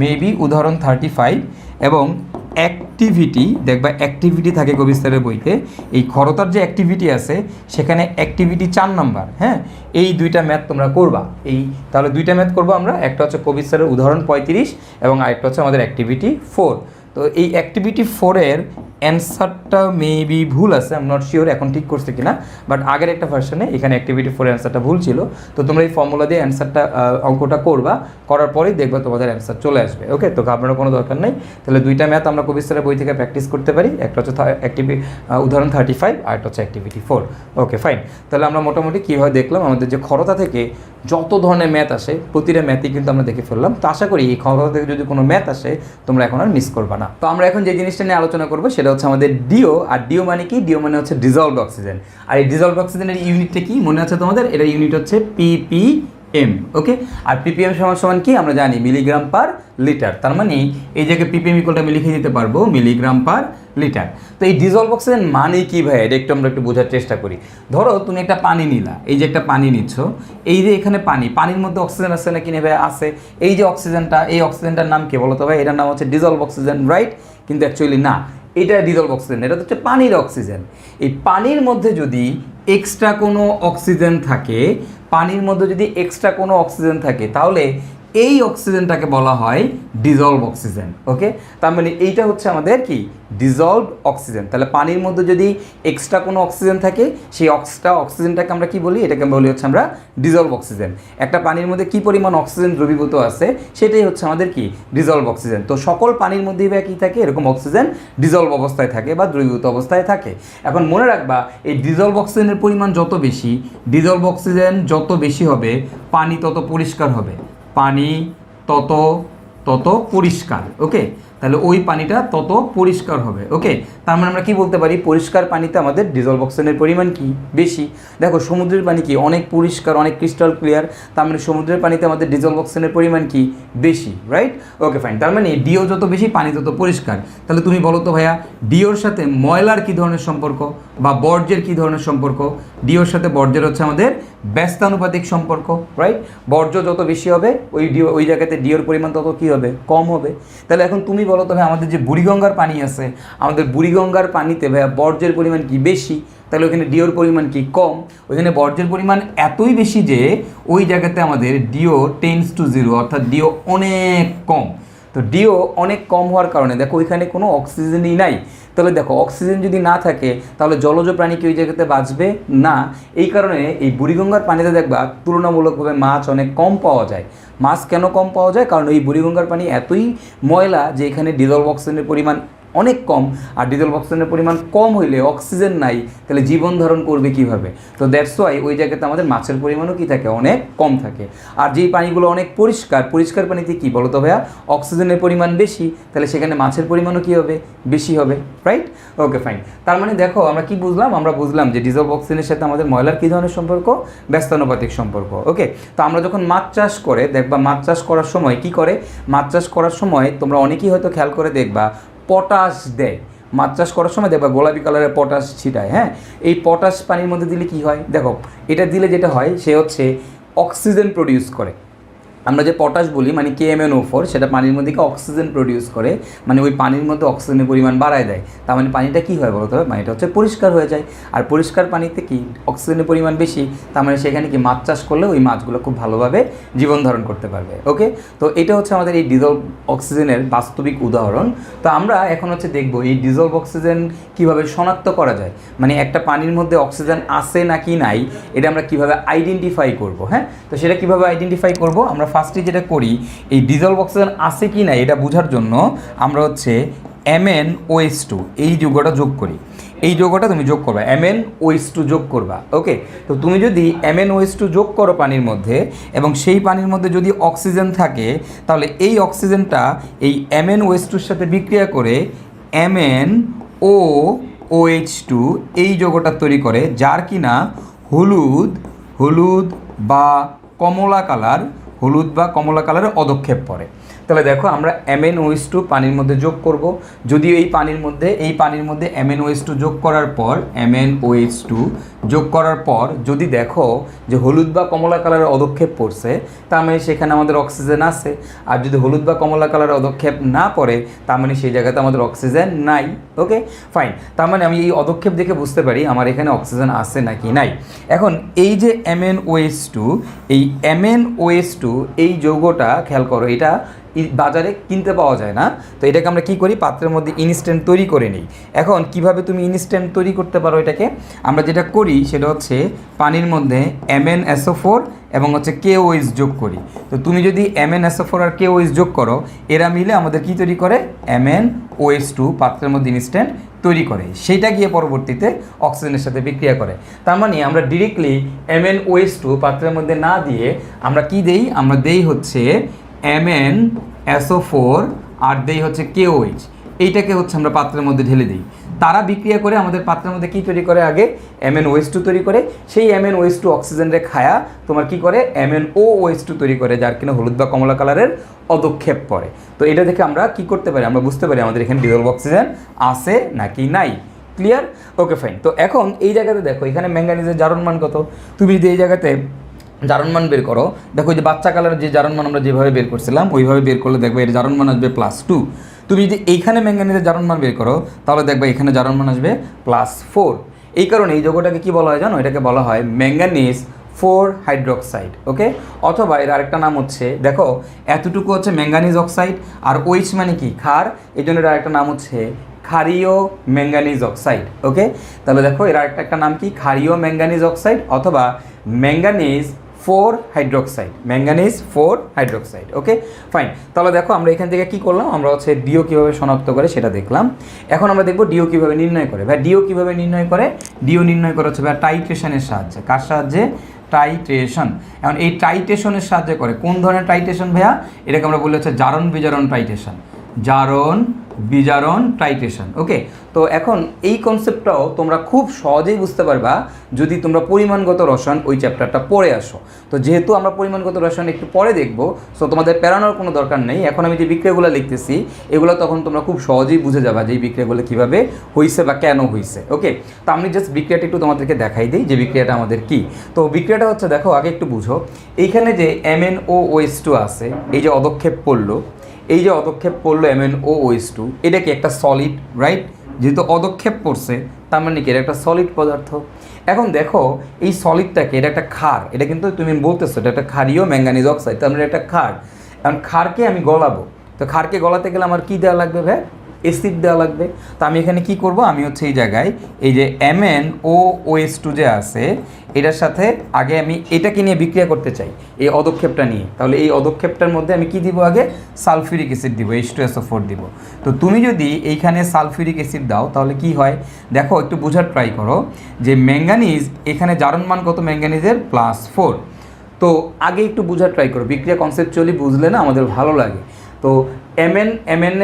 মেবি উদাহরণ 35, এবং অ্যাক্টিভিটি, দেখবা অ্যাক্টিভিটি থাকে কবির স্যারের বইতে, এই ক্ষরতার যে অ্যাক্টিভিটি আছে সেখানে অ্যাক্টিভিটি 4 নাম্বার। হ্যাঁ, এই 2টা ম্যাথ তোমরা করবা, এই তাহলে 2টা ম্যাথ করবো আমরা, একটা হচ্ছে কবির স্যারের উদাহরণ 35 এবং আরেকটা হচ্ছে আমাদের অ্যাক্টিভিটি 4। তো এই অ্যাক্টিভিটি 4-এর অ্যান্সারটা মেবি ভুল আছে, আই এম নট শিওর এখন ঠিক করছে কিনা, বাট আগের একটা ভার্সনে এখানে অ্যাক্টিভিটি 4-এর অ্যান্সারটা ভুল ছিল। তো তোমরা এই ফর্মুলা দিয়ে অ্যান্সারটা অঙ্কটা করবা, করার পরেই দেখবা তোমাদের অ্যান্সার চলে আসবে। ওকে, তো ঘাবড়ানোর কোনো দরকার নেই। তাহলে 2টা ম্যাথ আমরা কবির স্যারের বই থেকে প্র্যাকটিস করতে পারি, একটা হচ্ছে উদাহরণ 35 আর একটা হচ্ছে অ্যাক্টিভিটি 4। ওকে ফাইন, তাহলে আমরা মোটামুটি কীভাবে দেখলাম আমাদের যে ক্ষরতা থেকে যত ধরনের ম্যাথ আসে প্রতিটা ম্যাথই কিন্তু আমরা দেখে ফেললাম। তো আশা করি এই ক্ষরতা থেকে যদি কোনো ম্যাথ আসে তোমরা এখন আর মিস করবা না। তো আমরা এখন যে জিনিসটা নিয়ে আলোচনা করবো সেটা হচ্ছে আমাদের ডিও। আর ডিও মানে কি, ডিও মানে হচ্ছে ডিজলভড অক্সিজেন। আর এই ডিজলভড অক্সিজেনের ইউনিটটা কি মনে আছে তোমাদের, এটা ইউনিট হচ্ছে ppm। ওকে, আর ppm সমান কি আমরা জানি মিলিগ্রাম পার লিটার, তার মানে এই জায়গায় ppm ইকুয়ালটা আমি লিখে দিতে পারবো মিলিগ্রাম পার লিটার। তো এই ডিজলভ অক্সিজেন মানে কি ভাই, এটা একটু আমরা একটু বোঝার চেষ্টা করি। ধরো তুমি একটা পানি নিলা, এই যে একটা পানি নিচ্ছ, এই যে এখানে পানির মধ্যে অক্সিজেন আছে নাকি নেবে আছে, এই যে অক্সিজেনটা, এই অক্সিজেনটার নাম কি বলো তো ভাই, এটার নাম হচ্ছে ডিজলভ অক্সিজেন, রাইট? কিন্তু অ্যাকচুয়ালি না, এটা ডিজলভ অক্সিজেন, এটা হচ্ছে পানির অক্সিজেন। এই পানির মধ্যে যদি এক্সট্রা কোনো অক্সিজেন থাকে, পানির মধ্যে যদি এক্সট্রা কোনো অক্সিজেন থাকে, তাহলে এই অক্সিজেনটাকে বলা হয় ডিজলভ অক্সিজেন। ওকে, তার মানে এইটা হচ্ছে আমাদের কি ডিজলভ অক্সিজেন। তাহলে পানির মধ্যে যদি এক্সট্রা কোনো অক্সিজেন থাকে সেই এক্সট্রা অক্সিজেনটাকে আমরা কি বলি, এটাকে বলি হচ্ছে আমরা ডিজলভ অক্সিজেন। একটা পানির মধ্যে কি পরিমাণ অক্সিজেন দ্রবীভূত আছে সেটাই হচ্ছে আমাদের কি ডিজলভ অক্সিজেন। তো সকল পানির মধ্যেই বা কি থাকে, এরকম অক্সিজেন ডিজলভ অবস্থায় থাকে বা দ্রবীভূত অবস্থায় থাকে। এখন মনে রাখবা এই ডিজলভ অক্সিজেনের পরিমাণ যত বেশি, ডিজলভ অক্সিজেন যত বেশি হবে পানি তত পরিষ্কার হবে, পানি তত তত পরিষ্কার। ওকে, তাহলে ওই পানিটা তত পরিষ্কার হবে। ওকে, তার মানে আমরা কি বলতে পারি, পরিষ্কার পানিতে আমাদের ডিজলভ অক্সিজেনের পরিমাণ কি বেশি। দেখো সমুদ্রের পানি কি অনেক পরিষ্কার, অনেক ক্রিস্টাল ক্লিয়ার, তার মানে সমুদ্রের পানিতে আমাদের ডিজলভ অক্সিজেনের পরিমাণ কি বেশি, রাইট? ওকে ফাইন, তার মানে ডিও যত বেশি পানি তত পরিষ্কার। তাহলে তুমি বলো তো ভাইয়া, ডিওর সাথে ময়লার কী ধরনের সম্পর্ক বা বর্জ্যের কী ধরনের সম্পর্ক? ডিওর সাথে বর্জ্যের হচ্ছে আমাদের ব্যস্তানুপাতিক সম্পর্ক, রাইট? বর্জ্য যত বেশি হবে ওই জায়গাতে ডিওর পরিমাণ তত কী হবে, কম হবে। তাহলে এখন তুমি বলো তো ভাই, আমাদের যে বুড়িগঙ্গার পানি আছে, আমাদের বুড়িগঙ্গার পানিতে ভাইয়া বর্জ্যের পরিমাণ কি বেশি, তাহলে ওখানে ডিওর পরিমাণ কি কম। ওইখানে বর্জ্যের পরিমাণ এতই বেশি যে ওই জায়গাতে আমাদের ডিও টেন্ডস টু জিরো, অর্থাৎ ডিও অনেক কম। তো ডিও অনেক কম হওয়ার কারণে দেখো ওইখানে কোনো অক্সিজেনই নাই। তাহলে দেখো অক্সিজেন যদি না থাকে তাহলে জলজ প্রাণী কি ওই জায়গাতে বাঁচবে না। এই কারণে এই বুড়িগঙ্গার পানিতে দেখবা তুলনামূলকভাবে মাছ অনেক কম পাওয়া যায়। মাছ কেন কম পাওয়া যায়? কারণ এই বুড়িগঙ্গার পানি এতই ময়লা যে এখানে ডিজলভ অক্সিজেনের পরিমাণ অনেক কম। আর ডিজলভ অক্সিজেনের পরিমাণ কম হইলে, অক্সিজেন নাই, তাহলে জীবন ধারণ করবে কিভাবে? তো দ্যাটস ওয়াই ওই জায়গাতে আমাদের মাছের পরিমাণও কি থাকে, অনেক কম থাকে। আর যেই পানিগুলো অনেক পরিষ্কার, পরিষ্কার পানিতে কী বলো তো ভাইয়া, অক্সিজেনের পরিমাণ বেশি, তাহলে সেখানে মাছের পরিমাণও কী হবে, বেশি হবে, রাইট? ওকে ফাইন, তার মানে দেখো আমরা কি বুঝলাম, আমরা বুঝলাম যে ডিজলভ অক্সিজেনের সাথে আমাদের ময়লার কী ধরনের সম্পর্ক, ব্যস্তানুপাতিক সম্পর্ক। ওকে, তো আমরা যখন মাছ চাষ করে দেখবা, মাছ চাষ করার সময় কি করে, মাছ চাষ করার সময় তোমরা অনেকেই হয়তো খেয়াল করে দেখবা পটাশ দেয়। মাছ চাষ করার সময় দেখবা গোলাপি কালারের পটাশ ছিটায়। হ্যাঁ, এই পটাশ পানির মধ্যে দিলে কি হয়, দেখো এটা দিলে যেটা হয় সে হচ্ছে অক্সিজেন প্রডিউস করে। আমরা যে পটাশ বলি মানে KMnO4, সেটা পানির মধ্যে কি অক্সিজেন প্রডিউস করে, মানে ওই পানির মধ্যে অক্সিজেনের পরিমাণ বাড়ায় দেয়। তার মানে পানিটা কী হয় বলতে হবে, পানিটা হচ্ছে পরিষ্কার হয়ে যায়। আর পরিষ্কার পানিতে কি অক্সিজেনের পরিমাণ বেশি, তার মানে সেখানে কি মাছ চাষ করলে ওই মাছগুলো খুব ভালোভাবে জীবন ধারণ করতে পারবে। ওকে, তো এটা হচ্ছে আমাদের এই ডিজলভ অক্সিজেনের বাস্তবিক উদাহরণ। তো আমরা এখন হচ্ছে দেখবো এই ডিজলভ অক্সিজেন কীভাবে শনাক্ত করা যায়, মানে একটা পানির মধ্যে অক্সিজেন আছে নাকি নাই এটা আমরা কীভাবে আইডেন্টিফাই করব। হ্যাঁ, তো সেটা কীভাবে আইডেন্টিফাই করব, আমরা ফার্স্টে যেটা করি, এই ডিজলভ অক্সিজেন আছে কি না এটা বোঝার জন্য আমরা হচ্ছে MnOH2 এই যৌগটা যোগ করি। এই যৌগটা তুমি যোগ করবা, MnOH2 যোগ করবা। ওকে, তো তুমি যদি MnOH2 যোগ করো পানির মধ্যে এবং সেই পানির মধ্যে যদি অক্সিজেন থাকে, তাহলে এই অক্সিজেনটা এই MnOH2 এর সাথে বিক্রিয়া করে MnOOH2 এই যৌগটা তৈরি করে, যার কিনা হলুদ বা কমলা কালার, হলুদ বা কমলা কালারের অধক্ষেপ পড়ে। তাহলে দেখো আমরা MnOH2 পানির মধ্যে যোগ করব। যদি এই পানির মধ্যে MnOH2 যোগ করার পর যদি দেখো যে হলুদ বা কমলা কালারের অধক্ষেপ পড়ছে, তার মানে সেখানে আমাদের অক্সিজেন আছে। আর যদি হলুদ বা কমলা কালারের অধক্ষেপ না পড়ে, তার মানে সেই জায়গাতে আমাদের অক্সিজেন নাই। ওকে ফাইন, তার মানে আমি এই অধক্ষেপ দেখে বুঝতে পারি আমার এখানে অক্সিজেন আছে নাকি নাই। এখন এই যে MnOH2 এই যৌগটা খেয়াল করো, এটা বাজারে কিনতে পাওয়া যায় না। তো এটাকে আমরা কি করি, পাত্রের মধ্যে ইনস্ট্যান্ট তৈরি করে নিই। এখন কিভাবে তুমি ইনস্ট্যান্ট তৈরি করতে পারো এটাকে, আমরা যেটা করি সেটা হচ্ছে পানির মধ্যে MnSO4 এবং হচ্ছে KOH যোগ করি। তো তুমি যদি MnSO4 আর KOH যোগ করো, এরা মিলে আমাদের কি তৈরি করে, MnOH2 পাত্রের মধ্যে ইনস্ট্যান্ট তৈরি করে, সেইটা গিয়ে পরবর্তীতে অক্সিজেনের সাথে বিক্রিয়া করে। তার মানে আমরা ডিরেক্টলি MnOH2 পাত্রের মধ্যে না দিয়ে আমরা কি দেই, আমরা দেই হচ্ছে MnSO4 আর দেই হচ্ছে KOH, এইটাকে হচ্ছে আমরা পাত্রের মধ্যে ঢেলে দিই। তারা বিক্রিয়া করে আমাদের পাত্রের মধ্যে কি তৈরি করে, আগে MnOH2 তৈরি করে, সেই MnOH2 অক্সিজেনরে খায়া তোমার কি করে, MnOOH2 তৈরি করে, যার কিনা হলুদ বা কমলা কালারের অধক্ষেপ পড়ে। তো এটা দেখে আমরা কি করতে পারি, আমরা বুঝতে পারি আমাদের এখানে ডিজলভ অক্সিজেন আছে নাকি নাই। ক্লিয়ার? Okay fine. তো এখন এই জায়গাতে দেখো এখানে ম্যাঙ্গানিজের জারণ মান কত, তুমি যদি এই জায়গাতে জারণ মান বের করো, দেখো যে বাচ্চা কালারের যে জারণ মান আমরা যেভাবে বের করছিলাম ওইভাবে বের করলে দেখবে এর জারণ মান আসবে +2। তুমি যদি এইখানে ম্যাঙ্গানিজের জারণ মান বের করো তাহলে দেখবে এখানে জারণ মান আসবে +4। এই কারণে এই যৌগটাকে কি বলা হয় জানো, এটাকে বলা হয় ম্যাঙ্গানিজ 4 হাইড্রোক্সাইড, ওকে। অথবা এর আরেকটা নাম হচ্ছে, দেখো এতটুকু হচ্ছে ম্যাঙ্গানিজ অক্সাইড, আর ওইচ মানে কি ক্ষার, এই জন্য এর আরেকটা নাম হচ্ছে ক্ষারীয় ম্যাঙ্গানিজ অক্সাইড, ওকে। তাহলে দেখো এর আরেকটা নাম কি, ক্ষারীয় ম্যাঙ্গানিজ অক্সাইড অথবা ম্যাঙ্গানিজ 4 হাইড্রোক্সাইড, ম্যাঙ্গানিজ 4 হাইড্রোক্সাইড, ওকে ফাইন। তাহলে দেখো আমরা এখান থেকে কি করলাম, আমরা হচ্ছে ডিও কীভাবে শনাক্ত করে সেটা দেখলাম। এখন আমরা দেখবো ডিও কীভাবে নির্ণয় করে। ভাই ডিও কীভাবে নির্ণয় করে, ডিও নির্ণয় করে হচ্ছে ভাই টাইট্রেশনের সাহায্যে। কার সাহায্যে? টাইট্রেশন। এখন এই টাইট্রেশনের সাহায্যে করে, কোন ধরনের টাইট্রেশন ভাইয়া? এটাকে আমরা বলি হচ্ছে জারণ বিজারণ টাইট্রেশন, জারণ বিজারণ টাইট্রেশন, ওকে। তো এখন এই কনসেপ্টটাও তোমরা খুব সহজেই বুঝতে পারবা যদি তোমরা পরিমাণগত রসায়ন ওই চ্যাপ্টারটা পড়ে আসো। তো যেহেতু আমরা পরিমাণগত রসায়ন একটু পরে দেখবো, সো তোমাদের প্যারানোর কোনো দরকার নেই। এখন আমি যে বিক্রিয়াগুলো লিখতেছি এগুলো তখন তোমরা খুব সহজেই বুঝে যাবা যে এই বিক্রিয়াগুলো কীভাবে হয়েছে বা কেন হয়েছে, ওকে। তো আমি জাস্ট বিক্রিয়াটা একটু তোমাদেরকে দেখাই দিই যে বিক্রিয়াটা আমাদের কি। তো বিক্রিয়াটা হচ্ছে, দেখো আগে একটু বুঝো, এইখানে যে MnOOH2 আছে, এই যে অদক্ষেপ পড়লো, এই যে অদক্ষেপ পড়লো MnOOH2, এটা কি একটা সলিড, রাইট? যেহেতু অদক্ষেপ পড়ছে তার মানে কি এটা একটা সলিড পদার্থ। এখন দেখো এই সলিডটাকে, এটা একটা ক্ষার, এটা কিন্তু তুমি বলতেছো এটা একটা ক্ষারীয় ম্যাঙ্গানিজ অক্সাইড, তার মানে এটা ক্ষার। এখন ক্ষারকে আমি গলাবো, তো ক্ষারকে গলাতে গেলে আমার কী দেওয়া লাগবে ভাই? অ্যাসিড দেওয়া লাগবে। তো আমি এখানে কি করব, আমি হচ্ছে এই জায়গায় এই যে MnOOH2 যে আছে এটার সাথে আগে আমি এটাকে নিয়ে বিক্রিয়া করতে চাই, এই অদক্ষেপটা নিয়ে। তাহলে এই অদক্ষেপটার মধ্যে আমি কি দিব, আগে সালফিউরিক অ্যাসিড দিব, H2SO4 দিব। তো তুমি যদি এইখানে সালফিউরিক অ্যাসিড দাও তাহলে কি হয় দেখো, একটু বোঝার ট্রাই করো যে ম্যাঙ্গানিজ এখানে জারণ মান কত ম্যাঙ্গানিজের? +4। তো আগে একটু বোঝার ট্রাই করো, বিক্রিয়া কনসেপচুয়ালি বুঝলে না আমাদের ভালো লাগে। তো Mn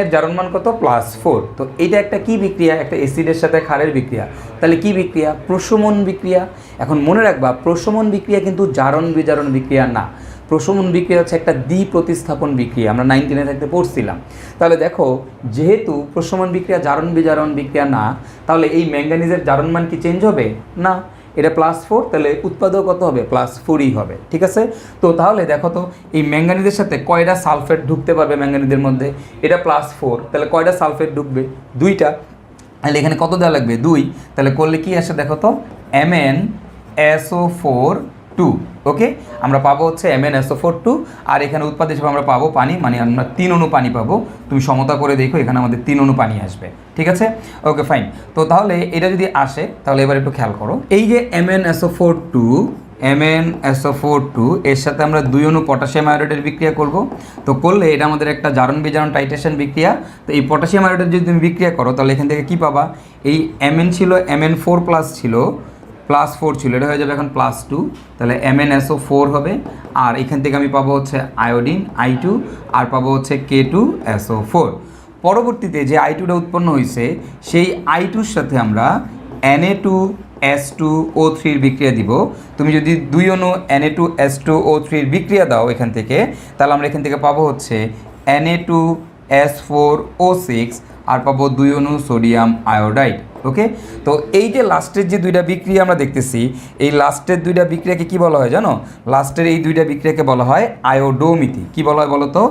এর জারণ মান কত? +4। তো এটা একটা কি বিক্রিয়া? একটা অ্যাসিডের সাথে ক্ষারের বিক্রিয়া। তাহলে কি বিক্রিয়া? প্রশমন বিক্রিয়া। এখন মনে রাখবা প্রশমন বিক্রিয়া কিন্তু জারণ বিজারণ বিক্রিয়া না। প্রশমন বিক্রিয়া হচ্ছে একটা দ্বিপ্রতিস্থাপন বিক্রিয়া, আমরা 9-10 থাকতে পড়ছিলাম। তাহলে দেখো যেহেতু প্রশমন বিক্রিয়া জারণ বিজারণ বিক্রিয়া না, তাহলে এই ম্যাঙ্গানিজের জারণ মান কি চেঞ্জ হবে? না, এটা +4, তাহলে উৎপাদক কত হবে? +4ই হবে, ঠিক আছে। তো তাহলে দেখো তো এই ম্যাঙ্গানিজের সাথে কয়টা সালফেট ঢুকতে পারবে ম্যাঙ্গানিজের মধ্যে? এটা +4, তাহলে কয়টা সালফেট ঢুকবে? 2টা। তাহলে এখানে কত দেওয়া লাগবে? 2। তাহলে করলে কি আসে দেখো তো, MnSO4 2, ওকে। আমরা পাবো হচ্ছে MnSO4 2, আর এখানে উৎপাদ হিসেবে আমরা পাবো পানি, মানে আমরা 3 অণু পানি পাবো। তুমি সমতা করে দেখো, এখানে আমাদের 3 অণু পানি আসবে, ঠিক আছে, ওকে ফাইন। তো তাহলে এটা যদি আসে তাহলে এবার একটু খেয়াল করো, এই যে MnSO4 2 এর সাথে আমরা 2 অণু পটাশিয়াম আয়োডাইডের বিক্রিয়া করব। তো করলে এটা আমাদের একটা জারণ বিজারণ টাইট্রেশন বিক্রিয়া। তো এই পটাশিয়াম আয়োডাইড যদি তুমি বিক্রিয়া করো তাহলে এখান থেকে কি পাবা? এই Mn ছিল Mn4+ ছিল, +4 ছিল, এটা হয়ে যাবে এখন +2, তাহলে MnSO4 হবে। আর এখান থেকে আমি পাবো হচ্ছে আয়োডিন I2, আর পাবো হচ্ছে K2SO4। পরবর্তীতে যে I2টা উৎপন্ন হয়েছে সেই I2-র সাথে আমরা Na2S2O3 বিক্রিয়া দিব। তুমি যদি 2 অণু Na2S2O3 বিক্রিয়া দাও এখান থেকে, তাহলে আমরা এখান থেকে পাবো হচ্ছে Na2S4O6, আর পাবো 2 অণু সোডিয়াম আয়োডাইড, ওকে। তো এই যে লাস্টের যে 2টা বিক্রিয়া আমরা দেখতেছি, এই লাস্টের 2টা বিক্রিয়াকে কি বলা হয় জানো? লাস্টের এই 2টা বিক্রিয়াকে বলা হয় আয়োডোমিতি। কি বলা হয় বলো তো?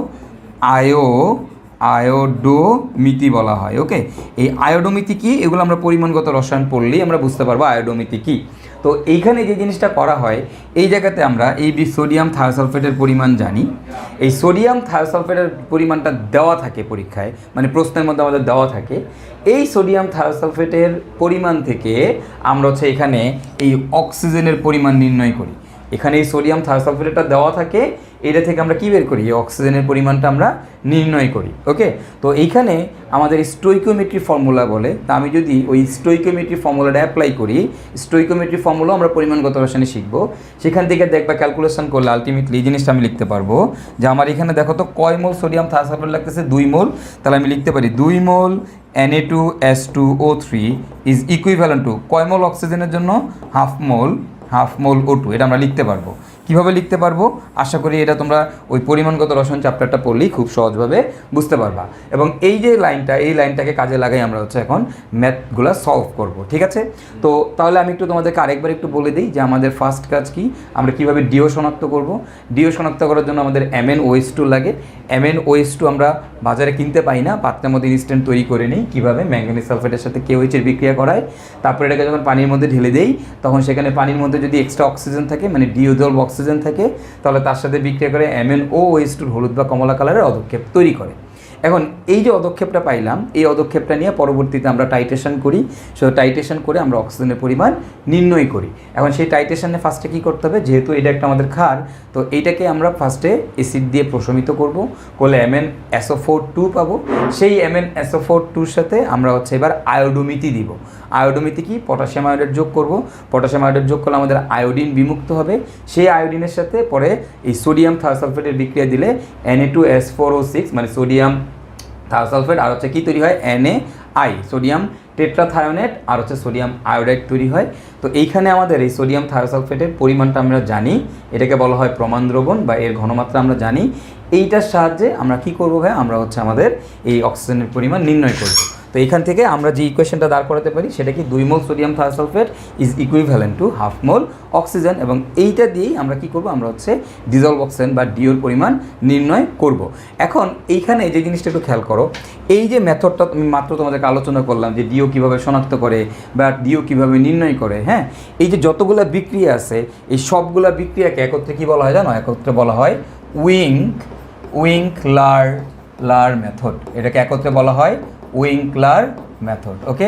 আয়োডোমিতি বলা হয়, ওকে। এই আয়োডোমিতি কি, এগুলো আমরা পরিমাণগত রসায়ন পড়লেই আমরা বুঝতে পারবো আয়োডোমিতি কি। তো এইখানে যে জিনিসটা করা হয়, এই জায়গাতে আমরা এই সোডিয়াম থায়োসালফেটের পরিমাণ জানি। এই সোডিয়াম থায়োসালফেটের পরিমাণটা দেওয়া থাকে পরীক্ষায়, মানে প্রশ্নের মধ্যে আমাদের দেওয়া থাকে। এই সোডিয়াম থায়োসালফেটের পরিমাণ থেকে আমরা হচ্ছে এখানে এই অক্সিজেনের পরিমাণ নির্ণয় করি। এখানে এই সোডিয়াম থায়োসালফেটটা দেওয়া থাকে, এটা থেকে আমরা কী বের করি? এই অক্সিজেনের পরিমাণটা আমরা নির্ণয় করি, ওকে। তো এইখানে আমাদের স্টোইকিওমেট্রি ফর্মুলা বলে। তা আমি যদি ওই স্টোইকিওমেট্রি ফর্মুলাটা অ্যাপ্লাই করি, স্টোইকিওমেট্রি ফর্মুলা আমরা পরিমাণগত রসায়নে শিখবো, সেখান থেকে দেখবা ক্যালকুলেশন করলে আলটিমেটলি এই জিনিসটা আমি লিখতে পারবো যে আমার এখানে দেখো তো কয় মোল সোডিয়াম থায়োসালফেট লাগতেছে? 2 মোল। তাহলে আমি লিখতে পারি 2 মোল Na2S2O3 ইজ ইকুইভ্যালেন্ট টু কয় মোল অক্সিজেনের জন্য? হাফ মোল O2। এটা আমরা লিখতে পারবো। কিভাবে লিখতে পারবো আশা করি এটা তোমরা ওই পরিমাণগত রসায়ন চ্যাপ্টারটা পড়লেই খুব সহজভাবে বুঝতে পারবা। এবং এই যে লাইনটা, এই লাইনটাকে কাজে লাগাই আমরা হচ্ছে এখন ম্যাথগুলো সলভ করব, ঠিক আছে? তো তাহলে আমি একটু তোমাদেরকে আরেকবার একটু বলে দিই যে আমাদের ফার্স্ট কাজ কি, আমরা কীভাবে ডিও শনাক্ত করব। ডিও শনাক্ত করার জন্য আমাদের MnOH2 লাগে। MnOH2 আমরা বাজারে কিনতে পাই না, পাত্রের মধ্যে ইনস্ট্যান্ট তৈরি করে নিই। কীভাবে? ম্যাঙ্গানিজ সালফেটের সাথে KOH এর বিক্রিয়া করায়, তারপরে এটাকে যখন পানির মধ্যে ঢেলে দেই তখন সেখানে পানির মধ্যে যদি এক্সট্রা অক্সিজেন থাকে, মানে ডিওজলভ অক্সিজেন থাকে, তাহলে তার সাথে বিক্রিয়া করে MnOH2 হলুদ বা কমলা কালারের অদক্ষেপ তৈরি করে। এখন এই যে অদক্ষেপটা পাইলাম, এই অদক্ষেপটা নিয়ে পরবর্তীতে আমরা টাইট্রেশন করি। সো টাইট্রেশন করে আমরা অক্সিজেনের পরিমাণ নির্ণয় করি। এখন সেই টাইট্রেশনে ফার্স্টে কী করতে হবে, যেহেতু এটা একটা আমাদের ক্ষার, তো এইটাকে আমরা ফার্স্টে অ্যাসিড দিয়ে প্রশমিত করব, করলে MnSO4 পাবো। সেই MnSO4 সাথে আমরা হচ্ছে এবার আয়োডোমিতি দিব। আয়োডোমিতি কি? পটাশিয়াম আয়োডেট যোগ করব। পটাশিয়াম আয়োডেট যোগ করলে আমাদের আয়োডিন বিমুক্ত হবে। সেই আয়োডিনের সাথে পরে এই সোডিয়াম থায়োসালফেটের বিক্রিয়া দিলে Na2S4O6 মানে সোডিয়াম থায়োসালফেট আর হচ্ছে কি তৈরি হয়? NaI, সোডিয়াম টেট্রাথায়োনেট আর হচ্ছে সোডিয়াম আয়োডাইড তৈরি হয়। তো এইখানে আমাদের এই সোডিয়াম থায়োসালফেটের পরিমাণটা আমরা জানি, এটাকে বলা হয় প্রমাণ দ্রবণ বা এর ঘনমাত্রা আমরা জানি। এইটার সাহায্যে আমরা কি করব ভাই? আমরা হচ্ছে আমাদের এই অক্সিজেনের পরিমাণ নির্ণয় করব। তো এখান থেকে আমরা যে ইকুয়েশনটা দাঁড় করাতে পারি সেটা কি, 2 মোল sodium thiosulphate is equivalent to 1/2 mole oxygen. এবং এইটা দিয়েই আমরা কি করব? আমরা হচ্ছে ডিজলভ অক্সিজেন বা ডিওর পরিমাণ নির্ণয় করব। এখন এইখানে যে জিনিসটা একটু খেয়াল করো, এই যে মেথডটা আমি মাত্র তোমাদেরকে আলোচনা করলাম যে ডিও কীভাবে শনাক্ত করে বা ডিও কীভাবে নির্ণয় করে, হ্যাঁ, এই যে যতগুলো বিক্রিয়া আছে এই সবগুলা বিক্রিয়াকে একত্রে কী বলা হয় জানো? একত্রে বলা হয় উইঙ্কলার মেথড। এটাকে একত্রে বলা হয় উইঙ্কলার মেথড, ওকে?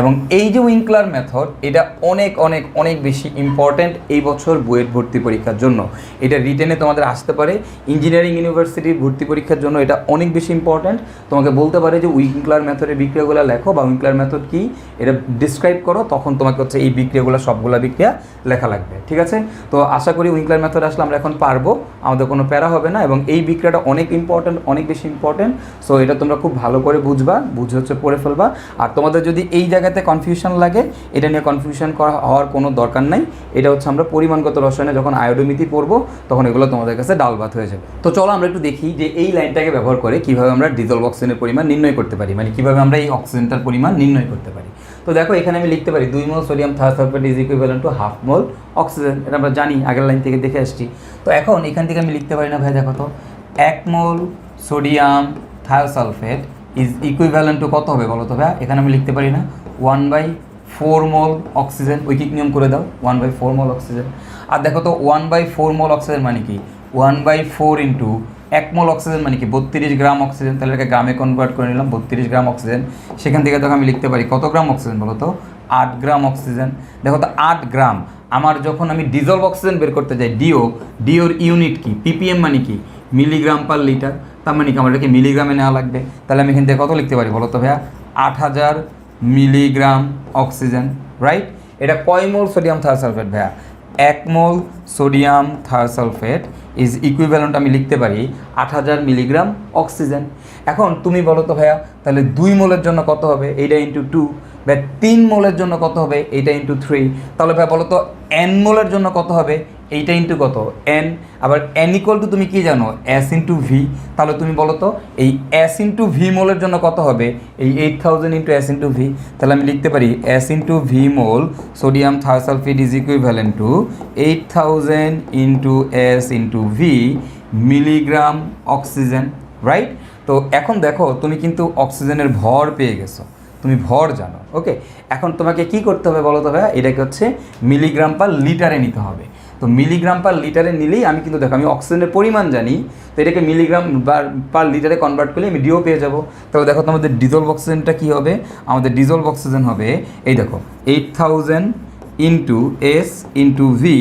এবং এই যে উইঙ্কলার মেথড, এটা অনেক অনেক অনেক বেশি ইম্পর্ট্যান্ট এই বছর বুয়েট ভর্তি পরীক্ষার জন্য। এটা রিটেনে তোমাদের আসতে পারে, ইঞ্জিনিয়ারিং ইউনিভার্সিটির ভর্তি পরীক্ষার জন্য এটা অনেক বেশি ইম্পর্ট্যান্ট। তোমাকে বলতে পারে যে উইঙ্কলার মেথডের বিক্রিয়াগুলো লেখো বা উইঙ্কলার মেথড কি এটা ডিসক্রাইব করো, তখন তোমাকে হচ্ছে এই বিক্রিয়াগুলো সবগুলো বিক্রিয়া লেখা লাগবে, ঠিক আছে? তো আশা করি উইঙ্কলার মেথড আসলে আমরা এখন পারবো, আমাদের কোনো প্যারা হবে না। এবং এই বিক্রিয়াটা অনেক ইম্পর্ট্যান্ট, অনেক বেশি ইম্পর্ট্যান্ট। সো এটা তোমরা খুব ভালো করে বুঝে হচ্ছে পড়ে ফেলবা। আর তোমাদের যদি এই জায়গাতে কনফিউশন লাগে, এটা নিয়ে কনফিউশন হওয়ার কোনো দরকার নাই। এটা হচ্ছে আমরা পরিমাণগত রসায়নে যখন আয়োডোমিতি পড়বো তখন এগুলো তোমাদের কাছে ডাল ভাত হয়ে যাবে। তো চলো আমরা একটু দেখি যে এই লাইনটাকে ব্যবহার করে কীভাবে আমরা ডিজলভ অক্সিজেনের পরিমাণ নির্ণয় করতে পারি, মানে কীভাবে আমরা এই অক্সিজেনটার পরিমাণ নির্ণয় করতে পারি। তো দেখো এখানে আমি লিখতে পারি 2 মোল sodium thiosulphate is equivalent to 1/2 mole oxygen. এটা আমরা জানি, আগের লাইন থেকে দেখে আসছি। তো এখন এখান থেকে আমি লিখতে পারি না ভাই? দেখো তো 1 mole sodium thiosulphate is equivalent to কত হবে বলো তো ভাই? এখানে আমি লিখতে পারি না 1/4 মোল অক্সিজেন। ঐকিক নিয়ম করে দাও, 1/4 মোল অক্সিজেন। আর দেখো তো 1/4 মোল অক্সিজেন মানে কি? 1/4 ইন্টু 1 মোল অক্সিজেন মানে কি? 32 গ্রাম অক্সিজেন। তাহলে এটাকে গ্রামে কনভার্ট করে নিলাম, 32 গ্রাম অক্সিজেন। সেখান থেকে দেখো আমি লিখতে পারি কত গ্রাম অক্সিজেন বলো তো? 8 গ্রাম অক্সিজেন। দেখো তো 8 গ্রাম। আমার যখন আমি ডিজলভ অক্সিজেন বের করতে যাই, ডিওর ইউনিট কি? ppm মানে কি? Milligram per litre. তার মানে কি আমার এটাকে মিলিগ্রামে নেওয়া লাগবে। তাহলে আমি এখান থেকে কত লিখতে পারি বলো তো ভাইয়া? 8000 মিলিগ্রাম অক্সিজেন, রাইট? এটা কয় মোল সোডিয়াম থায়োসালফেট ভাইয়া? 1 mole sodium thiosulphate is equivalent আমি লিখতে পারি 8000 মিলিগ্রাম অক্সিজেন। এখন তুমি বলো তো ভাইয়া তাহলে 2 মোলের জন্য কত হবে? এইটা ইন্টু 2। বা 3 মোলের জন্য কত হবে? এইটা ইন্টু 3। তাহলে ভাই বলো তো n মোলের জন্য কত হবে? এইটা ইন্টু কত? n। আবার n ইকুয়াল টু তুমি কি জানো? s into v। তাহলে তুমি বলো তো এই s ইন্টু v মোলের জন্য কত হবে? এই 8000 ইন্টু s ইন্টু v। তাহলে আমি লিখতে পারি s into v mole sodium thiosulphate is equivalent to 8000 into s into v milligram oxygen, right? তো এখন দেখো তুমি কিন্তু অক্সিজেনের ভর পেয়ে গেছো, তুমি ভর জানো, ওকে? এখন তোমাকে কি করতে হবে বলো তো ভাইয়া? এটাকে হচ্ছে মিলিগ্রাম পার লিটারে নিতে হবে। তো মিলিগ্রাম পার লিটারে নিলেই আমি কিন্তু দেখো আমি অক্সিজেনের পরিমাণ জানি, তো এটাকে মিলিগ্রাম পার লিটারে কনভার্ট করলে আমি ডিও পেয়ে যাবো। তাহলে দেখো তোমাদের ডিজলভ অক্সিজেনটা কী হবে? আমাদের ডিজলভ অক্সিজেন হবে এই দেখো 8000 into S into V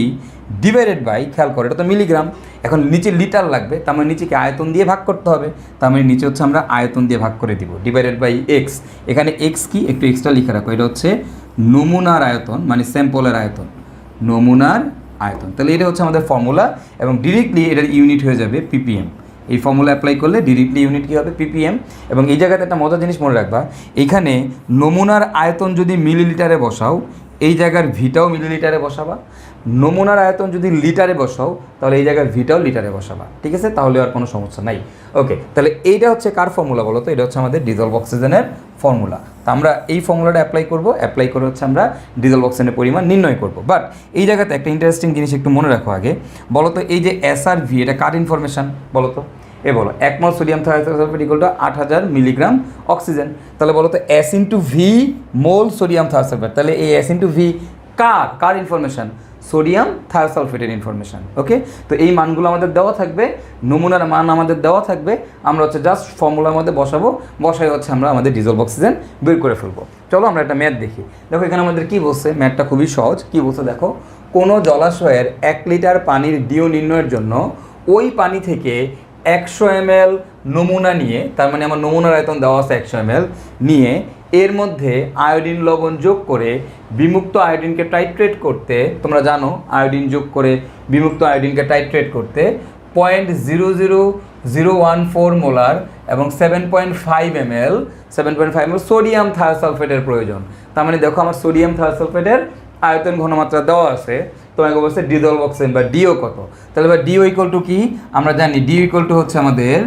divided by, খেয়াল করো এটা তো মিলিগ্রাম, এখন নিচে লিটার লাগবে, তার মানে নিচেকে আয়তন দিয়ে ভাগ করতে হবে। তার মানে নিচে হচ্ছে আমরা আয়তন দিয়ে ভাগ করে দিব, ডিভাইডেড বাই এক্স। এখানে এক্স কি একটু এক্সট্রা লিখে রাখো, এটা হচ্ছে নমুনার আয়তন, মানে স্যাম্পলের আয়তন, নমুনার আয়তন। তাহলে এটা হচ্ছে আমাদের ফর্মুলা এবং ডিরেক্টলি এটার ইউনিট হয়ে যাবে ppm। এই ফর্মুলা অ্যাপ্লাই করলে ডিরেক্টলি ইউনিট কী হবে? ppm। এবং এই জায়গাতে একটা মজার জিনিস মনে রাখবা, এখানে নমুনার আয়তন যদি মিলিলিটারে বসাও, এই জায়গার ভিটাও মিলিলিটারে বসাবা, নমুনার আয়তন যদি লিটারে বসাও তাহলে এই জায়গার ভিটাও লিটারে বসাবা, ঠিক আছে? তাহলে আর কোনো সমস্যা নাই। ওকে, তাহলে এইটা হচ্ছে কার ফর্মুলা বলো তো? এটা হচ্ছে আমাদের ডিজলভ অক্সিজেনের ফর্মুলা। তো আমরা এই ফর্মুলাটা অ্যাপ্লাই করে হচ্ছে আমরা ডিজলভ অক্সিজেনের পরিমাণ নির্ণয় করব। বাট এই জায়গাতে একটা ইন্টারেস্টিং জিনিস একটু মনে রাখো আগে, বলো তো এই যে SRV এটা কার ইনফরমেশান বলো তো? বলো 1 mole sodium thiosulphate equal to 8000 milligram oxygen. তাহলে বলো তো S into v mole sodium thiosulphate, তাহলে এই S ইন্টু ভি কার ইনফরমেশান? সোডিয়াম থায়োসালফেটের ইনফরমেশান। ওকে, তো এই মানগুলো আমাদের দেওয়া থাকবে, নমুনার মান আমাদের দেওয়া থাকবে, আমরা হচ্ছে জাস্ট ফর্মুলার মধ্যে বসাই হচ্ছে আমরা আমাদের ডিজলভ অক্সিজেন বের করে ফেলবো। চলো আমরা একটা ম্যাথ দেখি। দেখো এখানে আমাদের কি বলছে, ম্যাথটা খুবই সহজ। কি বলছে দেখো, কোনো জলাশয়ের 1 লিটার পানির ডিও নির্ণয়ের জন্য ওই পানি থেকে 100 ml নমুনা নিয়ে, তার মানে আমার নমুনার আয়তন দেওয়া আছে 100 ml নিয়ে, এর মধ্যে আয়োডিন লবণ যোগ করে বিমুক্ত আয়োডিনকে টাইট্রেট করতে, তোমরা জানো আয়োডিন যোগ করে বিমুক্ত আয়োডিনকে টাইট্রেট করতে 0.00014 মোলার এবং 7.5 ml সোডিয়াম থায়োসালফেটের প্রয়োজন। তার মানে দেখো আমার সোডিয়াম থায়োসালফেটের আয়তন ঘনমাত্রা দেওয়া আছে, তোমাকে বলছে ডিজলভ অক্সিজেন বা ডিও কত। তাহলে বা ডিও ইকুয়াল টু কি আমরা জানি, ডিও ইকুয়াল টু হচ্ছে আমাদের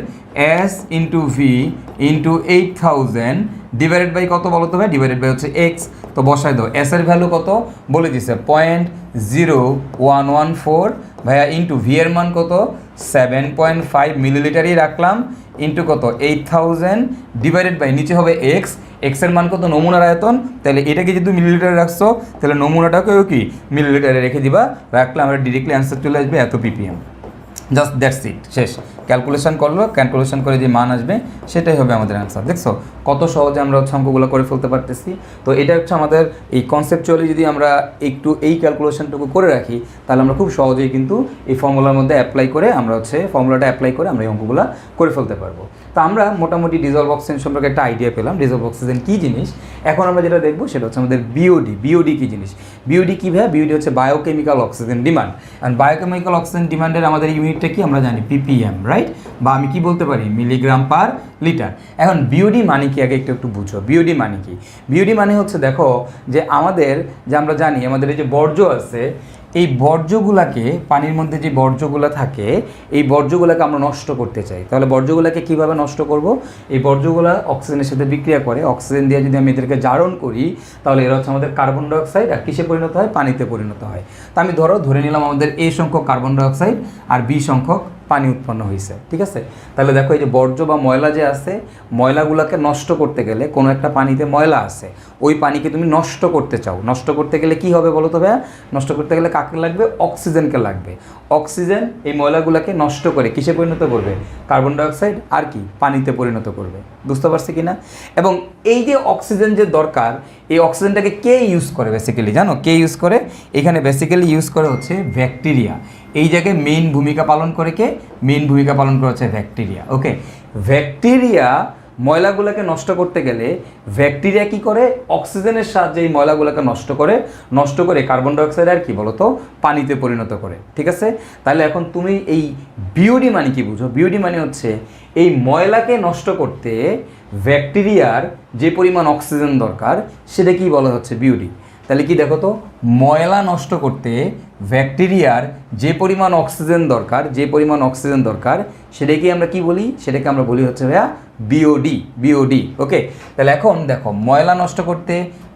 S into V into 8000 divided by কত বলো তো ভাই? ডিভাইডেড বাই হচ্ছে এক্স। তো বসাই দাও, এস এর ভ্যালু কত বলে দিছে 0.0114 ভাইয়া, ইন্টু ভি এর মান কত 7.5 মিলিলিটারই রাখলাম, ইন্টু কত 8000 ডিভাইডেড বাই নিচে হবে এক্স, এক্সের মান কত নমুনার আয়তন, তাহলে এটাকে যদি মিলিলিটারে রাখছো তাহলে নমুনাটাকেও কি মিলিলিটারে রেখে দিবা, রাখলে আমরা ডিরেক্টলি অ্যান্সার চলে আসবে এত ppm। জাস্ট দ্যাটস ইট, শেষ। ক্যালকুলেশন করে যে মান আসবে সেটাই হবে আমাদের অ্যান্সার। দেখছো কত সহজে আমরা হচ্ছে অঙ্কগুলো করে ফেলতে পারতেছি। তো এটা হচ্ছে আমাদের এই কনসেপচুয়ালি যদি আমরা একটু এই ক্যালকুলেশনটুকু করে রাখি তাহলে আমরা খুব সহজেই কিন্তু এই ফর্মুলার মধ্যে অ্যাপ্লাই করে আমরা হচ্ছে ফর্মুলাটা অ্যাপ্লাই করে আমরা এই অঙ্কগুলো করে ফেলতে পারবো। তো আমরা মোটামুটি ডিজলভ অক্সিজেন সম্পর্কে একটা আইডিয়া পেলাম, ডিজলভ অক্সিজেন কী জিনিস। এখন আমরা যেটা দেখবো সেটা হচ্ছে আমাদের বিওডি কী জিনিস। বিওডি কী ভাই? বিওডি হচ্ছে biochemical oxygen demand. And biochemical oxygen ডিমান্ডের আমাদের ইউনিটটা কি আমরা জানি, ppm, রাইট? বা আমি কি বলতে পারি, মিলিগ্রাম পার লিটার। এখন বিওডি মানে কি আগে একটু বুঝো। বিওডি মানে কি? বিওডি মানে হচ্ছে দেখো যে আমাদের যে আমরা জানি আমাদের এই যে বর্জ্য আছে, এই বর্জ্যগুলাকে পানির মধ্যে যে বর্জ্যগুলো থাকে এই বর্জ্যগুলোকে আমরা নষ্ট করতে চাই। তাহলে বর্জ্যগুলোকে কীভাবে নষ্ট করব? এই বর্জ্যগুলো অক্সিজেনের সাথে বিক্রিয়া করে, অক্সিজেন দিয়ে যদি আমি এদেরকে জারণ করি তাহলে এরা হচ্ছে আমাদের কার্বন ডাইঅক্সাইড, আর কিসে পরিণত হয়? পানিতে পরিণত হয়। তা আমি ধরে নিলাম আমাদের A সংখ্যক কার্বন ডাইঅক্সাইড আর B সংখ্যক পানি উৎপন্ন হয়েছে, ঠিক আছে? তাহলে দেখো এই যে বর্জ্য বা ময়লা যে আছে, ময়লাগুলোকে নষ্ট করতে গেলে কোনো একটা পানিতে ময়লা আছে, ওই পানিকে তুমি নষ্ট করতে চাও, নষ্ট করতে গেলে কি হবে বলো তো ভাইয়া? নষ্ট করতে গেলে কাকে লাগবে? অক্সিজেনকে লাগবে। অক্সিজেন এই ময়লাগুলোকে নষ্ট করে কিসে পরিণত করবে? কার্বন ডাইঅক্সাইড আর কি পানিতে পরিণত করবে। বুঝতে পারছি কি না? এবং এই যে অক্সিজেন যে দরকার, এই অক্সিজেনটাকে কে ইউজ করে বেসিক্যালি জানো? কে ইউজ করে? এখানে বেসিক্যালি ইউজ করে হচ্ছে ব্যাকটেরিয়া। এই জায়গায় মেইন ভূমিকা পালন করে কে? মেইন ভূমিকা পালন করে হচ্ছে ব্যাকটেরিয়া। ওকে, ব্যাকটেরিয়া ময়লাগুলোকে নষ্ট করতে গেলে ব্যাকটেরিয়া কি করে? অক্সিজেনের সাহায্যে এই ময়লাগুলোকে নষ্ট করে কার্বন ডাইঅক্সাইড আর কি বলতো পানিতে পরিণত করে, ঠিক আছে? তাহলে এখন তুমি এই বিওডি মানে কি বুঝো? বিওডি মানে হচ্ছে এই ময়লাকে নষ্ট করতে ব্যাকটেরিয়ার যে পরিমাণ অক্সিজেন দরকার সেটা কি বলা হচ্ছে? বিওডি। তাহলে কি দেখো তো, ময়লা নষ্ট করতে ব্যাকটেরিয়ার যে পরিমাণ অক্সিজেন দরকার সেটাকে আমরা কি বলি? সেটাকে আমরা বলি হচ্ছে ভাইয়া বিওডি। ওকে, তাহলে এখন দেখো ময়লা নষ্ট করতে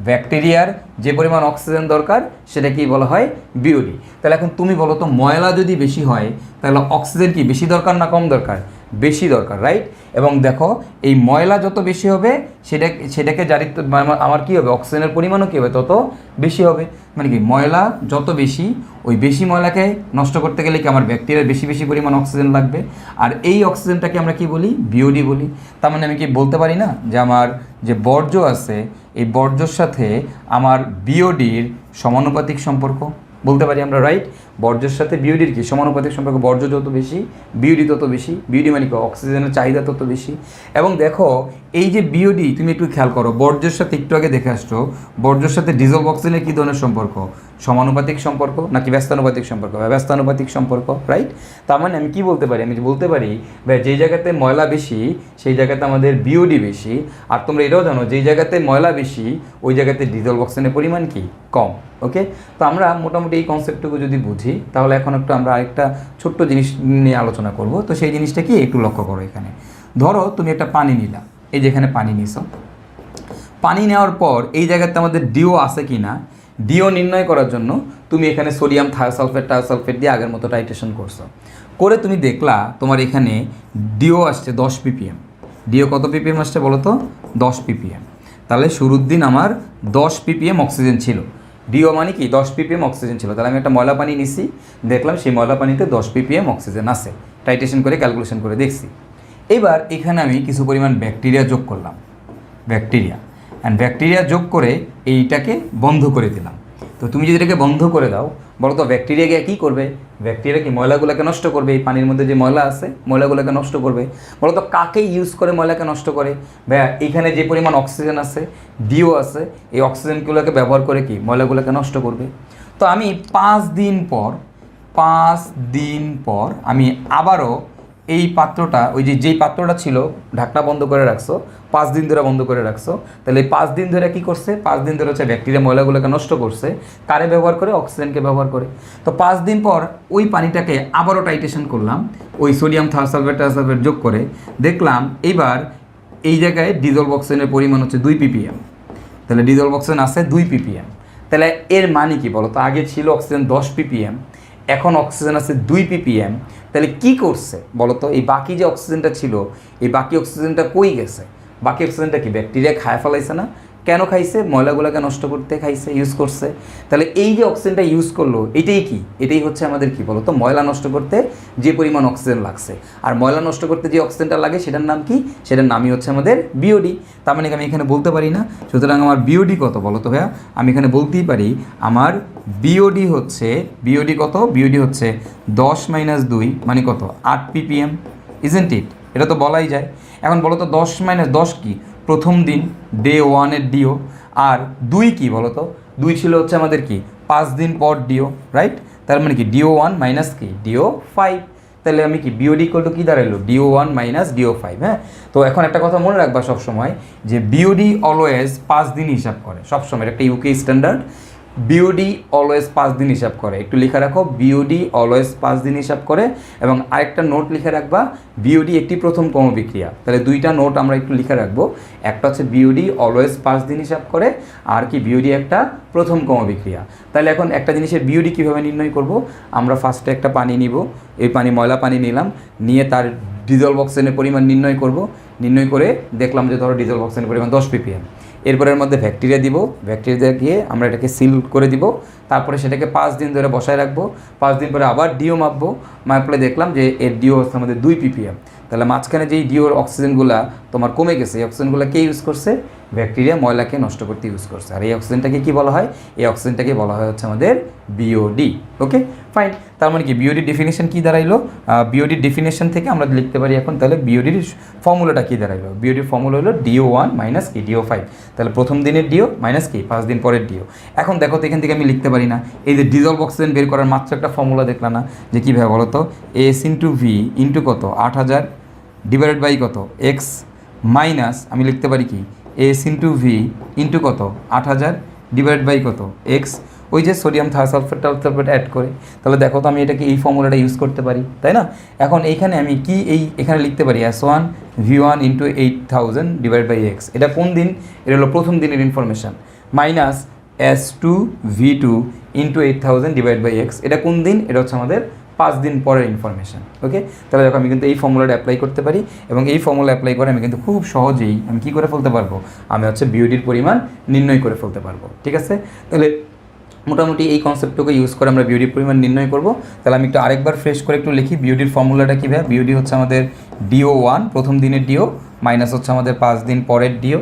ব্যাকটেরিয়ার যে পরিমাণ অক্সিজেন দরকার সেটা কি বলা হয়? বিওডি। তাহলে এখন তুমি বলো তো, ময়লা যদি বেশি হয় তাহলে অক্সিজেন কি বেশি দরকার না কম দরকার? বেশি দরকার, রাইট? এবং দেখো এই ময়লা যত বেশি হবে সেটাকে জারিত আমার কী হবে? অক্সিজেনের পরিমাণও কী হবে? তত বেশি হবে। মানে কি ময়লা যত বেশি, ওই বেশি ময়লাকে নষ্ট করতে গেলে কি আমার ব্যাকটেরিয়ার বেশি পরিমাণ অক্সিজেন লাগবে, আর এই অক্সিজেনটাকে আমরা কি বলি? বিওডি বলি। তার মানে আমি কি বলতে পারি না যে আমার যে বর্জ্য আছে এই বর্জ্যর সাথে আমার বিওডির সমানুপাতিক সম্পর্ক বলতে পারি আমরা, রাইট? বর্জ্যের সাথে বিওডির কি সমানুপাতিক সম্পর্ক, বর্জ্য যত বেশি বিওডি তত বেশি, বিওডি মানে কি অক্সিজেনের চাহিদা তত বেশি। এবং দেখো এই যে বিওডি তুমি একটু খেয়াল করো, বর্জ্যের সাথে একটু আগে দেখে আসছো, বর্জ্যের সাথে ডিজলভ অক্সিজেনের কী ধরনের সম্পর্ক, সমানুপাতিক সম্পর্ক নাকি ব্যস্তানুপাতিক সম্পর্ক, ব্যস্তানুপাতিক সম্পর্ক, রাইট। তার মানে আমি কি বলতে পারি, আমি বলতে পারি যেই জায়গাতে ময়লা বেশি সেই জায়গাতে আমাদের বিওডি বেশি, আর তোমরা এটাও জানো যেই জায়গাতে ময়লা বেশি ওই জায়গাতে ডিজলভ অক্সিজেনের পরিমাণ কি কম। ওকে, তো আমরা মোটামুটি এই কনসেপ্টটুকু যদি বুঝি তাহলে এখন একটু আমরা আরেকটা ছোট্ট জিনিস নিয়ে আলোচনা করব। তো সেই জিনিসটা কি একটু লক্ষ্য করো। এখানে ধরো তুমি একটা পানি নিলা, এই যেখানে পানি নিছো, পানি নেওয়ার পর এই জায়গাতে আমাদের ডিও আছে কি না, ডিও নির্ণয় করার জন্য তুমি এখানে সোডিয়াম থায়োসালফেট দিয়ে আগের মতো টাইট্রেশন করছো, করে তুমি দেখলা তোমার এখানে ডিও আসছে 10 ppm। ডিও কত ppm আসছে বলো তো, 10 ppm। তাহলে শুরুর দিন আমার 10 ppm অক্সিজেন ছিল, ডিও মানে কি 10 ppm অক্সিজেন ছিল। তাহলে আমি একটা ময়লা পানি নিছি, দেখলাম সেই ময়লা পানিতে 10 ppm অক্সিজেন আছে, টাইট্রেশন করে ক্যালকুলেশন করে দেখছি। এবার এখানে আমি কিছু পরিমাণ ব্যাকটেরিয়া যোগ করলাম, ব্যাকটেরিয়া যোগ করে এইটাকে বন্ধ করে দিলাম। তো তুমি যদি এটাকে বন্ধ করে দাও বলো তো ব্যাকটেরিয়া গিয়ে কী করবে, ব্যাকটেরিয়া কি ময়লাগুলোকে নষ্ট করবে, এই পানির মধ্যে যে ময়লা আছে ময়লাগুলোকে নষ্ট করবে। বলো তো কাকে ইউজ করে ময়লাকে নষ্ট করে, ভাইয়া এইখানে যে পরিমাণ অক্সিজেন আছে ডিও আছে, এই অক্সিজেনগুলোকে ব্যবহার করে কি ময়লাগুলোকে নষ্ট করবে। তো আমি 5 দিন পর আমি আবারও এই পাত্রটা, ওই যেই পাত্রটা ছিল ঢাকনা বন্ধ করে রাখছো, 5 দিন ধরে বন্ধ করে রাখছো, তাহলে এই 5 দিন ধরে কী করছে, 5 দিন ধরে হচ্ছে ব্যাকটেরিয়া ময়লাগুলোকে নষ্ট করছে, কারে ব্যবহার করে, অক্সিজেনকে ব্যবহার করে। তো 5 দিন পর ওই পানিটাকে আবারও টাইট্রেশন করলাম, ওই সোডিয়াম থায়োসালফেট যোগ করে দেখলাম এইবার এই জায়গায় ডিজলভ অক্সিজেনের পরিমাণ হচ্ছে 2 ppm। তাহলে ডিজলভ অক্সিজেন আছে 2 ppm। তাহলে এর মানে কি বলো তো, আগে ছিল অক্সিজেন 10 ppm, এখন অক্সিজেন আছে 2 ppm। তাহলে কি করছে বলো তো, এই বাকি যে অক্সিজেনটা ছিল এই বাকি অক্সিজেনটা কই গেছে, বাকি অক্সিজেনটা কি ব্যাকটেরিয়া খায় ফেলাইছে না, কেন খাইছে, ময়লাগুলোকে নষ্ট করতে খাইছে, ইউজ করছে। তাহলে এই যে অক্সিজেনটা ইউজ করলো এটাই কি, এটাই হচ্ছে আমাদের কি বলো তো ময়লা নষ্ট করতে যে পরিমাণ অক্সিজেন লাগছে। আর ময়লা নষ্ট করতে যে অক্সিজেনটা লাগে সেটার নাম কি, সেটার নামই হচ্ছে আমাদের বিওডি। তার মানে আমি এখানে বলতে পারি না, সুতরাং আমার বিওডি কত বলো তো ভাইয়া, আমি এখানে বলতেই পারি আমার বিওডি হচ্ছে, বিওডি কত, বিওডি হচ্ছে 10 - 2 মানে কত, 8 ppm, ইজেন্ট ইট, এটা তো বলাই যায়। এখন বলো তো 10 - 10 কি, প্রথম দিন ডে 1 এর ডিও, আর 2 কি বলো তো, 2 ছিল হচ্ছে আমাদের কি 5 দিন পর ডিও, রাইট। তার মানে কি ডিও 1 মাইনাস কি ডিও 5। তাহলে আমি কি বিওডি ইকুয়াল টু কী দাঁড়াইলো, ডিও 1 মাইনাস ডিও 5। হ্যাঁ, তো এখন একটা কথা মনে রাখবা সবসময় যে বিওডি অলওয়েজ 5 দিন হিসাব করে, সবসময় একটা ইউকে স্ট্যান্ডার্ড। বিওডি অলওয়েজ 5 দিন হিসাব করে, একটু লিখে রাখো, বিওডি অলওয়েজ 5 দিন হিসাব করে। এবং আরেকটা নোট লিখে রাখবা, বিওডি একটি প্রথম ক্রমবিক্রিয়া। তাহলে দুইটা নোট আমরা একটু লিখে রাখবো, একটা হচ্ছে বিওডি অলওয়েজ 5 দিন হিসাব করে, আর কি বিওডি একটা প্রথম ক্রমবিক্রিয়া। তাহলে এখন একটা জিনিসের বিওডি কীভাবে নির্ণয় করব, আমরা ফার্স্টে একটা পানি নিব, এই পানি ময়লা পানি নিলাম, নিয়ে তার ডিজলভ অক্সিজেনের পরিমাণ নির্ণয় করব, নির্ণয় করে দেখলাম যে ধরো ডিজলভ অক্সিজেনের পরিমাণ 10 ppm। এরপরের মধ্যে ব্যাকটেরিয়া দিব, ব্যাকটেরিয়া দিয়ে আমরা এটাকে সিল করে দিব, তারপরে সেটাকে 5 দিন ধরে বসায় রাখবো, 5 দিন পরে আবার ডিও মাপবো, মাপলে দেখলাম যে এর ডিও হচ্ছে আমাদের 2 ppm। তাহলে মাঝখানে যেই ডিওর অক্সিজেনগুলো তোমার কমে গেছে, এই অক্সিজেনগুলো কে ইউজ করছে, ব্যাকটেরিয়া ময়লাকে নষ্ট করতে ইউজ করছে। আর এই অক্সিজেনটাকে কী বলা হয়, এই অক্সিজেনটাকে বলা হয় হচ্ছে আমাদের বিওডি। ওকে ফাইন, তার মানে কি বিওডির ডেফিনেশন কী দাঁড়াইলো, বিওডির ডেফিনেশন থেকে আমরা লিখতে পারি এখন, তাহলে বিওডির ফর্মুলাটা কী দাঁড়াইলো, বিওডির ফর্মুলা হলো ডিও 1 মাইনাস কি ডিও 5। তাহলে প্রথম দিনের ডিও মাইনাস কি 5 দিন পরের ডিও। এখন দেখো তো এখান থেকে আমি লিখতে পারি না, এই যে ডিজলভ অক্সিজেন বের করার মাত্র একটা ফর্মুলা দেখলাম না, যে কীভাবে বলো তো, এস ইন্টু ভি ইন্টু কত 8000 ডিভাইডেড বাই কত এক্স, মাইনাস আমি লিখতে পারি কি এস ইন্টু ভি ইন্টু কত 8000 ডিভাইড বাই কত এক্স, ওই যে সোডিয়াম থায়োসালফেট অ্যাড করে। তাহলে দেখো তো আমি এটাকে এই ফর্মুলাটা ইউজ করতে পারি, তাই না। এখন এইখানে আমি কি এখানে লিখতে পারি S1 V1 into 8000 divide by x, এটা কোন দিন, এটা হলো প্রথম দিনের information, minus S2 V2 into 8000 divide by x, এটা কোন দিন, এটা হচ্ছে আমাদের 5 দিন পরের ইনফরমেশান। ওকে, তাহলে দেখো আমি কিন্তু এই ফর্মুলাটা অ্যাপ্লাই করতে পারি, এবং এই ফর্মুলা অ্যাপ্লাই করে আমি কিন্তু খুব সহজেই আমি কী করে ফেলতে পারবো, আমি হচ্ছে বিওডির পরিমাণ নির্ণয় করে ফেলতে পারবো। ঠিক আছে, তাহলে মোটামুটি এই কনসেপ্টটাকে ইউজ করে আমরা বিওডির পরিমাণ নির্ণয় করব। তাহলে আমি একটু আরেকবার ফ্রেশ করে একটু লিখি, বিওডির ফর্মুলাটা কী ভাই, বিওডি হচ্ছে আমাদের ডিও 1 প্রথম দিনের ডিও মাইনাস হচ্ছে আমাদের 5 দিন পরের ডিও।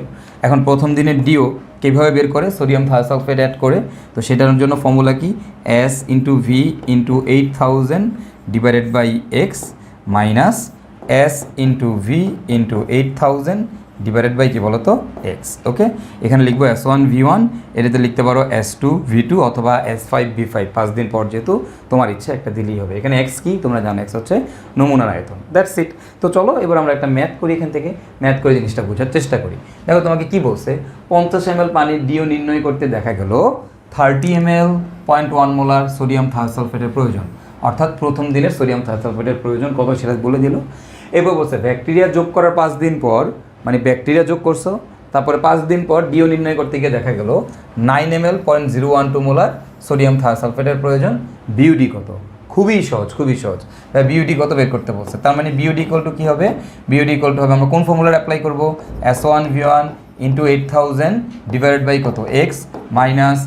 এখন প্রথম দিনের ডিও কীভাবে বের করে, সোডিয়াম থায়োসালফেট অ্যাড করে। তো সেটার জন্য ফর্মুলা কি, S into V into 8000 divided by x minus S into V into 8000 divided by কী বলো তো এক্স। ওকে, এখানে লিখবো S1V1, এটাতে লিখতে পারো S2V2 অথবা S5V5, 5 দিন পর যেহেতু তোমার ইচ্ছা একটা দিলেই হবে। এখানে এক্স কি তোমরা জানো, এক্স হচ্ছে নমুনার আয়তন। That's it. তো চলো এবার আমরা একটা ম্যাথ করি, এখান থেকে ম্যাথ করে জিনিসটা বোঝার চেষ্টা করি। দেখো তোমাকে কি বলছে, 50 ml পানির ডিও নির্ণয় করতে দেখা গেল 30 ml 0.1 মোলার সোডিয়াম থায়োসালফেটের প্রয়োজন। অর্থাৎ প্রথম দিনের সোডিয়াম থায়োসালফেটের প্রয়োজন কত সেটা বলে দিল। এবার বলছে ব্যাকটেরিয়া যোগ করার 5 দিন পর, মানে ব্যাকটেরিয়া যোগ করছো, তারপরে 5 দিন পর ডিও নির্ণয় করতে গিয়ে দেখা গেল 9 ml 0.012 মোলার সোডিয়াম থায়োসালফেটের প্রয়োজন। বিউডি কত? খুবই সহজ, খুবই সহজ। বিউডি কত বের করতে বলছে, তার মানে বিউডি ইকুয়াল টু কী হবে, বিউডি ইকুয়াল টু হবে, আমরা কোন ফর্মুলার অ্যাপ্লাই করবো, S1V1 ইন্টু 8000 ডিভাইডেড বাই কত এক্স মাইনাস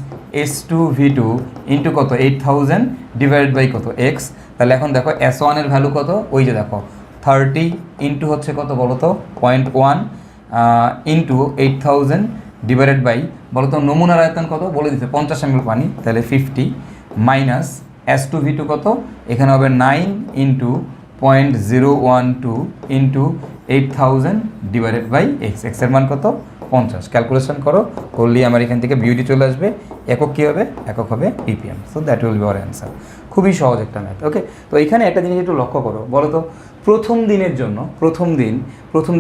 S2V2 ইন্টু কত 8000 ডিভাইডেড বাই কত এক্স। তাহলে এখন দেখো S1 এর ভ্যালু কত, ওই যে দেখো 30 ইন্টু হচ্ছে কত বলো তো 0.1 ইন্টু 8000 ডিভাইডেড বাই বলো তো নমুনার আয়তন কত বলে দিতে 50 ml পানি, তাহলে 50 মাইনাস S2V2 কত, এখানে হবে 9 into 0.012 into 8000 divided by x. এক্সের মান কত 50। ক্যালকুলেশন করো, করলেই আমার এখান থেকে বিউডি চলে আসবে। একক কী হবে, একক হবে ppm। So that will be hour answer. খুবই সহজ একটা ম্যাথ। ওকে, তো এখানে একটা জিনিস একটু লক্ষ্য করো, বলো তো প্রথম দিনের জন্য প্রথম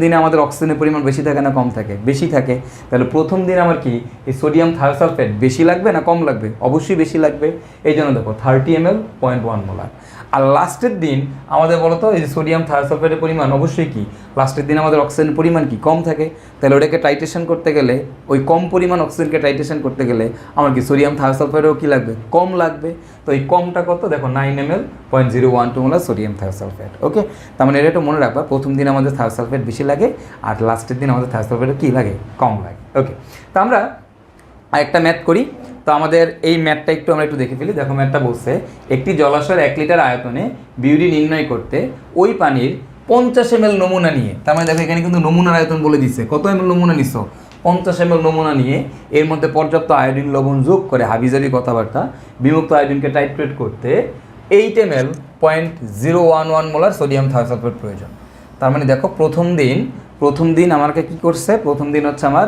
দিনে আমাদের অক্সিজেনের পরিমাণ বেশি থাকে না কম থাকে? বেশি থাকে। তাহলে প্রথম দিন আমার কি এই সোডিয়াম থায়োসালফেট বেশি লাগবে না কম লাগবে? অবশ্যই বেশি লাগবে। এই জন্য দেখো 30 ml 0.1 মোলার। আর লাস্টের দিন আমাদের বলো তো এই যে সোডিয়াম থায়োসালফেটের পরিমাণ অবশ্যই কি লাস্টের দিন আমাদের অক্সিজেনের পরিমাণ কি কম থাকে। তাহলে ওটাকে টাইট্রেশন করতে গেলে, ওই কম পরিমাণ অক্সিজেনকে টাইট্রেশন করতে গেলে আমার কি সোডিয়াম থায়োসালফেটও কি লাগবে, কম লাগবে। তো এই কমটা কত দেখো 9 ml 0.012 মোলার সোডিয়াম থায়োসালফেট। ওকে, তার মানে এটা একটু মনে রাখবা, প্রথম দিন আমাদের থায়োসালফেট বেশি লাগে আর লাস্টের দিন আমাদের থায়োসালফেট কী লাগে, কম লাগে। ওকে, তো আমরা আরেকটা ম্যাথ করি। তো আমাদের এই ম্যাথটা আমরা একটু দেখে ফেলি। দেখো ম্যাথটা বলছে একটি জলাশয়ের 1 লিটার আয়তনে বিউডি নির্ণয় করতে ওই পানির 50 ml নমুনা নিয়ে, তার মানে দেখো এখানে কিন্তু নমুনার আয়তন বলে দিচ্ছে, কত ml নমুনা নিচ্ছ 50 ml নমুনা নিয়ে এর মধ্যে পর্যাপ্ত আয়োডিন লবণ যোগ করে হাবিজাবি কথাবার্তা বিমুক্ত আয়োডিনকে টাইট্রেট করতে 8 ml 0.011 মোলার সোডিয়াম থায়োসালফেট প্রয়োজন। তার মানে দেখো প্রথম দিন আমাকে কি করছে, প্রথম দিন হচ্ছে আমার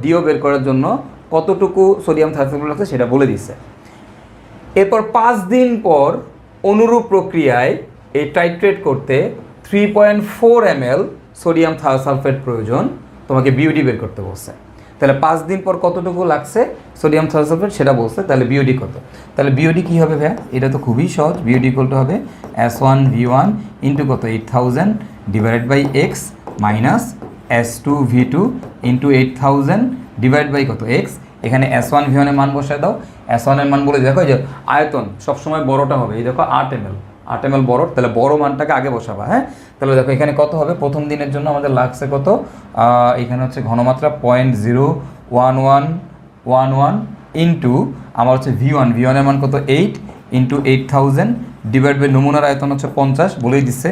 ডিও বের করার জন্য কতটুকু সোডিয়াম থায়োসালফেট আছে সেটা বলে দিচ্ছে। এরপর 5 দিন পর অনুরূপ প্রক্রিয়ায় এই টাইট্রেট করতে 3.4 ml সোডিয়াম থায়োসালফেট প্রয়োজন, তোমাকে বিউডি বের করতে বলছে। তাহলে 5 দিন পর কতটুকু লাগছে সোডিয়াম থায়োসালফেট সেটা বলছে, তাহলে বিউডি কত। তাহলে বিউডি কী হবে ভাইয়া, এটা তো খুবই সহজ। বিউডি ইকুয়াল টু হবে S1V1 ইন্টু কত 8000 divided by x minus S2V2 into 8000 divide by কত এক্স। এখানে S1V1 এর মান বসায় দাও। S1 এর মান বলে দেখো, এই যে আয়তন সবসময় বড়টা হবে, এই দেখো 8 ml বড়, তাহলে বড় মানটাকে আগে বসাবা। হ্যাঁ, তাহলে দেখো এখানে কত হবে, প্রথম দিনের জন্য আমাদের লাগছে কত, এখানে হচ্ছে ঘনমাত্রা 0.01111 ইন্টু আমার হচ্ছে V1 এর মান কত 8 ইন্টু 8000 ডিভাইড বাই নমুনার আয়তন হচ্ছে 50 বলেই দিচ্ছে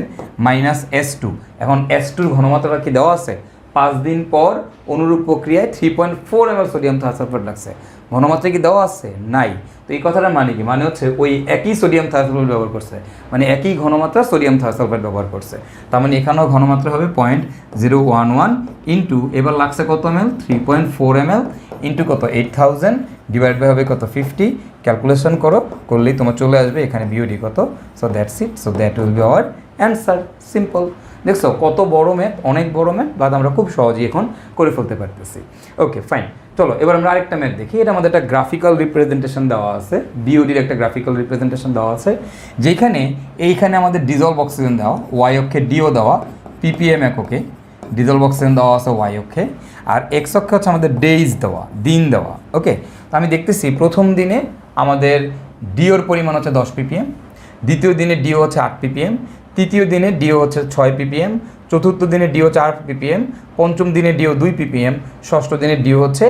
মাইনাস S2। এখন S2 ঘনমাত্রাটা কি দেওয়া আছে, 5 দিন পর অনুরূপ প্রক্রিয়ায় 3.4 ml সোডিয়াম থায়োসালফেট লাগছে, ঘনমাত্রা কি দেওয়া আছে, নাই। তো এই কথাটা মানে কি, মানে হচ্ছে ওই একই সোডিয়াম থায়োসালফেট ব্যবহার করছে, মানে একই ঘনমাত্রা সোডিয়াম থায়োসালফেট ব্যবহার করছে। তার মানে এখানেও ঘনমাত্রা হবে 0.011 ইন্টু এবার লাগছে কত ml 3.4 ml ইন্টু কত 8000 ডিভাইড বাই হবে কত 50। ক্যালকুলেশন করলেই তোমার চলে আসবে এখানে বিউডি কত। So that's it, so that will be hour answer. Simple. দেখছো কত বড় ম্যাথ, অনেক বড় ম্যাথ, বাট আমরা খুব সহজেই এখন করে ফেলতে পারতেছি। ওকে ফাইন, চলো এবার আমরা আরেকটা ম্যাথ দেখি। এটা আমাদের একটা গ্রাফিক্যাল রিপ্রেজেন্টেশন দেওয়া আছে, বিওডির একটা গ্রাফিক্যাল রিপ্রেজেন্টেশন দেওয়া আছে, যেখানে এইখানে আমাদের ডিজলভ অক্সিজেন দেওয়া, ওয়াই অক্ষে ডিও দেওয়া, ppm এককে ডিজলভ অক্সিজেন দেওয়া আছে ওয়াই অক্ষে, আর এক্স অক্ষে হচ্ছে আমাদের ডেইজ দেওয়া, দিন দেওয়া। ওকে, তো আমি দেখতেছি প্রথম দিনে আমাদের ডিওর পরিমাণ হচ্ছে 10 ppm, দ্বিতীয় দিনে ডিও হচ্ছে 8 ppm, তৃতীয় দিনে ডিও হচ্ছে 6 ppm, চতুর্থ দিনে ডিও 4 ppm, পঞ্চম দিনে ডিও 2 ppm, ষষ্ঠ দিনে ডিও হচ্ছে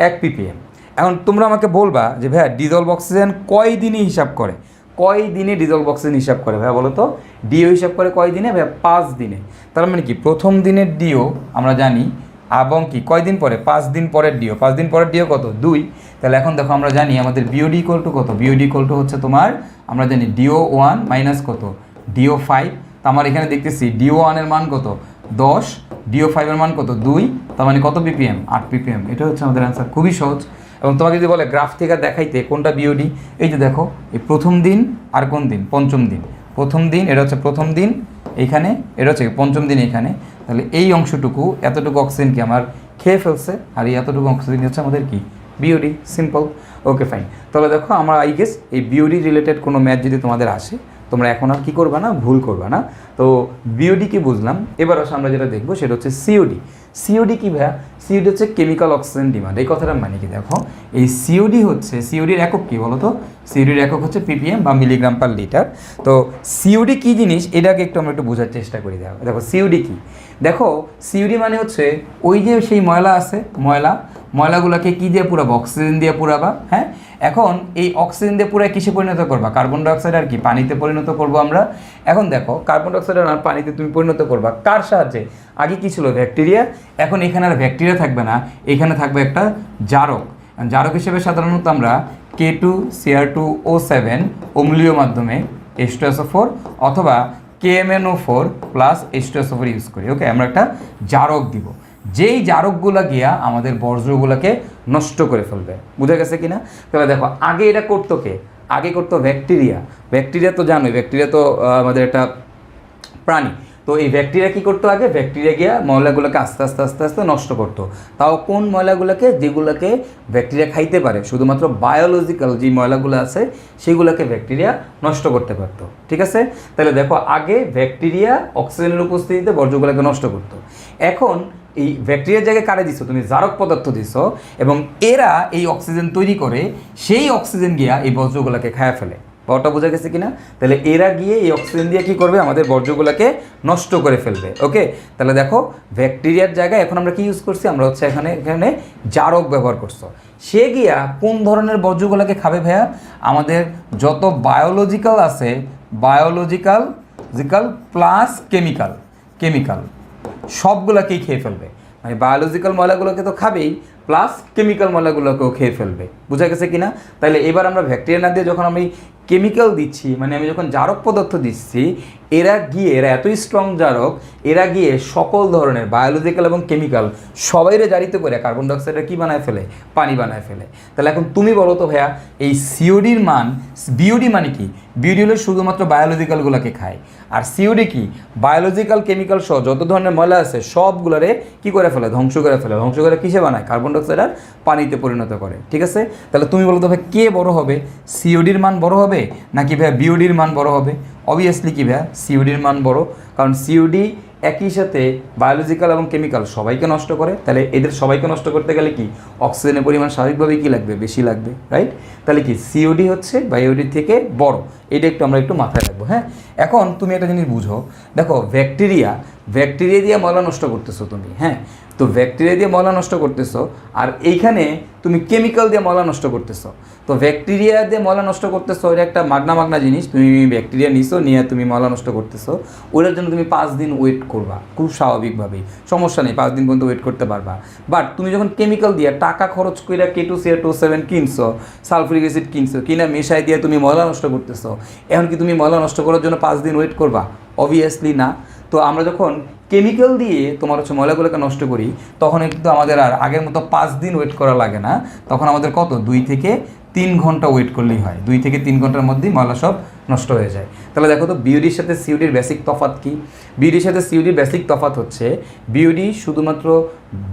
1 ppm। এখন তোমরা আমাকে বলবা যে ভাইয়া ডিজলভ অক্সিজেন কয় দিনে হিসাব করে, কয় দিনে ডিজলভ অক্সিজেন হিসাব করে ভাইয়া বলো তো? ডিও হিসাব করে কয় দিনে ভাইয়া? 5 দিনে। তার মানে কি প্রথম দিনের ডিও আমরা জানি, এবং কি কয় দিন পরে? 5 দিন পরের ডিও। 5 দিন পরের ডিও কত? 2। তাহলে এখন দেখো আমরা জানি আমাদের বিওডি ইকুয়াল টু কত? বিওডি ইকুয়াল টু হচ্ছে তোমার, আমরা জানি ডিও 1 মাইনাস কত? ডিও 5। তো আমার এখানে দেখতেছি ডিও 1 এর মান কত? 10, ডিও 5 এর মান কত? 2। তার মানে কত ppm? 8 ppm। এটা হচ্ছে আমাদের অ্যান্সার, খুবই সহজ। এবং তোমাকে যদি বলে গ্রাফ থেকে দেখাইতে কোনটা বিওডি, এই যে দেখো এই প্রথম দিন আর কোন দিন? পঞ্চম দিন। প্রথম দিন, এটা হচ্ছে প্রথম দিন এইখানে, এটা হচ্ছে পঞ্চম দিন এইখানে। তাহলে এই অংশটুকু, এতটুকু অক্সিজেন কি আমার খেয়ে ফেলছে, আর এই এতটুকু অক্সিজেন হচ্ছে আমাদের কি? বিওডি। সিম্পল। ওকে ফাইন। তাহলে দেখো আমরা আই গেস এই বিওডি রিলেটেড কোনো ম্যাথ যদি তোমাদের আসে, তোমরা এখন আর কী করবা না? ভুল করবা না। তো বিওডি কি বুঝলাম, এবার আসলে আমরা যেটা দেখবো সেটা হচ্ছে সিওডি। সিওডি কি ভাইয়া? সিওডি হচ্ছে কেমিক্যাল অক্সিজেন ডিমান্ড। এই কথাটা মানে কি দেখো, এই সিওডি হচ্ছে, সিওডির একক কি বলো তো? সিওডির একক হচ্ছে ppm বা মিলিগ্রাম পার লিটার। তো সিওডি কী জিনিস এটাকে একটু আমরা একটু বোঝার চেষ্টা করি। দেখো সিওডি কি? দেখো সিওডি মানে হচ্ছে ওই যে সেই ময়লা আছে, ময়লাগুলোকে কী দিয়ে পুরাবো? অক্সিজেন দিয়ে পুরাবা। হ্যাঁ, এখন এই অক্সিজেন দিয়ে পুরো কিসে পরিণত করবা? কার্বন ডাইঅক্সাইড আর কি পানিতে পরিণত করব আমরা। এখন দেখো কার্বন ডাইঅক্সাইড আর পানিতে তুমি পরিণত করবা কার সাহায্যে? আগে কী ছিল? ব্যাকটেরিয়া। এখন এখানে আর ব্যাকটেরিয়া থাকবে না, এখানে থাকবে একটা জারক। জারক হিসেবে সাধারণত আমরা K2Cr2O7 অম্লীয় মাধ্যমে H2SO4 অথবা KMnO4 প্লাস H2SO4 ইউজ করি। ওকে, আমরা একটা জারক দিব, যেই জারকগুলো গিয়া আমাদের বর্জ্যগুলোকে নষ্ট করে ফেলবে। বুঝা গেছে কিনা? তাহলে দেখো আগে এটা করতো কে? আগে করতো ব্যাকটেরিয়া। ব্যাকটেরিয়া তো জানোই, ব্যাকটেরিয়া তো আমাদের একটা প্রাণী। তো এই ব্যাকটেরিয়া কী করতো? আগে ব্যাকটেরিয়া গিয়া ময়লাগুলোকে আস্তে আস্তে আস্তে আস্তে নষ্ট করতো। তাও কোন ময়লাগুলোকে? যেগুলোকে ব্যাকটেরিয়া খাইতে পারে। শুধুমাত্র বায়োলজিক্যাল যে ময়লাগুলো আছে সেগুলোকে ব্যাকটেরিয়া নষ্ট করতে পারতো। ঠিক আছে? তাহলে দেখো আগে ব্যাকটেরিয়া অক্সিজেনের উপস্থিতিতে বর্জ্যগুলোকে নষ্ট করতো। এখন এই ব্যাকটেরিয়ার জায়গায় কারে দিছো? তুমি জারক পদার্থ দিছো, এবং এরা এই অক্সিজেন তৈরি করে সেই অক্সিজেন গিয়া এই বর্জ্যগুলোকে খায় ফেলে। পাওয়াটা বোঝা গেছে কিনা? তাহলে এরা গিয়ে এই অক্সিজেন দিয়ে কী করবে? আমাদের বর্জ্যগুলোকে নষ্ট করে ফেলবে। ওকে, তাহলে দেখো ব্যাকটেরিয়ার জায়গায় এখন আমরা কি ইউজ করছি? আমরা হচ্ছে এখানে জারক ব্যবহার করছো। সে গিয়া কোন ধরনের বর্জ্যগুলোকে খাবে ভাইয়া? আমাদের যত বায়োলজিক্যাল আছে, বায়োলজিক্যাল প্লাস কেমিক্যাল সবগুলোকেই খেয়ে ফেলবে। মানে বায়োলজিক্যাল ময়লাগুলোকে তো খাবেই, প্লাস কেমিক্যাল ময়লাগুলোকেও খেয়ে ফেলবে। বুঝা গেছে কিনা? তাহলে এবার আমরা ব্যাকটেরিয়া না দিয়ে যখন আমি কেমিক্যাল দিচ্ছি, মানে আমি যখন জারক পদার্থ দিচ্ছি, এরা এতই স্ট্রং জারক, এরা গিয়ে সকল ধরনের বায়োলজিক্যাল এবং কেমিক্যাল সবাইরে জারিত করে কার্বন ডাইঅক্সাইডের কী বানায় ফেলে? পানি বানায় ফেলে। তাহলে এখন তুমি বলো তো ভাইয়া, এই সিওডির মান, বিওডি মানে কি? বিওডি হলো শুধুমাত্র বায়োলজিক্যালগুলোকে খায়, আর সিওডি কি? বায়োলজিক্যাল কেমিক্যাল সহ যত ধরনের ময়লা আছে সবগুলোরে কী করে ফেলে? ধ্বংস করে ফেলে। ধ্বংস করে কিসে বানায়? কার্বন ডাইঅক্সাইড আর পানিতে পরিণত করে। ঠিক আছে? তাহলে তুমি বলো তো ভাই, কে বড় হবে? সিওডির মান বড় হবে নাকি ভাইয়া বিওডির মান বড় হবে? অবভিয়াসলি কি ভাইয়া, সিওডির মান বড়, কারণ সিওডি একই সাথে বায়োলজিক্যাল এবং কেমিক্যাল সবাইকে নষ্ট করে। তাহলে এদের সবাইকে নষ্ট করতে গেলে কি অক্সিজেনের পরিমাণ স্বাভাবিকভাবেই কী লাগবে? বেশি লাগবে, রাইট? তাহলে কি সিওডি হচ্ছে বায়োডির থেকে বড়। এটা আমরা একটু মাথায় রাখবো। হ্যাঁ, এখন তুমি একটা জিনিস বুঝো, দেখো ব্যাকটেরিয়া দিয়ে ময়লা নষ্ট করতেছো তুমি। হ্যাঁ, তো ব্যাকটেরিয়া দিয়ে ময়লা নষ্ট করতেছো, আর এইখানে তুমি কেমিক্যাল দিয়ে ময়লা নষ্ট করতেছো। তো ব্যাকটেরিয়া দিয়ে ময়লা নষ্ট করতেছো, এটা একটা মাগনা জিনিস। তুমি ব্যাকটেরিয়া নিছো, নিয়ে তুমি ময়লা নষ্ট করতেছো, ওটার জন্য তুমি 5 দিন ওয়েট করবা, খুব স্বাভাবিকভাবেই, সমস্যা নেই, 5 দিন পর্যন্ত ওয়েট করতে পারবা। বাট তুমি যখন কেমিক্যাল দিয়ে টাকা খরচ করে K2Cr2O7 কিনছো, সালফুরিক অ্যাসিড কিনছো, কিনা মেশাই দিয়ে তুমি ময়লা নষ্ট করতেছো, এখন কি তুমি ময়লা নষ্ট করার জন্য 5 দিন ওয়েট করবা? অবভিয়াসলি না। তো আমরা যখন কেমিক্যাল দিয়ে তোমার হচ্ছে ময়লাগুলোকে নষ্ট করি, তখন কিন্তু আমাদের আর আগের মতো 5 দিন ওয়েট করা লাগে না। তখন আমাদের কত? 2 থেকে 3 ঘন্টা ওয়েট করলেই হয়। 2 থেকে 3 ঘন্টার মধ্যেই ময়লা সব নষ্ট হয়ে যায়। তাহলে দেখো তো বিওডির সাথে সিওডির বেসিক তফাৎ কি? বিওডির সাথে সিওডির বেসিক তফাৎ হচ্ছে, বিওডি শুধুমাত্র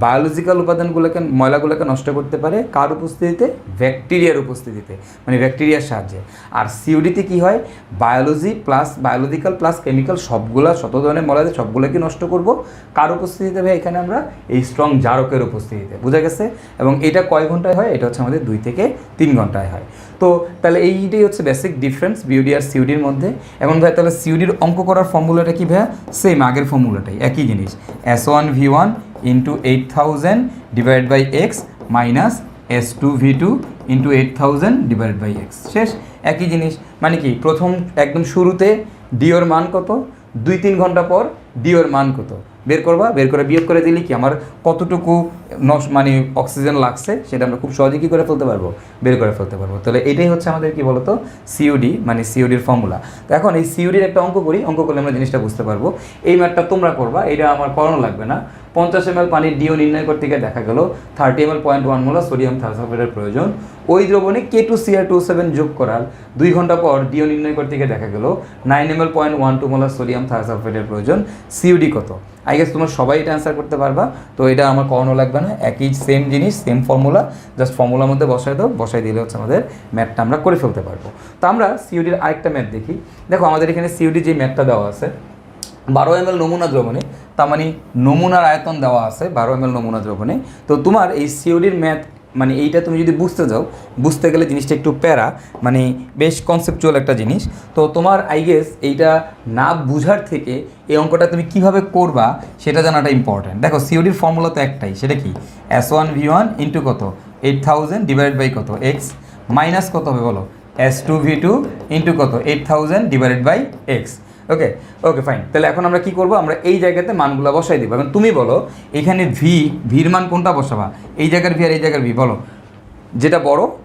বায়োলজিক্যাল উপাদানগুলোকে, ময়লাগুলোকে নষ্ট করতে পারে কার উপস্থিতিতে? ব্যাকটেরিয়ার উপস্থিতিতে, মানে ব্যাকটেরিয়ার সাহায্যে। আর সিওডিতে কি হয়? বায়োলজিক্যাল প্লাস কেমিক্যাল সবগুলা, শত ধরনের ময়লা সবগুলোকে নষ্ট করব কার উপস্থিতিতে ভাই? এখানে আমরা এই স্ট্রং জারকের উপস্থিতিতে। বোঝা গেছে? এবং এটা কয় ঘন্টায় হয়? এটা হচ্ছে আমাদের 2 থেকে 3 ঘন্টায় হয়। তো তাহলে এইটাই হচ্ছে বেসিক ডিফারেন্স বিওডি আর সিওডির মধ্যে। এখন ভাই তাহলে সিওডির অঙ্ক করার ফর্মুলাটা কি ভাইয়া? সেম আগের ফর্মুলাটাই, একই জিনিস, S1V1 × 8000 divide by x minus S2V2 × 8000 divide by x. শেষ, একই জিনিস। মানে কি প্রথম একদম শুরুতে ডিওর মান কত, 2-3 ঘন্টা পর ডিওর মান কত বের করবা, বের করে বিয়োগ করে দিলে কি আমার কতটুকু মানে অক্সিজেন লাগছে সেটা আমরা খুব সহজে কী করে ফেলতে পারবো, বের করে ফেলতে পারবো। তাহলে এটাই হচ্ছে আমাদের কি বলতো সিওডি, মানে সিওডির ফর্মুলা। তো এখন এই সিওডির একটা অঙ্ক করি, অঙ্ক করলে আমরা জিনিসটা বুঝতে পারবো। এই ম্যাথটা তোমরা করবা, এটা আমার করানো লাগবে না। 50 ml পানির ডিও নির্ণয় করতে গিয়ে দেখা গেল 30 ml 0.1 মোলার সোডিয়াম থায়োসালফেটের প্রয়োজন। ওই দ্রবণে K2Cr27 যোগ করার 2 ঘন্টা পর ডিও নির্ণয় করতে গিয়ে দেখা গেল 9 ml 0.12 মোলার সোডিয়াম থায়োসালফেটের প্রয়োজন। সিওডি কত? আই গেস তোমরা সবাই এটা অ্যান্সার করতে পারবা। তো এটা আমার করানো লাগবে না, একই সেম জিনিস, সেম ফর্মুলা, জাস্ট ফর্মুলার মধ্যে বসাই দাও, বসাই দিলে হচ্ছে আমাদের ম্যাথটা আমরা করে ফেলতে পারবো। তো আমরা সিওডির আরেকটা ম্যাথ দেখি। দেখো আমাদের এখানে সিওডি যে ম্যাথটা দেওয়া আছে 12 ml নমুনা দ্রবণে, তার মানে নমুনার আয়তন দেওয়া আছে 12 ml নমুনা দ্রবণে। তো তোমার এই সিওডির ম্যাথ মানে এইটা তুমি যদি বুঝতে যাও, বুঝতে গেলে জিনিসটা একটু প্যারা, মানে বেশ কনসেপচুয়াল একটা জিনিস। তো তোমার আই গেস এইটা না বুঝার থেকে এই অঙ্কটা তুমি কিভাবে করবা সেটা জানাটা ইম্পর্ট্যান্ট। দেখো সিওডির ফর্মুলা তো একটাই, সেটা কি S1V1 ইন্টু কত 8000 ডিভাইডেড বাই কত এক্স, মাইনাস কত হবে বলো S2V2 ইন্টু কত 8000 divided by x. Okay okay fine. তাহলে এখন আমরা কি করব, আমরা এই জায়গাতে মানগুলো বসাই দিব। এখন তুমি বলো এখানে ভির মান কোনটা বসাবা, এই জায়গার ভি আর এই জায়গার ভি, বলো যেটা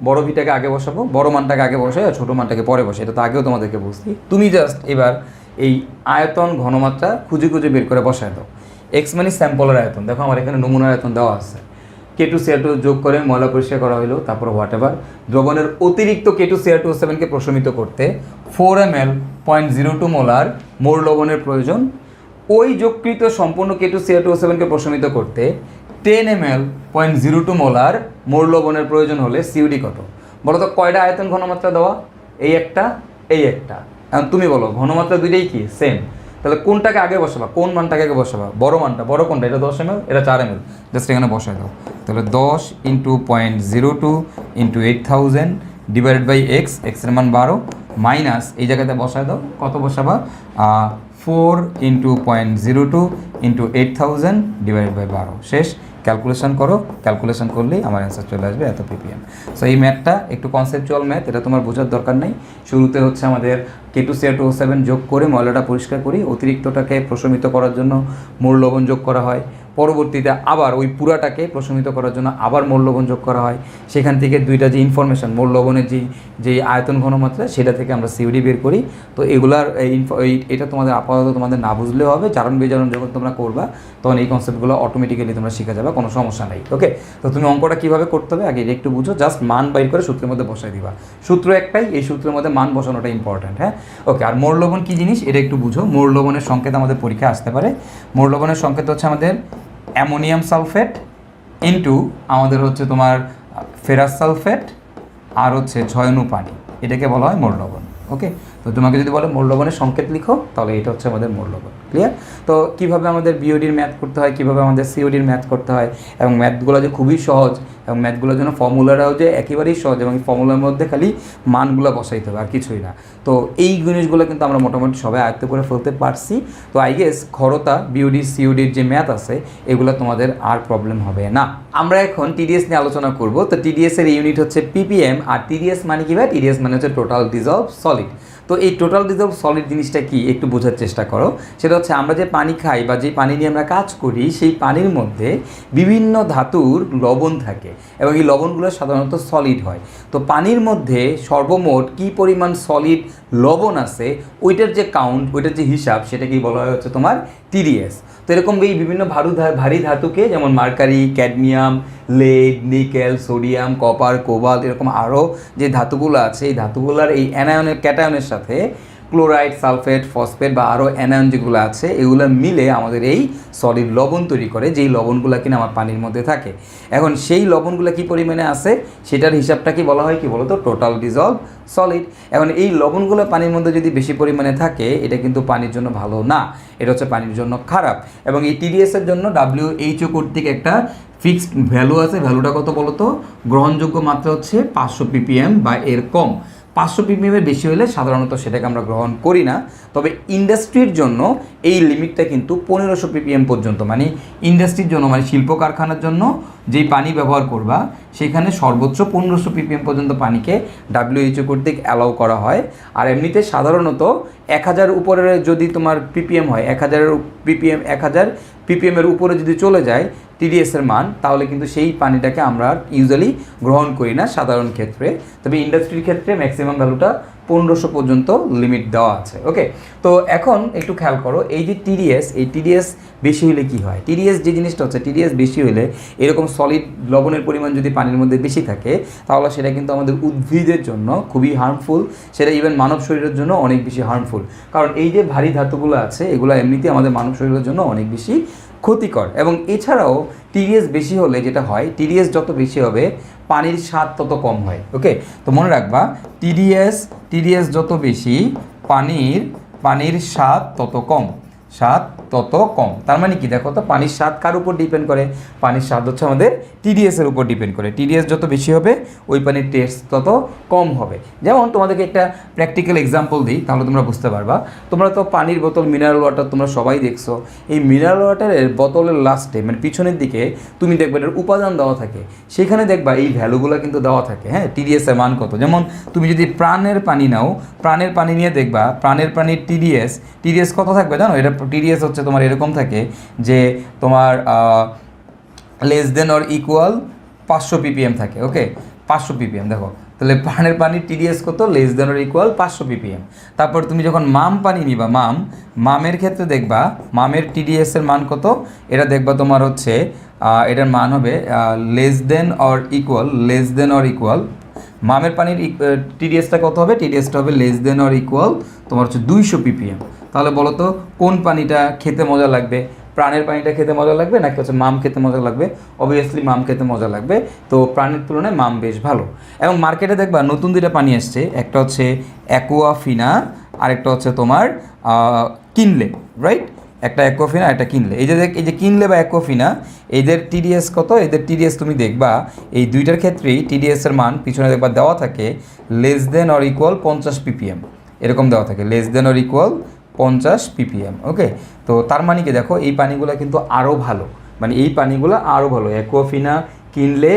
বড় ভিটাকে আগে বসাবো, বড় মানটাকে আগে বসাই আর ছোটো মানটাকে পরে বসাই। এটা তো আগেও তোমাদেরকে বুঝছি। তুমি জাস্ট এবার এই আয়তন ঘনমাত্রা খুঁজে খুঁজে বের করে বসায় দাও। এক্স মানে স্যাম্পলের আয়তন, দেখো আমার এখানে নমুনার আয়তন দেওয়া আছে। K2Cr2 যোগ করে ময়লা পরিষ্কার করা হলো, তারপর হোয়াট এভার দ্রবণের অতিরিক্ত K2Cr27কে প্রশমিত করতে 4 ml 0.02 মোলার মোর লবণের প্রয়োজন। ওই যোগকৃত সম্পূর্ণ K2Cr27কে প্রশমিত করতে 10 ml 0.02 মোলার মোর লবণের প্রয়োজন হলে সিওডি কত? বলো তো কয়টা আয়তন ঘনমাত্রা দেওয়া, এই একটা এই একটা। এখন তুমি বলো ঘনমাত্রা দুইটাই কি সেম, তাহলে কোনটাকে আগে বসাবা, কোন মানটাকে আগে বসাবা, বড় মানটা, বড় কোনটা, এটা 10 ml, এটা 4 ml, জাস্ট এখানে বসাই দাও। তাহলে 10 into 0.02 into 8000 divided by x, এক্সের মান 12, মাইনাস এই জায়গাতে বসাই দাও, কত বসাবা 4 ইন্টু 0.02 ইন্টু 8000 ডিভাইডেড বাই 12, শেষ। ক্যালকুলেশন করো, ক্যালকুলেশন করলেই আমার অ্যান্সার চলে আসবে এত ppm। সো এই ম্যাথটা একটু কনসেপচুয়াল ম্যাথ, এটা তোমার বোঝার দরকার নেই। শুরুতে হচ্ছে আমাদের K2Cr27 যোগ করে ময়লাটা পরিষ্কার করি, অতিরিক্তটাকে প্রশমিত করার জন্য মোর লবণ যোগ করা হয়। পরবর্তীতে আবার ওই পুরাটাকে প্রশমিত করার জন্য আবার মোর লবণ যোগ করা হয়। সেখান থেকে দুইটা যে ইনফরমেশান মোর লবণের যে আয়তন ঘনমাত্রা সেটা থেকে আমরা সিওডি বের করি। তো এগুলার এটা তোমাদের আপাতত তোমাদের না বুঝলেও হবে, জারণ বিজারণ যখন তোমরা করবা তখন এই কনসেপ্টগুলো অটোমেটিক্যালি তোমরা শিখে যাবে, কোনো সমস্যা নেই। ওকে, তো তুমি অঙ্কটা কীভাবে করতে হবে আগে একটু বুঝো, জাস্ট মান বাইর করে সূত্রের মধ্যে বসাই দিবা। সূত্র একটাই, এই সূত্রের মধ্যে মান বসানোটা ইম্পর্ট্যান্ট। হ্যাঁ ওকে, আর মোর লবণ কী জিনিস এটা একটু বুঝো। মোর লবণের সংকেত আমাদের পরীক্ষায় আসতে পারে। মোর লবণের সংকেত হচ্ছে আমাদের অ্যামোনিয়াম সালফেট ইন্টু আমাদের হচ্ছে তোমার ফেরাস সালফেট আর হচ্ছে 6 অণু পানি, এটাকে বলা হয় মোর লবণ। ওকে, তো তোমাকে যদি বলে মোর লবণের সংকেত লিখো তাহলে এটা হচ্ছে আমাদের মোর লবণ। ক্লিয়ার? তো কীভাবে আমাদের বিওডির ম্যাথ করতে হয়, কীভাবে আমাদের সিওডির ম্যাথ করতে হয়, এবং ম্যাথগুলো যে খুবই সহজ, এবং ম্যাথগুলোর জন্য ফর্মুলাটাও যে একেবারেই সহজ, এবং এই ফর্মুলার মধ্যে খালি মানগুলো বসাইতে হবে আর কিছুই না। তো এই জিনিসগুলো কিন্তু আমরা মোটামুটি সবাই আয়ত্ত করে ফেলতে পারছি। তো আই গেস খরতা বিওডি সিওডির যে ম্যাথ আছে এগুলো তোমাদের আর প্রবলেম হবে না। আমরা এখন টিডিএস নিয়ে আলোচনা করব। তো টিডিএস এর ইউনিট হচ্ছে ppm, আর টিডিএস মানে কি ভাই? টিডিএস মানে হচ্ছে টোটাল ডিজলভ সলিড। তো এই টোটাল ডিজলভ সলিড জিনিসটা কি একটু বোঝার চেষ্টা করো। সেটা হচ্ছে আমরা যে পানি খাই বা যে পানি নিয়ে আমরা কাজ করি সেই পানির মধ্যে বিভিন্ন ধাতুর লবণ থাকে, এবং এই লবণগুলো সাধারণত সলিড হয়। তো পানির মধ্যে সর্বমোট কি পরিমাণ সলিড লবণ আছে ওইটার যে কাউন্ট, ওইটার যে হিসাব, সেটাকেই বলা হয় হচ্ছে তোমার টিডিএস। তো এরকম এই বিভিন্ন ভারী ধাতুকে, যেমন mercury, cadmium, lead, nickel, sodium, copper, cobalt, এরকম আরও যে ধাতুগুলো আছে এই ধাতুগুলোর এই ক্যাটায়নের সাথে ক্লোরাইড, সালফেট, ফসফেট বা আরও অ্যানায়ন যেগুলো আছে এগুলো মিলে আমাদের এই সলিড লবণ তৈরি করে, যেই লবণগুলো কিনা আমার পানির মধ্যে থাকে। এখন সেই লবণগুলো কী পরিমাণে আছে সেটার হিসাবটা কি বলা হয়, কি বলতো টোটাল ডিজলভ সলিড। এখন এই লবণগুলো পানির মধ্যে যদি বেশি পরিমাণে থাকে এটা কিন্তু পানির জন্য ভালো না, এটা হচ্ছে পানির জন্য খারাপ। এবং এই টিডিএসের জন্য WHO কর্তৃক একটা ফিক্সড ভ্যালু আছে। ভ্যালুটা কত বলো তো? গ্রহণযোগ্য মাত্রা হচ্ছে 500 ppm বা এর কম। 500 ppm বেশি হলে সাধারণত সেটাকে আমরা গ্রহণ করি না। তবে ইন্ডাস্ট্রির জন্য এই লিমিটটা কিন্তু 1500 ppm পর্যন্ত, মানে ইন্ডাস্ট্রির জন্য মানে শিল্প কারখানার জন্য যেই পানি ব্যবহার করবা সেখানে সর্বোচ্চ 1500 ppm পর্যন্ত পানিকে WHO কর্তৃক অ্যালাউ করা হয়। আর এমনিতে সাধারণত 1000 উপরে যদি তোমার ppm হয়, 1000 ppm এর উপরে যদি চলে যায় TDS এর মান, তাহলে কিন্তু সেই পানিটাকে আমরা ইউজুয়ালি গ্রহণ করি না সাধারণ ক্ষেত্রে। তবে ইন্ডাস্ট্রির ক্ষেত্রে ম্যাক্সিমাম ভ্যালুটা 1500 পর্যন্ত লিমিট দেওয়া আছে। ওকে, তো এখন একটু খেয়াল করো, এই যে TDS, এই TDS বেশি হলে কি হয়? TDS যে জিনিসটা হচ্ছে, TDS বেশি হলে এরকম সলিড লবণের পরিমাণ যদি পানির মধ্যে বেশি থাকে, তাহলে সেটা কিন্তু আমাদের উদ্ভিদের জন্য খুবই হার্মফুল, সেটা ইভেন মানব শরীরের জন্য অনেক বেশি হার্মফুল। কারণ এই যে ভারী ধাতুগুলো আছে এগুলো এমনিতে আমাদের মানব শরীরের জন্য অনেক বেশি ক্ষতিকর। এবং এছাড়াও TDS বেশি হলে যেটা হয়, TDS যত বেশি হবে পানির স্বাদ তত কম হয়। ওকে, তো মনে রাখবা TDS যত বেশি পানির স্বাদ তত কম, তার মানে কি দেখো তো, পানির স্বাদ কার উপর ডিপেন্ড করে? পানির স্বাদ হচ্ছে আমাদের TDS এর উপর ডিপেন্ড করে। TDS যত বেশি হবে ওই পানির টেস্ট তত কম হবে। যেমন তোমাদেরকে একটা প্র্যাকটিক্যাল এক্সাম্পল দিই, তাহলে তোমরা বুঝতে পারবা। তোমরা তো পানির বোতল, মিনারেল ওয়াটার তোমরা সবাই দেখছো। এই মিনারেল ওয়াটারের বোতলের লাস্টে মানে পিছনের দিকে তুমি দেখবে এটার উপাদান দেওয়া থাকে, সেখানে দেখবা এই ভ্যালুগুলো কিন্তু দেওয়া থাকে। হ্যাঁ, TDS এর মান কত। যেমন তুমি যদি প্রাণের পানি নাও, প্রাণের পানি নিয়ে দেখবা প্রাণের পানির TDS কত থাকবে জানো? এটা TDS হচ্ছে তোমার এরকম থাকে যে তোমার less than or equal 500 ppm থাকে। ওকে, 500 ppm দেখো, তাহলে প্রাণের পানির TDS কত? Less than or equal 500 ppm। তারপর তুমি যখন মাম পানি নিবা, মামের ক্ষেত্রে দেখবা মামের TDS এর মান কত? এটা দেখবা তোমার হচ্ছে এটার মান হবে লেস দেন অর ইকুয়াল মামের পানির TDSটা কত হবে? TDSটা হবে লেস দেন অর ইকুয়াল তোমার হচ্ছে 200 ppm। তাহলে বলো তো কোন পানিটা খেতে মজা লাগবে? প্রাণের পানিটা খেতে মজা লাগবে নাকি হচ্ছে মাম খেতে মজা লাগবে? অবভিয়াসলি মাম খেতে মজা লাগবে। তো প্রাণের তুলনায় মাম বেশ ভালো। এবং মার্কেটে দেখবা নতুন দুইটা পানি আসছে, একটা হচ্ছে অ্যাকুয়াফিনা আর একটা হচ্ছে তোমার কিনলে, রাইট? একটা অ্যাকুয়াফিনা একটা কিনলে। এই যে কিনলে বা অ্যাকুয়াফিনা, এদের TDS কত? এদের TDS তুমি দেখবা এই দুইটার ক্ষেত্রেই TDS এর মান পিছনে দেখবা দেওয়া থাকে less than or equal 50 ppm, এরকম দেওয়া থাকে less than or equal 50 ppm। ওকে, তো তার মানে কি দেখো, এই পানিগুলো কিন্তু আরও ভালো, মানে এই পানিগুলো আরও ভালো। অ্যাকুয়াফিনা, কিনলে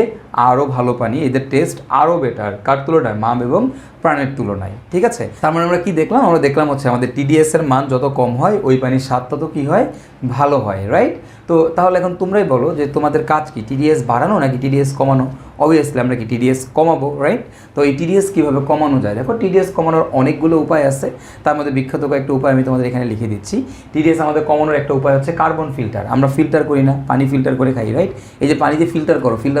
আরও ভালো পানি, এদের টেস্ট আরও বেটার কার তুলনায়? মাম এবং প্রাণের তুলনায়। ঠিক আছে, তার মানে আমরা কি দেখলাম? আমরা দেখলাম হচ্ছে আমাদের TDS এর মান যত কম হয় ওই পানির স্বাদ তত কী হয়? ভালো হয়, রাইট? তো তাহলে এখন তোমরাই বলো যে তোমাদের কাজ কি, TDS বাড়ানো নাকি TDS কমানো? অবভিয়াসলি আমরা কি TDS কমাবো, রাইট? তো এই TDS কীভাবে কমানো যায়? দেখো, TDS কমানোর অনেকগুলো উপায় আছে, তার মধ্যে বিখ্যাত কয়েকটা উপায় আমি তোমাদের এখানে লিখে দিচ্ছি। TDS আমাদের কমানোর একটা উপায় হচ্ছে কার্বন ফিল্টার। আমরা ফিল্টার করি না, পানি ফিল্টার করে খাই, রাইট? এই যে পানি যে ফিল্টার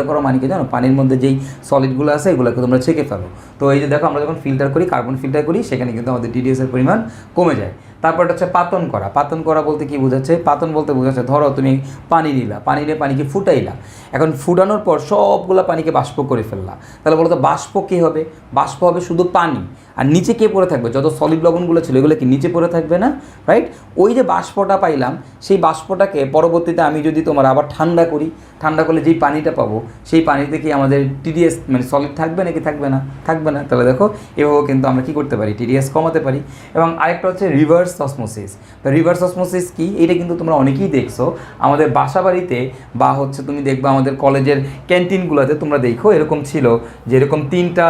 করো মানে কি জানো? পানির মধ্যে যেই সলিডগুলো আছে এগুলোকে তোমরা ছেঁকে ফেলো। তো এই যে দেখো, আমরা যখন ফিল্টার করি, কার্বন ফিল্টার করি, সেখানে কিন্তু আমাদের TDS এর পরিমাণ কমে যায়। তারপর হচ্ছে পাতন করা বলতে কি বোঝাচ্ছে? পাতন বলতে বোঝাচ্ছে, ধরো তুমি পানি নিলা, পানিকে ফুটাইলা, এখন ফুটানোর পর সবগুলো পানিকে বাষ্প করে ফেললা, তাহলে বলো তো বাষ্প কী হবে? বাষ্প হবে শুধু পানি, আর নিচে কে পড়ে থাকবে? যত সলিড লবণগুলো ছিল এগুলো কি নিচে পড়ে থাকবে না, রাইট? ওই যে বাষ্পটা পাইলাম, সেই বাষ্পটাকে পরবর্তীতে আমি যদি তোমার আবার ঠান্ডা করলে যেই পানিটা পাবো, সেই পানিতে কি আমাদের TDS মানে সলিড থাকবে নাকি থাকবে না? থাকবে না। তাহলে দেখো, এভাবেও কিন্তু আমরা কী করতে পারি? TDS কমাতে পারি। এবং আরেকটা হচ্ছে রিভার্স অসমোসিস। তো রিভার্স অসমোসিস কি? এটা কিন্তু তোমরা অনেকেই দেখছো আমাদের বাসা বাড়িতে, বা হচ্ছে তুমি দেখবা আমাদের কলেজের ক্যান্টিনগুলোতে তোমরা দেখো এরকম ছিল যে এরকম 3টা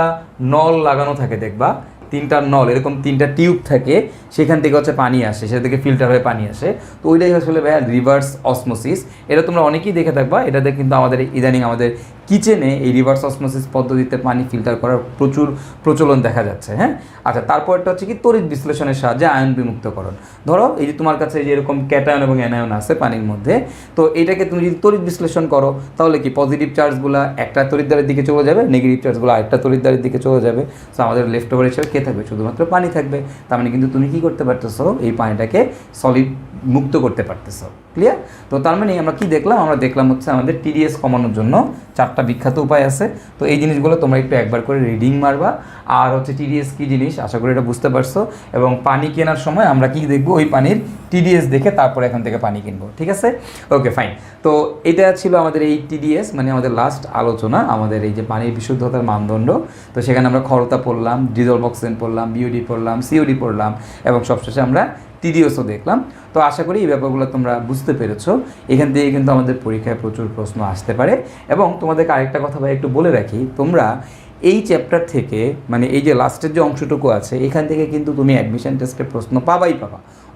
নল লাগানো থাকে, দেখবা 3টা নল, এরকম 3টা টিউব থাকে, সেখান থেকে হচ্ছে পানি আসে, সেটা থেকে ফিল্টার হয়ে পানি আসে। তো ওইটাই আসলে ভাইয়া রিভার্স অসমোসিস। এটা তোমরা অনেকেই দেখে থাকবা, এটাতে কিন্তু আমাদের ইদানিং আমাদের কিচেনে এই রিভার্স অসমোসিস পদ্ধতিতে পানি ফিল্টার করার প্রচুর প্রচলন দেখা যাচ্ছে। হ্যাঁ, আচ্ছা, তারপরটা হচ্ছে কি তড়িৎ বিশ্লেষণের সাহায্যে আয়ন বিমুক্তকরণ। ধরো এই যে তোমার কাছে যে এরকম ক্যাটায়ন এবং অ্যানায়ন আছে পানির মধ্যে, তো এটাকে তুমি যদি তড়িৎ বিশ্লেষণ করো, তাহলে কি পজিটিভ চার্জগুলো একটা তড়িৎদ্বারের দিকে চলে যাবে, নেগেটিভ চার্জগুলো আরেকটা তড়িৎদ্বারের দিকে চলে যাবে। সো আমাদের লেফট ওভার হিসেবে কে থাকবে? শুধুমাত্র পানি থাকবে। তার মানে কিন্তু তুমি কি করতে পারতেছো? এই পানিটাকে সলিড মুক্ত করতে পারতেছো। ক্লিয়ার? তো তার মানে আমরা কি দেখলাম? আমরা দেখলাম হচ্ছে আমাদের TDS কমানোর জন্য 4টা 4টা বিখ্যাত উপায় আছে। তো এই জিনিসগুলো তোমরা একটু একবার করে রিডিং মারবা। আর হচ্ছে টিডিএস কী জিনিস আশা করি এটা বুঝতে পারছো। এবং পানি কেনার সময় আমরা কি দেখবো, ওই পানির টিডিএস দেখে তারপরে এখান থেকে পানি কিনবো, ঠিক আছে? Okay fine. তো এটা ছিল আমাদের এই টিডিএস, মানে আমাদের লাস্ট আলোচনা, আমাদের এই যে পানির বিশুদ্ধতার মানদণ্ড। তো সেখানে আমরা খরতা পড়লাম, ডিজলভ অক্সিজেন পড়লাম, বিওডি পড়লাম, সিওডি পড়লাম এবং সবশেষে আমরা টিডিএসও দেখলাম। তো আশা করি এই ব্যাপারগুলো তোমরা বুঝতে পেরেছো। এখান থেকে কিন্তু আমাদের পরীক্ষায় প্রচুর প্রশ্ন আসতে পারে। এবং তোমাদেরকে আরেকটা কথা ভাই একটু বলে রাখি, তোমরা এই চ্যাপ্টার থেকে, মানে এই যে লাস্টের যে অংশটুকু আছে, এখান থেকে কিন্তু তুমি অ্যাডমিশন টেস্টের প্রশ্ন পাবা,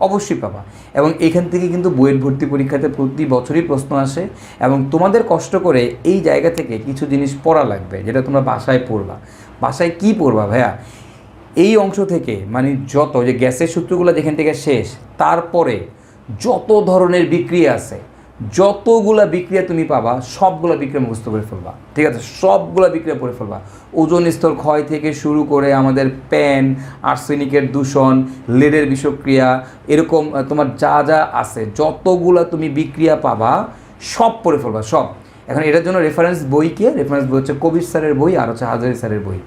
অবশ্যই পাবা। এবং এখান থেকে কিন্তু বইয়ের ভর্তি পরীক্ষাতে প্রতি বছরই প্রশ্ন আসে। এবং তোমাদের কষ্ট করে এই জায়গা থেকে কিছু জিনিস পড়া লাগবে, যেটা তোমরা বাসায় পড়বা। বাসায় কি পড়বা ভাইয়া? এই অংশ থেকে, মানে যত যে গ্যাসের সূত্রগুলো যেখান থেকে শেষ, তারপরে যত ধরনের বিক্রিয়া আছে, যতগুলা বিক্রিয়া তুমি পাবা, সবগুলো বিক্রিয়া মুখস্থ করে ফেলবা, ঠিক আছে? সবগুলো বিক্রিয়া পড়ে ফেলবা। ওজোন স্তর ক্ষয় থেকে শুরু করে আমাদের প্যান, আর্সেনিকের দূষণ, লেডের বিষক্রিয়া, এরকম তোমার যা যা আছে, যতগুলা তুমি বিক্রিয়া পাবা সব পড়ে ফেলবা, সব। এখন এটার জন্য রেফারেন্স বই কে? রেফারেন্স বই হচ্ছে কবির স্যারের বই আর হচ্ছে হাজারি স্যারের বই।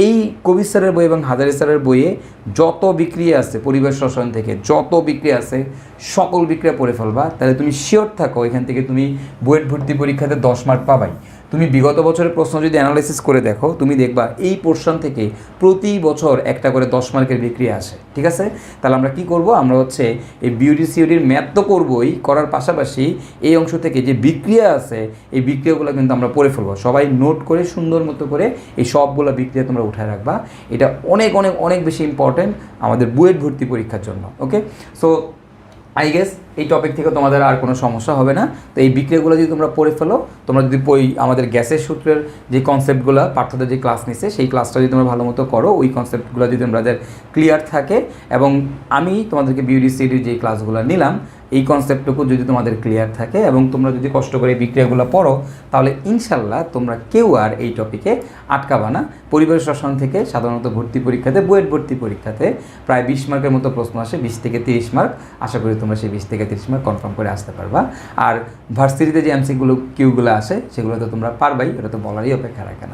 এই কবির স্যারের বই এবং হাজারি স্যারের বইয়ে যত বিক্রিয়া আছে পরিবেশ রসায়ন থেকে, যত বিক্রিয়া আছে সকল বিক্রিয়া পড়ে ফেলবা। তাহলে তুমি শিওর থাকো এখান থেকে তুমি বুয়েট ভর্তি পরীক্ষাতে 10 মার্ক পাবাই। তুমি বিগত বছরের প্রশ্ন যদি অ্যানালাইসিস করে দেখো, তুমি দেখবা এই পোর্শন থেকে প্রতি বছর একটা করে 10 মার্কের বিক্রিয়া আসে, ঠিক আছে? তাহলে আমরা কি করব, আমরা হচ্ছে এই বিউডি সিওডির ম্যাথ তো করবোই, করার পাশাপাশি এই অংশ থেকে যে বিক্রিয়া আছে এই বিক্রিয়াগুলো কিন্তু আমরা পড়ে ফেলবো। সবাই নোট করে সুন্দর মতো করে এই সবগুলো বিক্রিয়া তোমরা উঠায় রাখবা। এটা অনেক অনেক অনেক বেশি ইম্পর্টেন্ট আমাদের বুয়েট ভর্তি পরীক্ষার জন্য। ওকে, সো আই গেস এই টপিক থেকে তোমাদের আর কোনো সমস্যা হবে না। তো এই বিক্রিয়াগুলো যদি তোমরা পড়ে ফেলো, তোমরা যদি আমাদের গ্যাসের সূত্রের যে কনসেপ্টগুলো পার্থদের যে ক্লাস নিচ্ছে সেই ক্লাসটা যদি তোমরা ভালো মতো করো, ওই কনসেপ্টগুলো যদি তোমাদের ক্লিয়ার থাকে, এবং আমি তোমাদেরকে বিউডি সিডির যে ক্লাসগুলো নিলাম এই কনসেপ্টটুকু যদি তোমাদের ক্লিয়ার থাকে এবং তোমরা যদি কষ্ট করে বিক্রিয়াগুলো পড়ো, তাহলে ইনশাল্লাহ তোমরা কেউ আর এই টপিকে আটকাবা না। পরিবেশ রসায়ন থেকে সাধারণত ভর্তি পরীক্ষাতে, বুয়েট ভর্তি পরীক্ষাতে প্রায় 20 মার্কের মতো প্রশ্ন আসে, 20 থেকে 30 মার্ক। আশা করি তোমরা সেই 20 থেকে 30 মার্ক কনফার্ম করে আসতে পারবা। আর ভার্সিটিতে যে এমসিকিউগুলো আসে সেগুলো তো তোমরা পারবাই, এটা তো বলারই অপেক্ষা রাখে না।